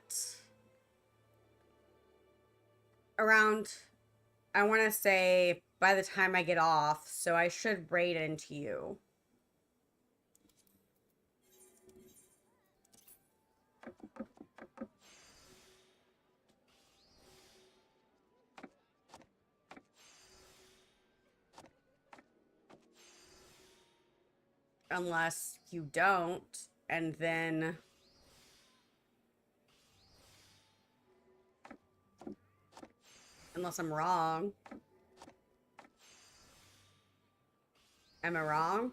[SPEAKER 1] around, I want to say, by the time I get off, so I should raid into you. Unless you don't, and then unless I'm wrong. Am I wrong?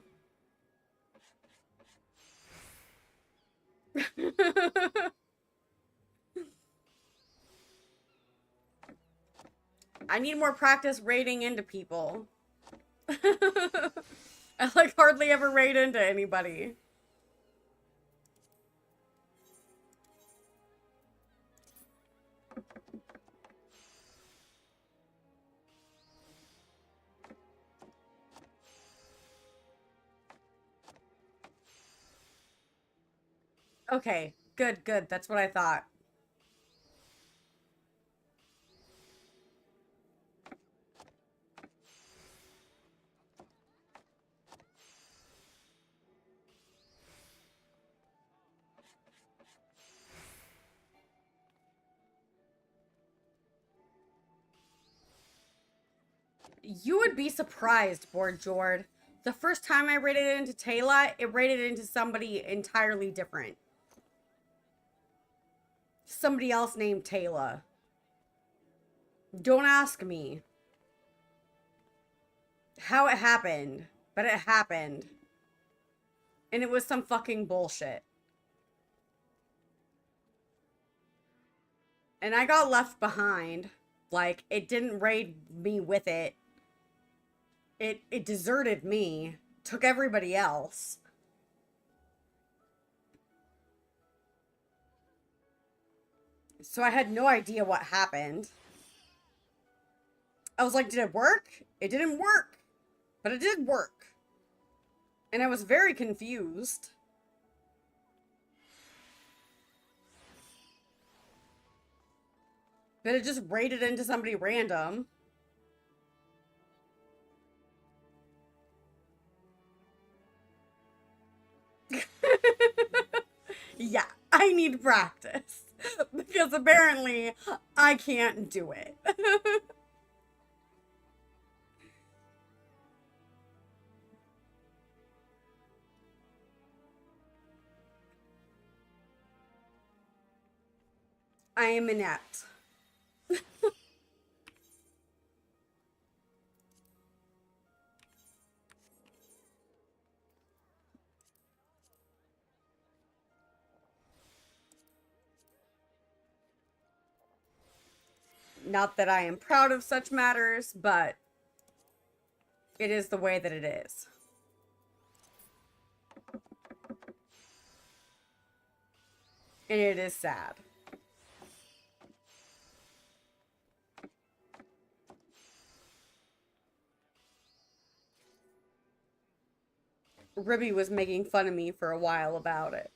[SPEAKER 1] I need more practice raiding into people. I like hardly ever raid into anybody. Okay, good, good. That's what I thought. You would be surprised, Board Jord. The first time I rated it into Taylor, it rated it into somebody entirely different. Somebody else named Taylor. Don't ask me how it happened, but it happened. And it was some fucking bullshit. And I got left behind. Like, it didn't raid me with it. It deserted me. Took everybody else. So I had no idea what happened. I was like, did it work? It didn't work. But it did work. And I was very confused. But it just raided into somebody random. Yeah, I need practice. Because apparently I can't do it. I am inept. Not that I am proud of such matters, but it is the way that it is. And it is sad. Ribby was making fun of me for a while about it.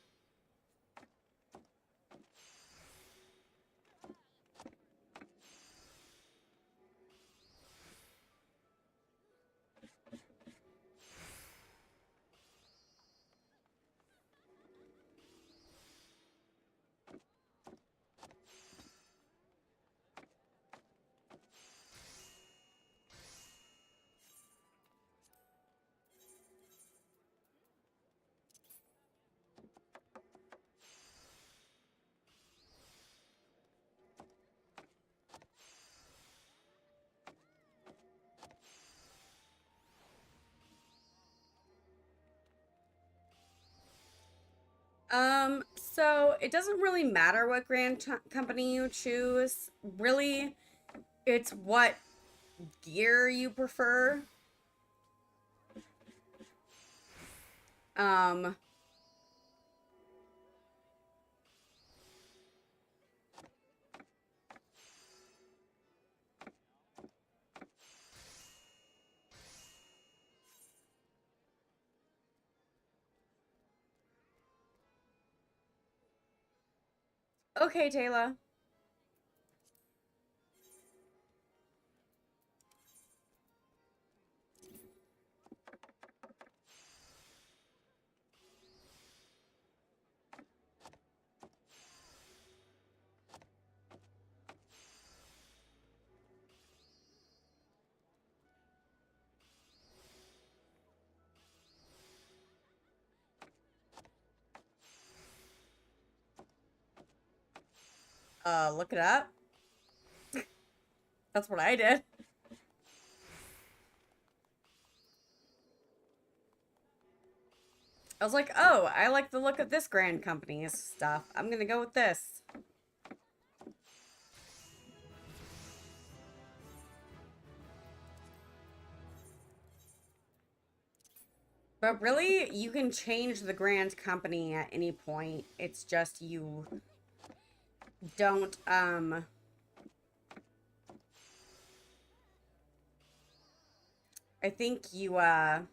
[SPEAKER 1] So it doesn't really matter what company you choose. Really, it's what gear you prefer. Um, okay, Taylor. Look it up. That's what I did. I was like, oh, I like the look of this Grand Company's stuff. I'm gonna go with this. But really, you can change the Grand Company at any point. It's just you don't, I think you, I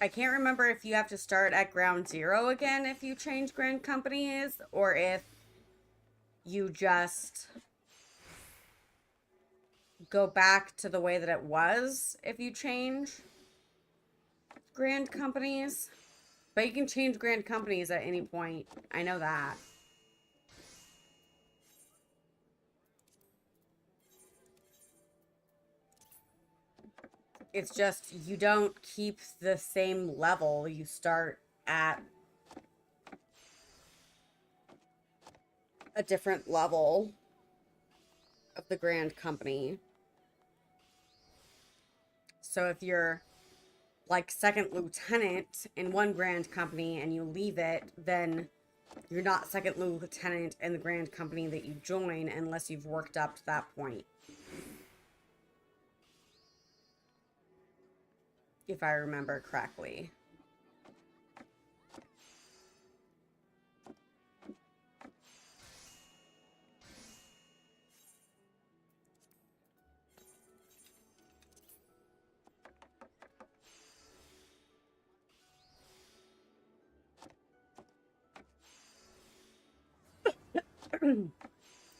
[SPEAKER 1] can't remember if you have to start at ground zero again if you change Grand Companies, or if you just go back to the way that it was if you change Grand Companies. But you can change Grand Companies at any point. I know that. It's just you don't keep the same level. You start at a different level of the Grand Company. So if you're like second lieutenant in one Grand Company and you leave it, then you're not second lieutenant in the Grand Company that you join unless you've worked up to that point. If I remember correctly.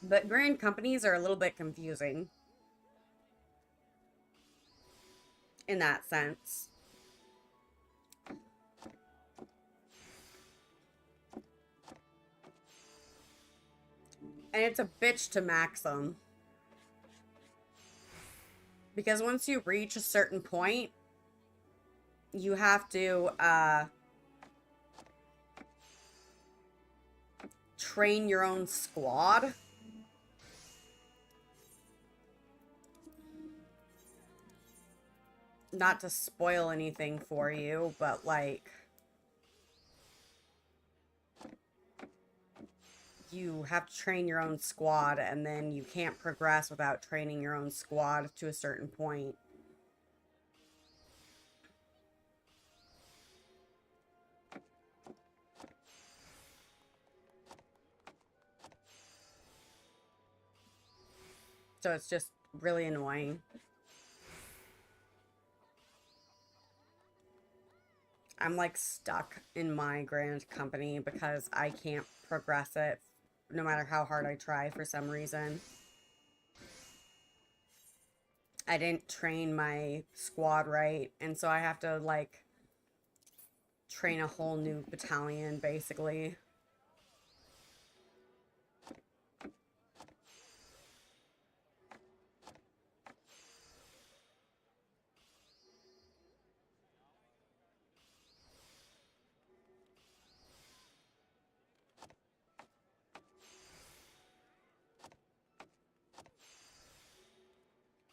[SPEAKER 1] But Grand Companies are a little bit confusing in that sense. And it's a bitch to max them. Because once you reach a certain point, you have to train your own squad. Not to spoil anything for you, but like, you have to train your own squad, and then you can't progress without training your own squad to a certain point. So it's just really annoying. I'm like stuck in my Grand Company because I can't progress it no matter how hard I try for some reason. I didn't train my squad right, and so I have to like train a whole new battalion basically.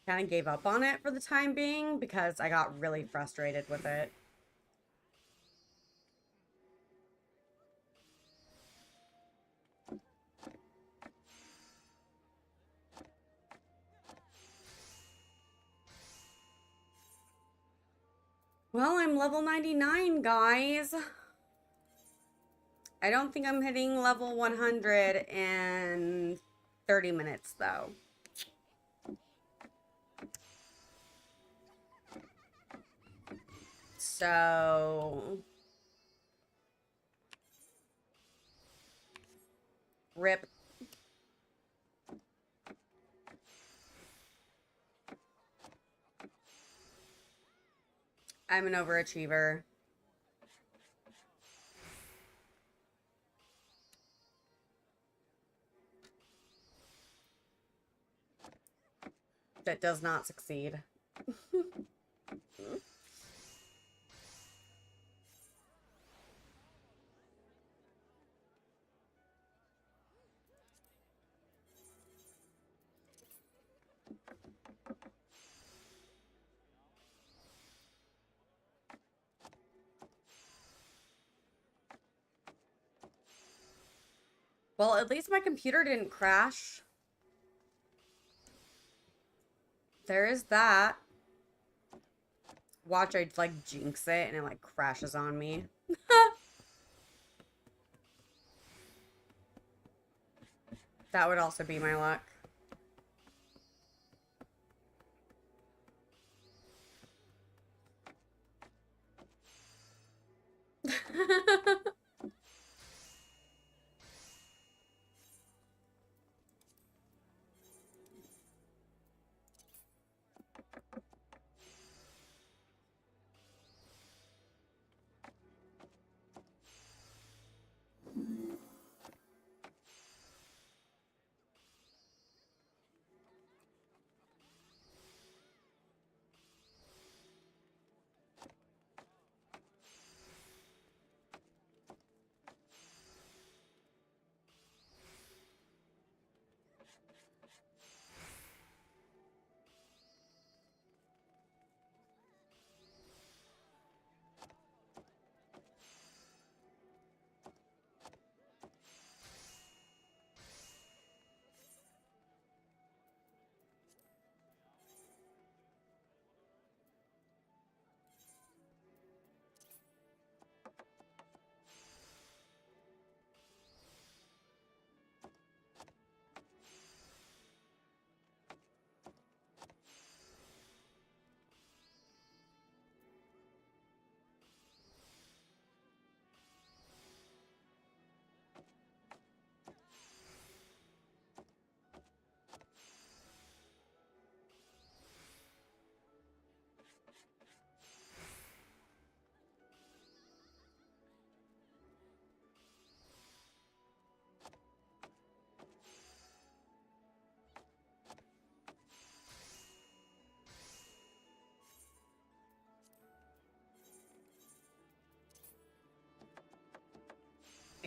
[SPEAKER 1] Kind of gave up on it for the time being because I got really frustrated with it. Well, I'm level 99, guys. I don't think I'm hitting level 100 in 30 minutes, though. So... rip. I'm an overachiever. That does not succeed. Well, at least my computer didn't crash. There is that. Watch, I like jinx it and it like crashes on me. That would also be my luck.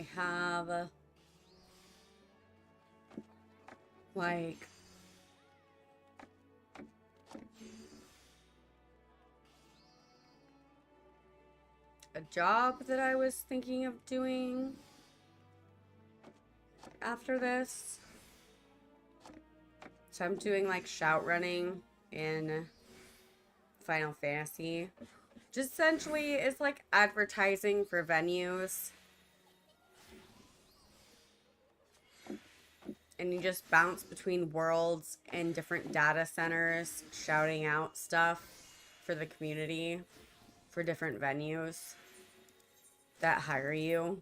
[SPEAKER 1] I have like a job that I was thinking of doing after this. So I'm doing like shout running in Final Fantasy. Just essentially it's like advertising for venues. And you just bounce between worlds and different data centers, shouting out stuff for the community for different venues that hire you.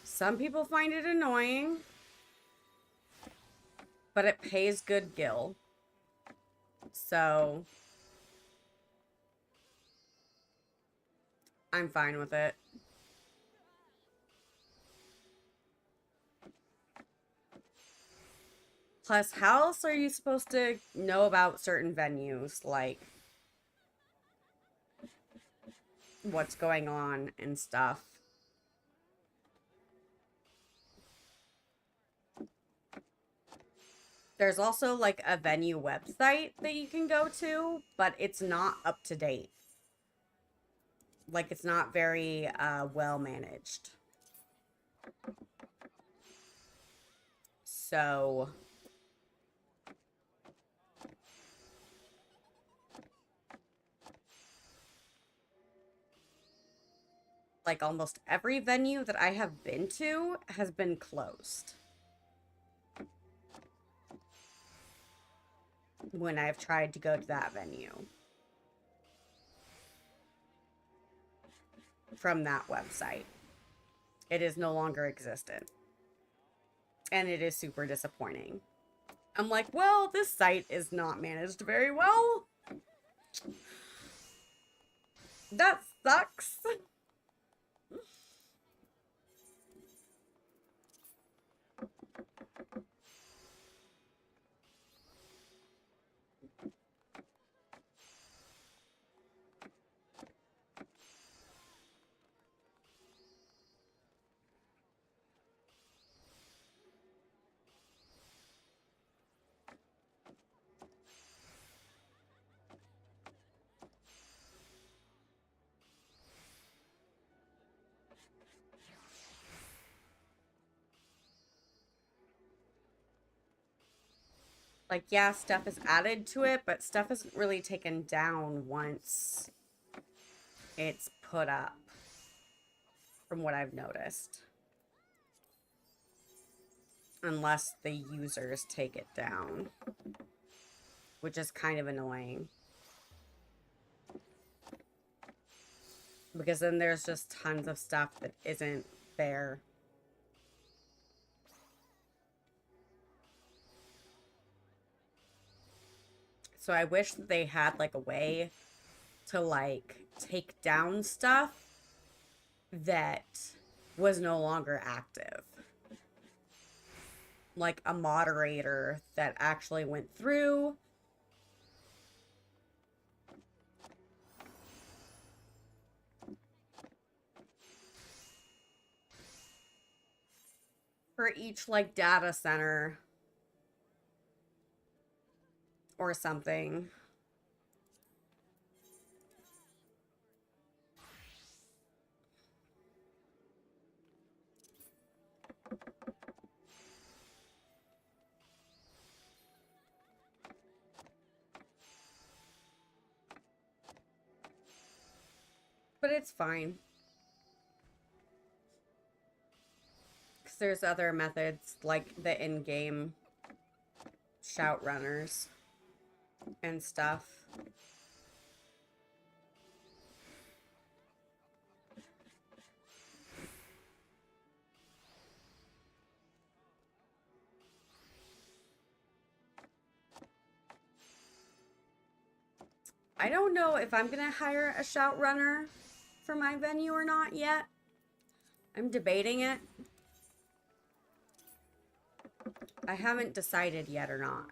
[SPEAKER 1] Some people find it annoying, but it pays good gil. So I'm fine with it. Plus, how else are you supposed to know about certain venues, like what's going on and stuff? There's also like a venue website that you can go to, but it's not up to date. Like, it's not very well managed. So like almost every venue that I have been to has been closed when I've tried to go to that venue from that website. It is no longer existent. And it is super disappointing. I'm like, well, this site is not managed very well. That sucks. Like, yeah, stuff is added to it, but stuff isn't really taken down once it's put up, from what I've noticed. Unless the users take it down, which is kind of annoying. Because then there's just tons of stuff that isn't there. So I wish that they had like a way to like take down stuff that was no longer active. Like a moderator that actually went through for each like data center or something. But it's fine. Because there's other methods like the in-game shout runners and stuff. I don't know if I'm gonna hire a shout runner for my venue or not yet. I'm debating it. I haven't decided yet or not.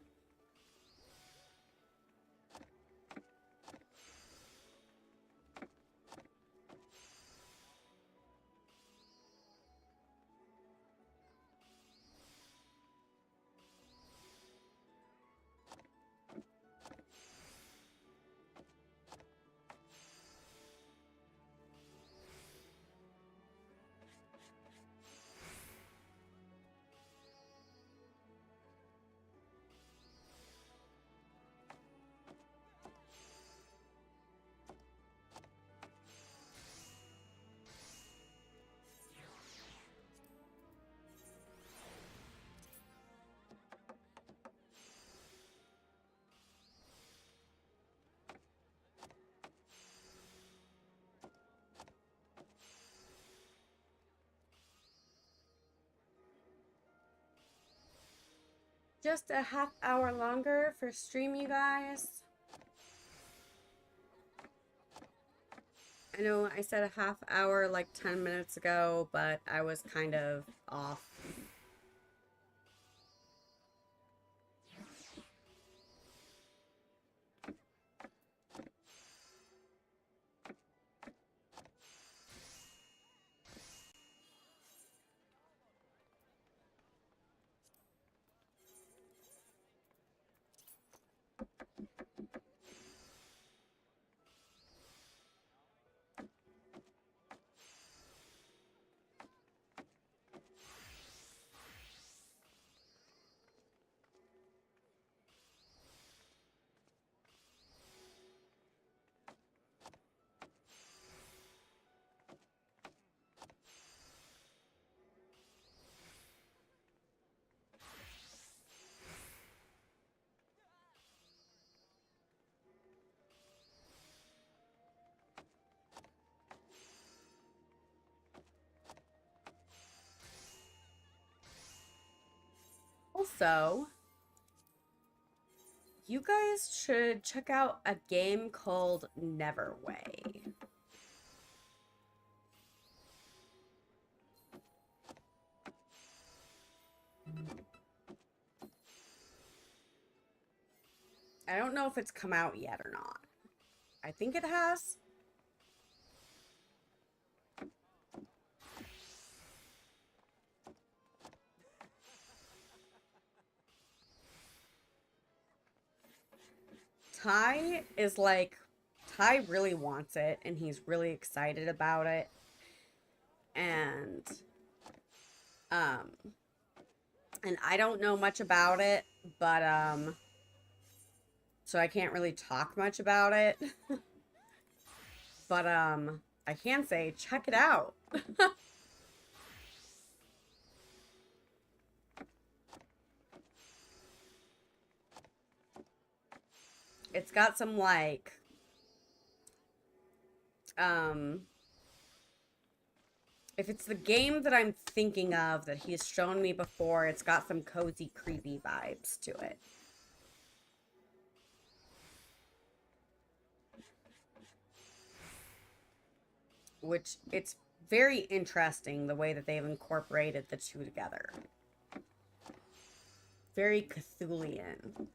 [SPEAKER 1] Just a half hour longer for stream, you guys. I know I said a half hour like 10 minutes ago, but I was kind of off. Also, you guys should check out a game called Neverway. I don't know if it's come out yet or not. I think it has. Ty is like, Ty really wants it and he's really excited about it. And, um, and I don't know much about it, but, so I can't really talk much about it. But, I can say, check it out. It's got some, like, if it's the game that I'm thinking of that he's shown me before, it's got some cozy, creepy vibes to it. Which, it's very interesting the way that they've incorporated the two together. Very Cthulhian.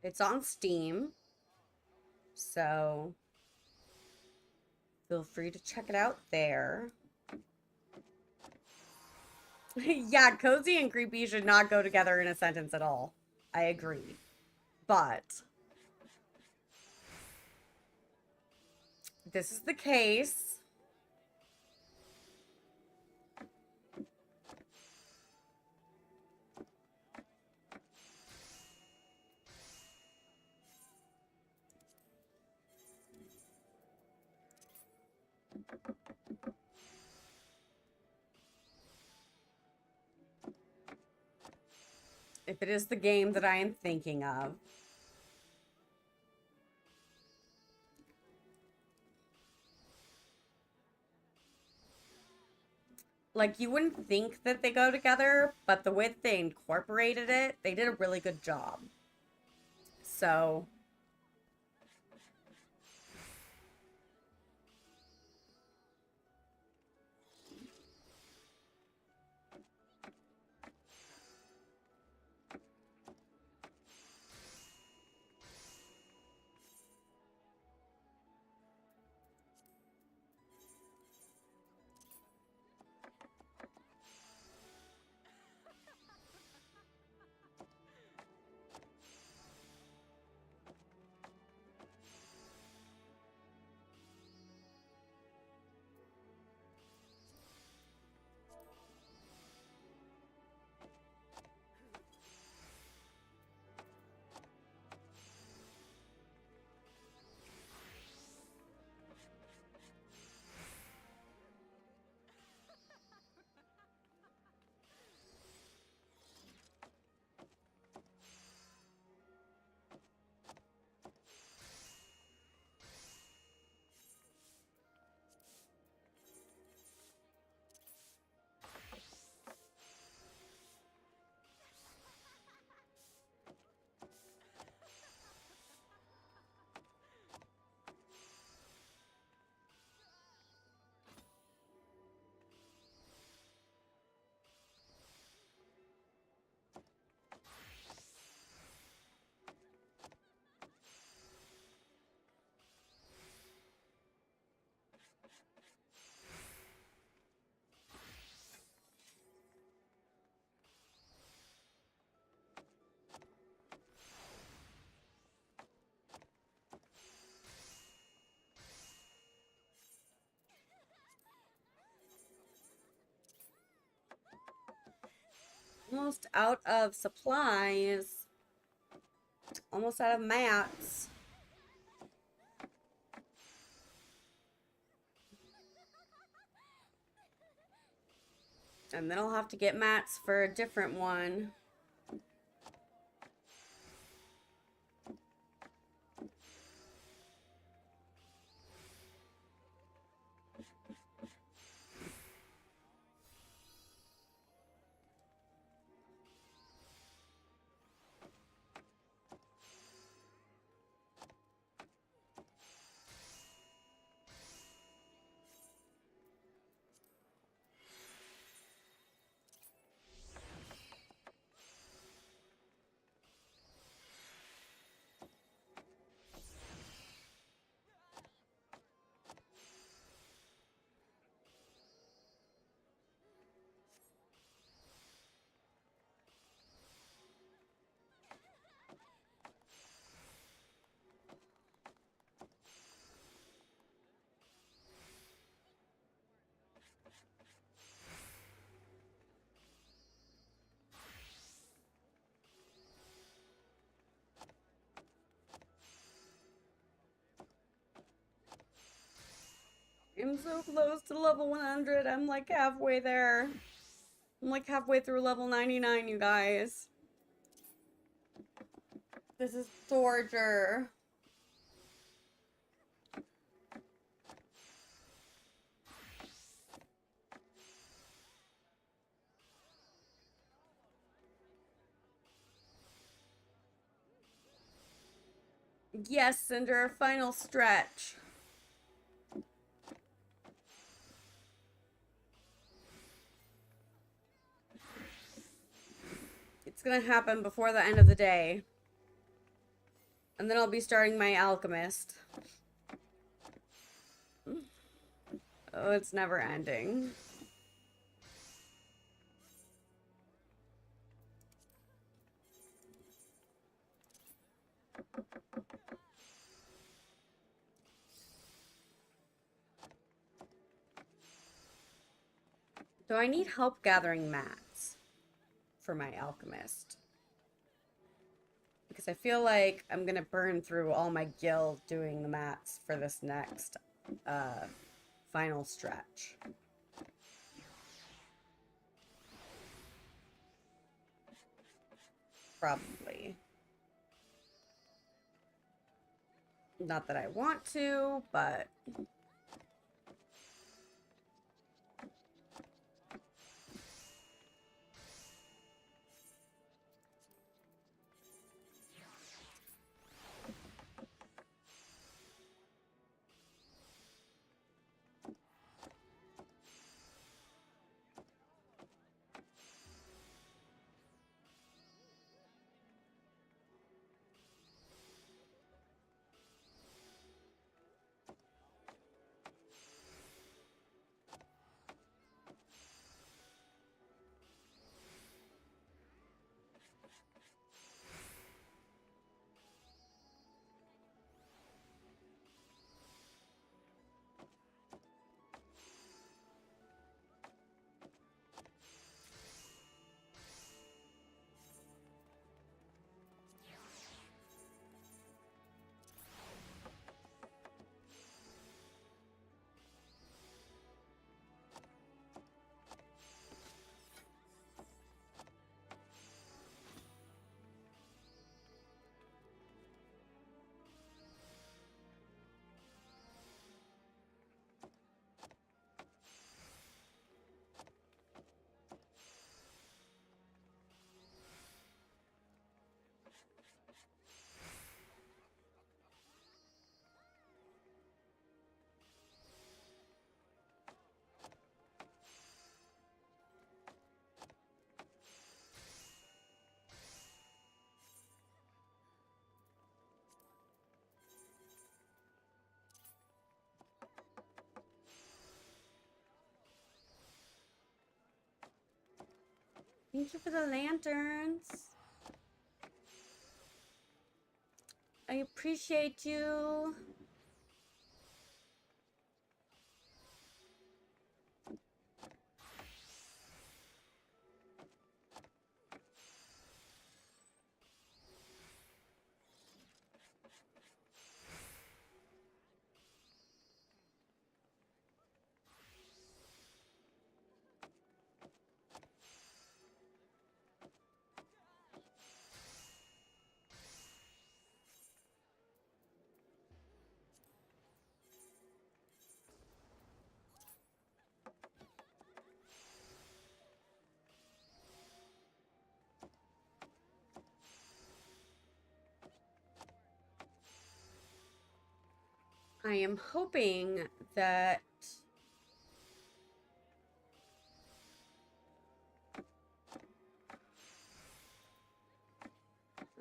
[SPEAKER 1] It's on Steam, so feel free to check it out there. Yeah, cozy and creepy should not go together in a sentence at all. I agree. But this is the case. If it is the game that I am thinking of. Like, you wouldn't think that they go together, but the way that they incorporated it, they did a really good job. So, almost out of supplies. Almost out of mats. And then I'll have to get mats for a different one. I'm so close to level 100. I'm like halfway there. I'm like halfway through level 99, you guys. This is torture. Yes, Cinder, final stretch. It's gonna happen before the end of the day. And then I'll be starting my alchemist. Oh, it's never ending. Do I need help gathering mats for my alchemist? Because I feel like I'm gonna burn through all my guild doing the mats for this next final stretch. Probably. Not that I want to, but... Thank you for the lanterns. I appreciate you. I am hoping that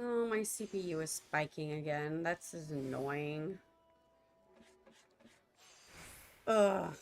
[SPEAKER 1] oh, my CPU is spiking again. That's just annoying. Ugh.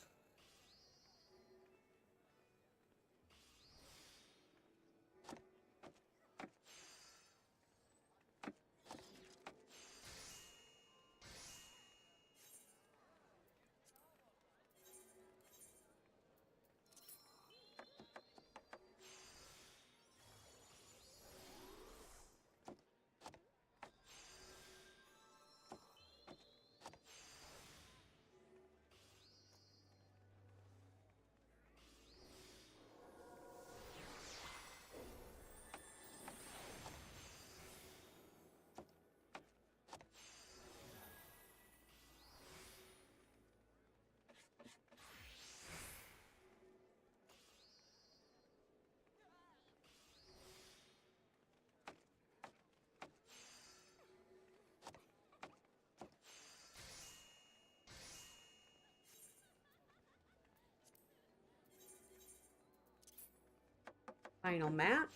[SPEAKER 1] Final map.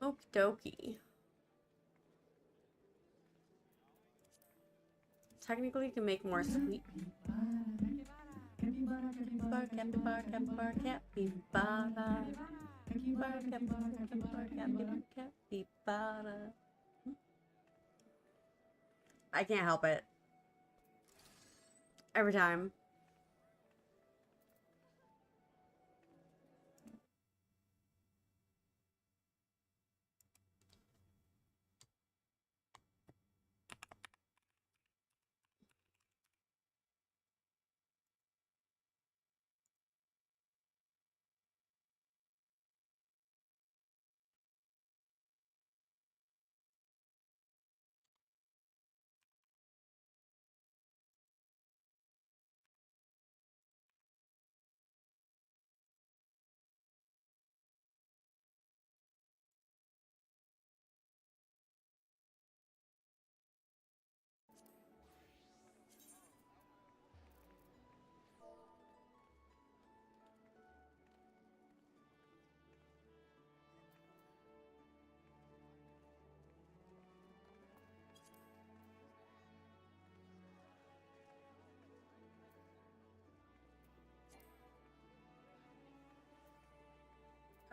[SPEAKER 1] Okie dokie. Technically, you can make more sweet. Capybara, capybara, capybara, capybara, capybara. Capybara, capybara, capybara, capybara, capybara. I can't help it. Every time.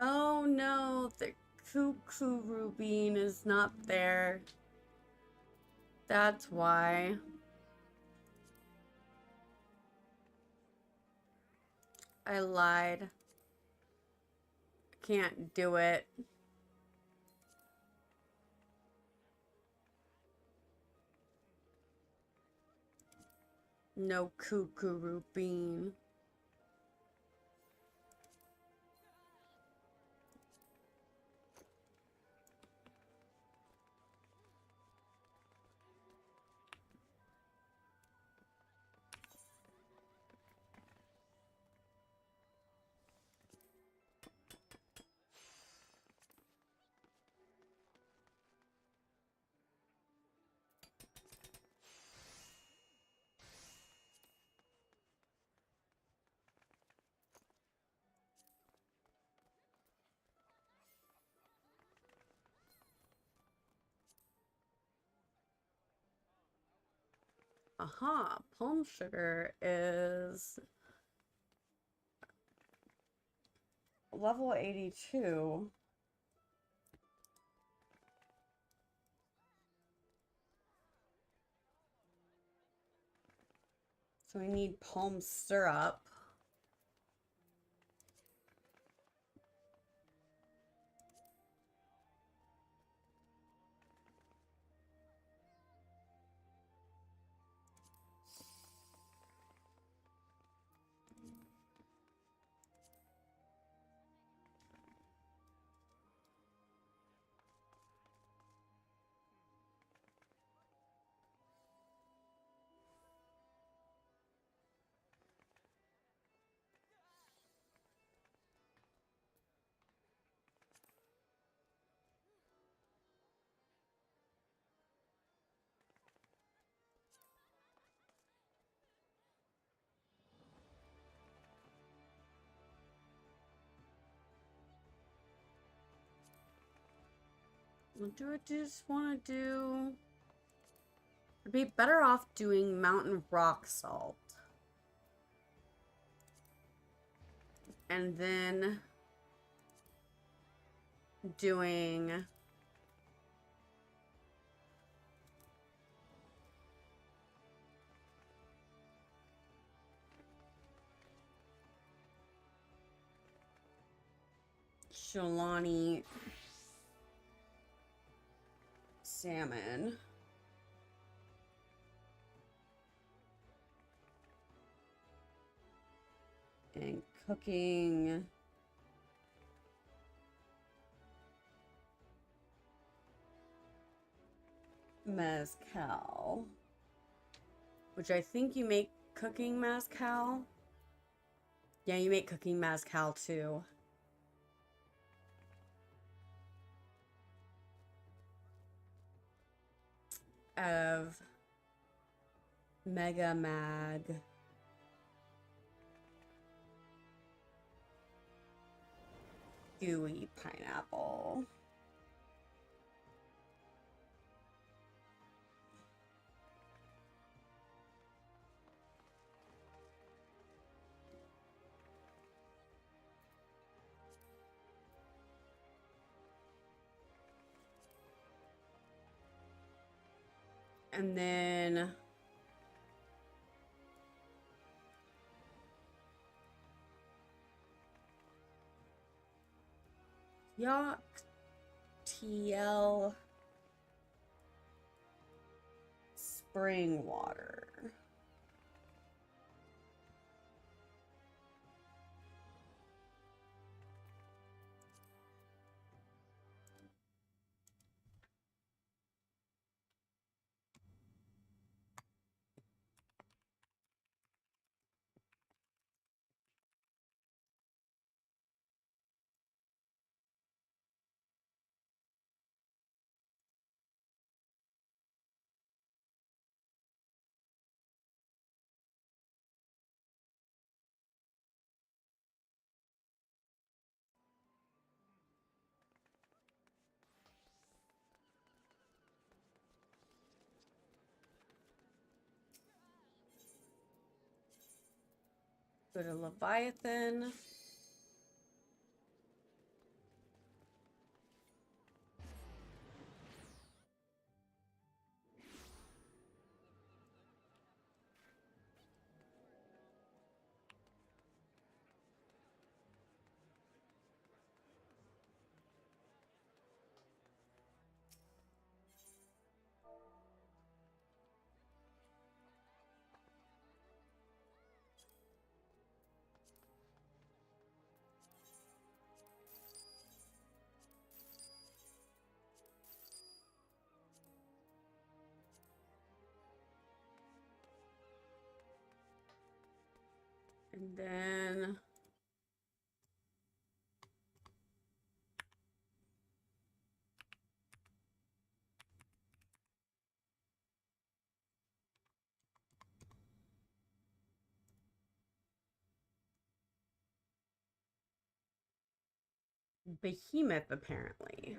[SPEAKER 1] Oh no, the cuckoo Rubine is not there. That's why. I lied. Can't do it. No cuckoo bean. Aha, palm sugar is level 82. So we need palm syrup. Do I just want to do... I'd be better off doing mountain rock salt. And then doing Shalani salmon. And cooking mezcal, which I think you make cooking mezcal. Yeah, you make cooking mezcal too. Of Mega Mag. Gooey pineapple. And then Yak TL spring water. Go to Leviathan. And then Behemoth, apparently.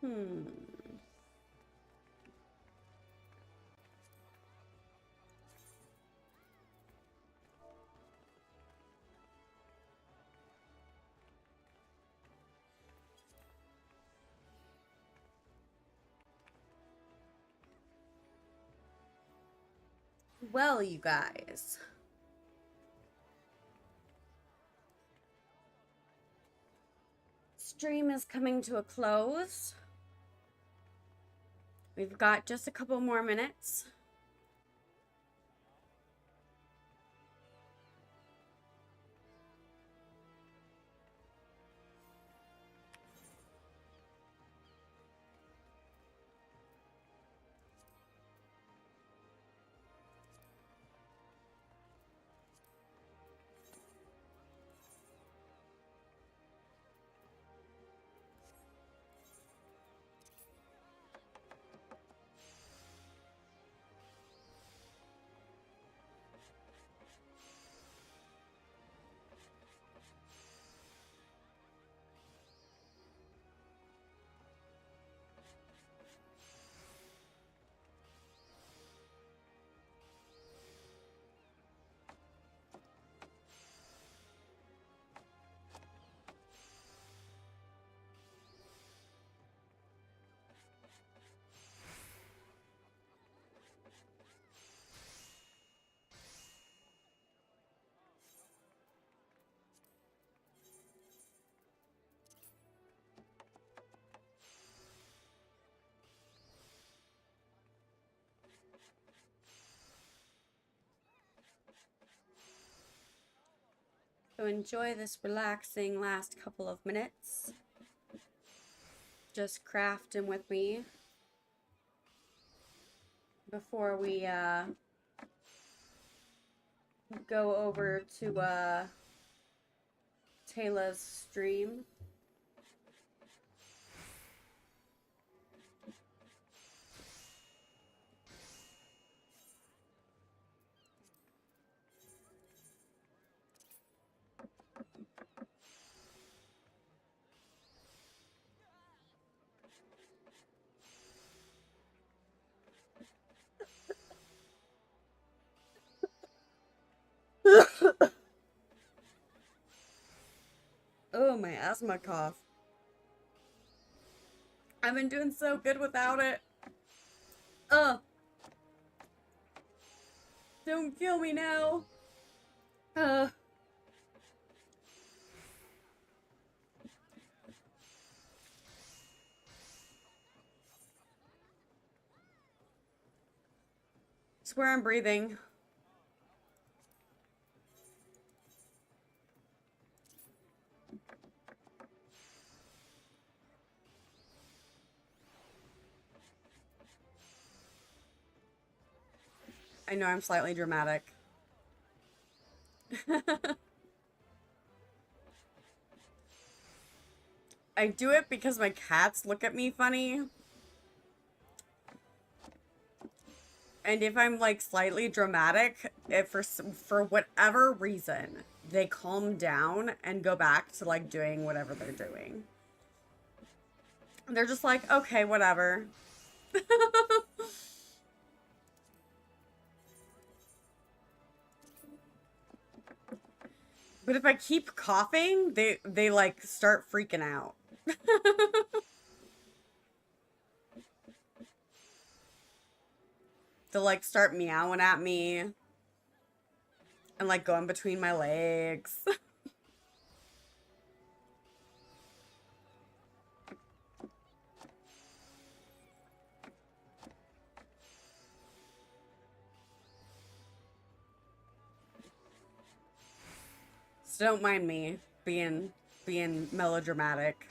[SPEAKER 1] Hmm. Well, you guys. Stream is coming to a close. We've got just a couple more minutes. So enjoy this relaxing last couple of minutes. Just crafting with me before we go over to Taylor's stream. Oh, my asthma cough. I've been doing so good without it. Ugh. Don't kill me now. Swear I'm breathing. I know I'm slightly dramatic. I do it because my cats look at me funny. And if I'm like slightly dramatic, if for whatever reason, they calm down and go back to like doing whatever they're doing. They're just like, okay, whatever. But if I keep coughing, they like start freaking out. They'll like start meowing at me and like going between my legs. So don't mind me being melodramatic.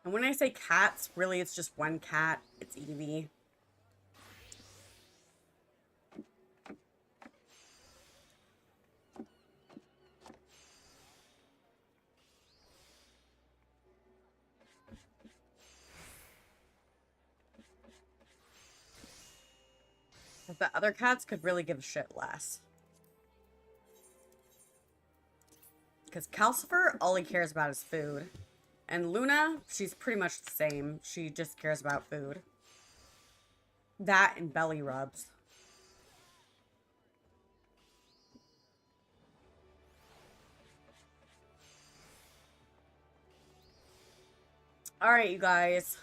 [SPEAKER 1] And when I say cats, really it's just one cat. It's Evie. But the other cats could really give a shit less. Because Calcifer, all he cares about is food. And Luna, she's pretty much the same. She just cares about food. That and belly rubs. Alright, you guys.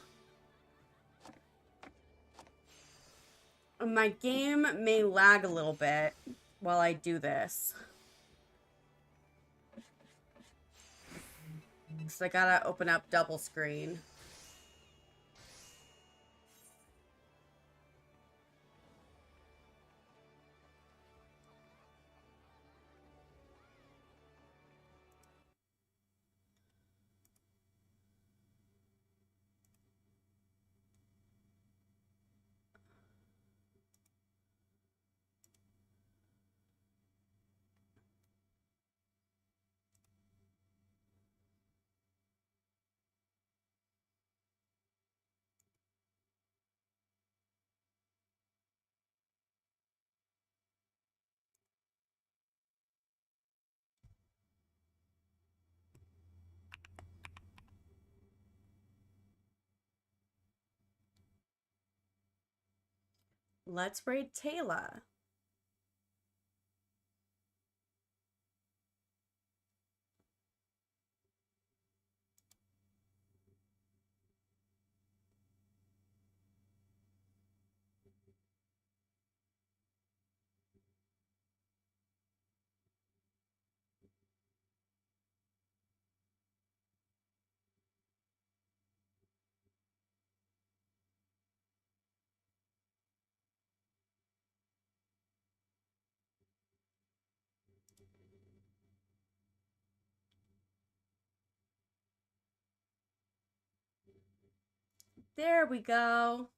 [SPEAKER 1] My game may lag a little bit while I do this. So I gotta open up double screen. Let's raid Taylor. There we go.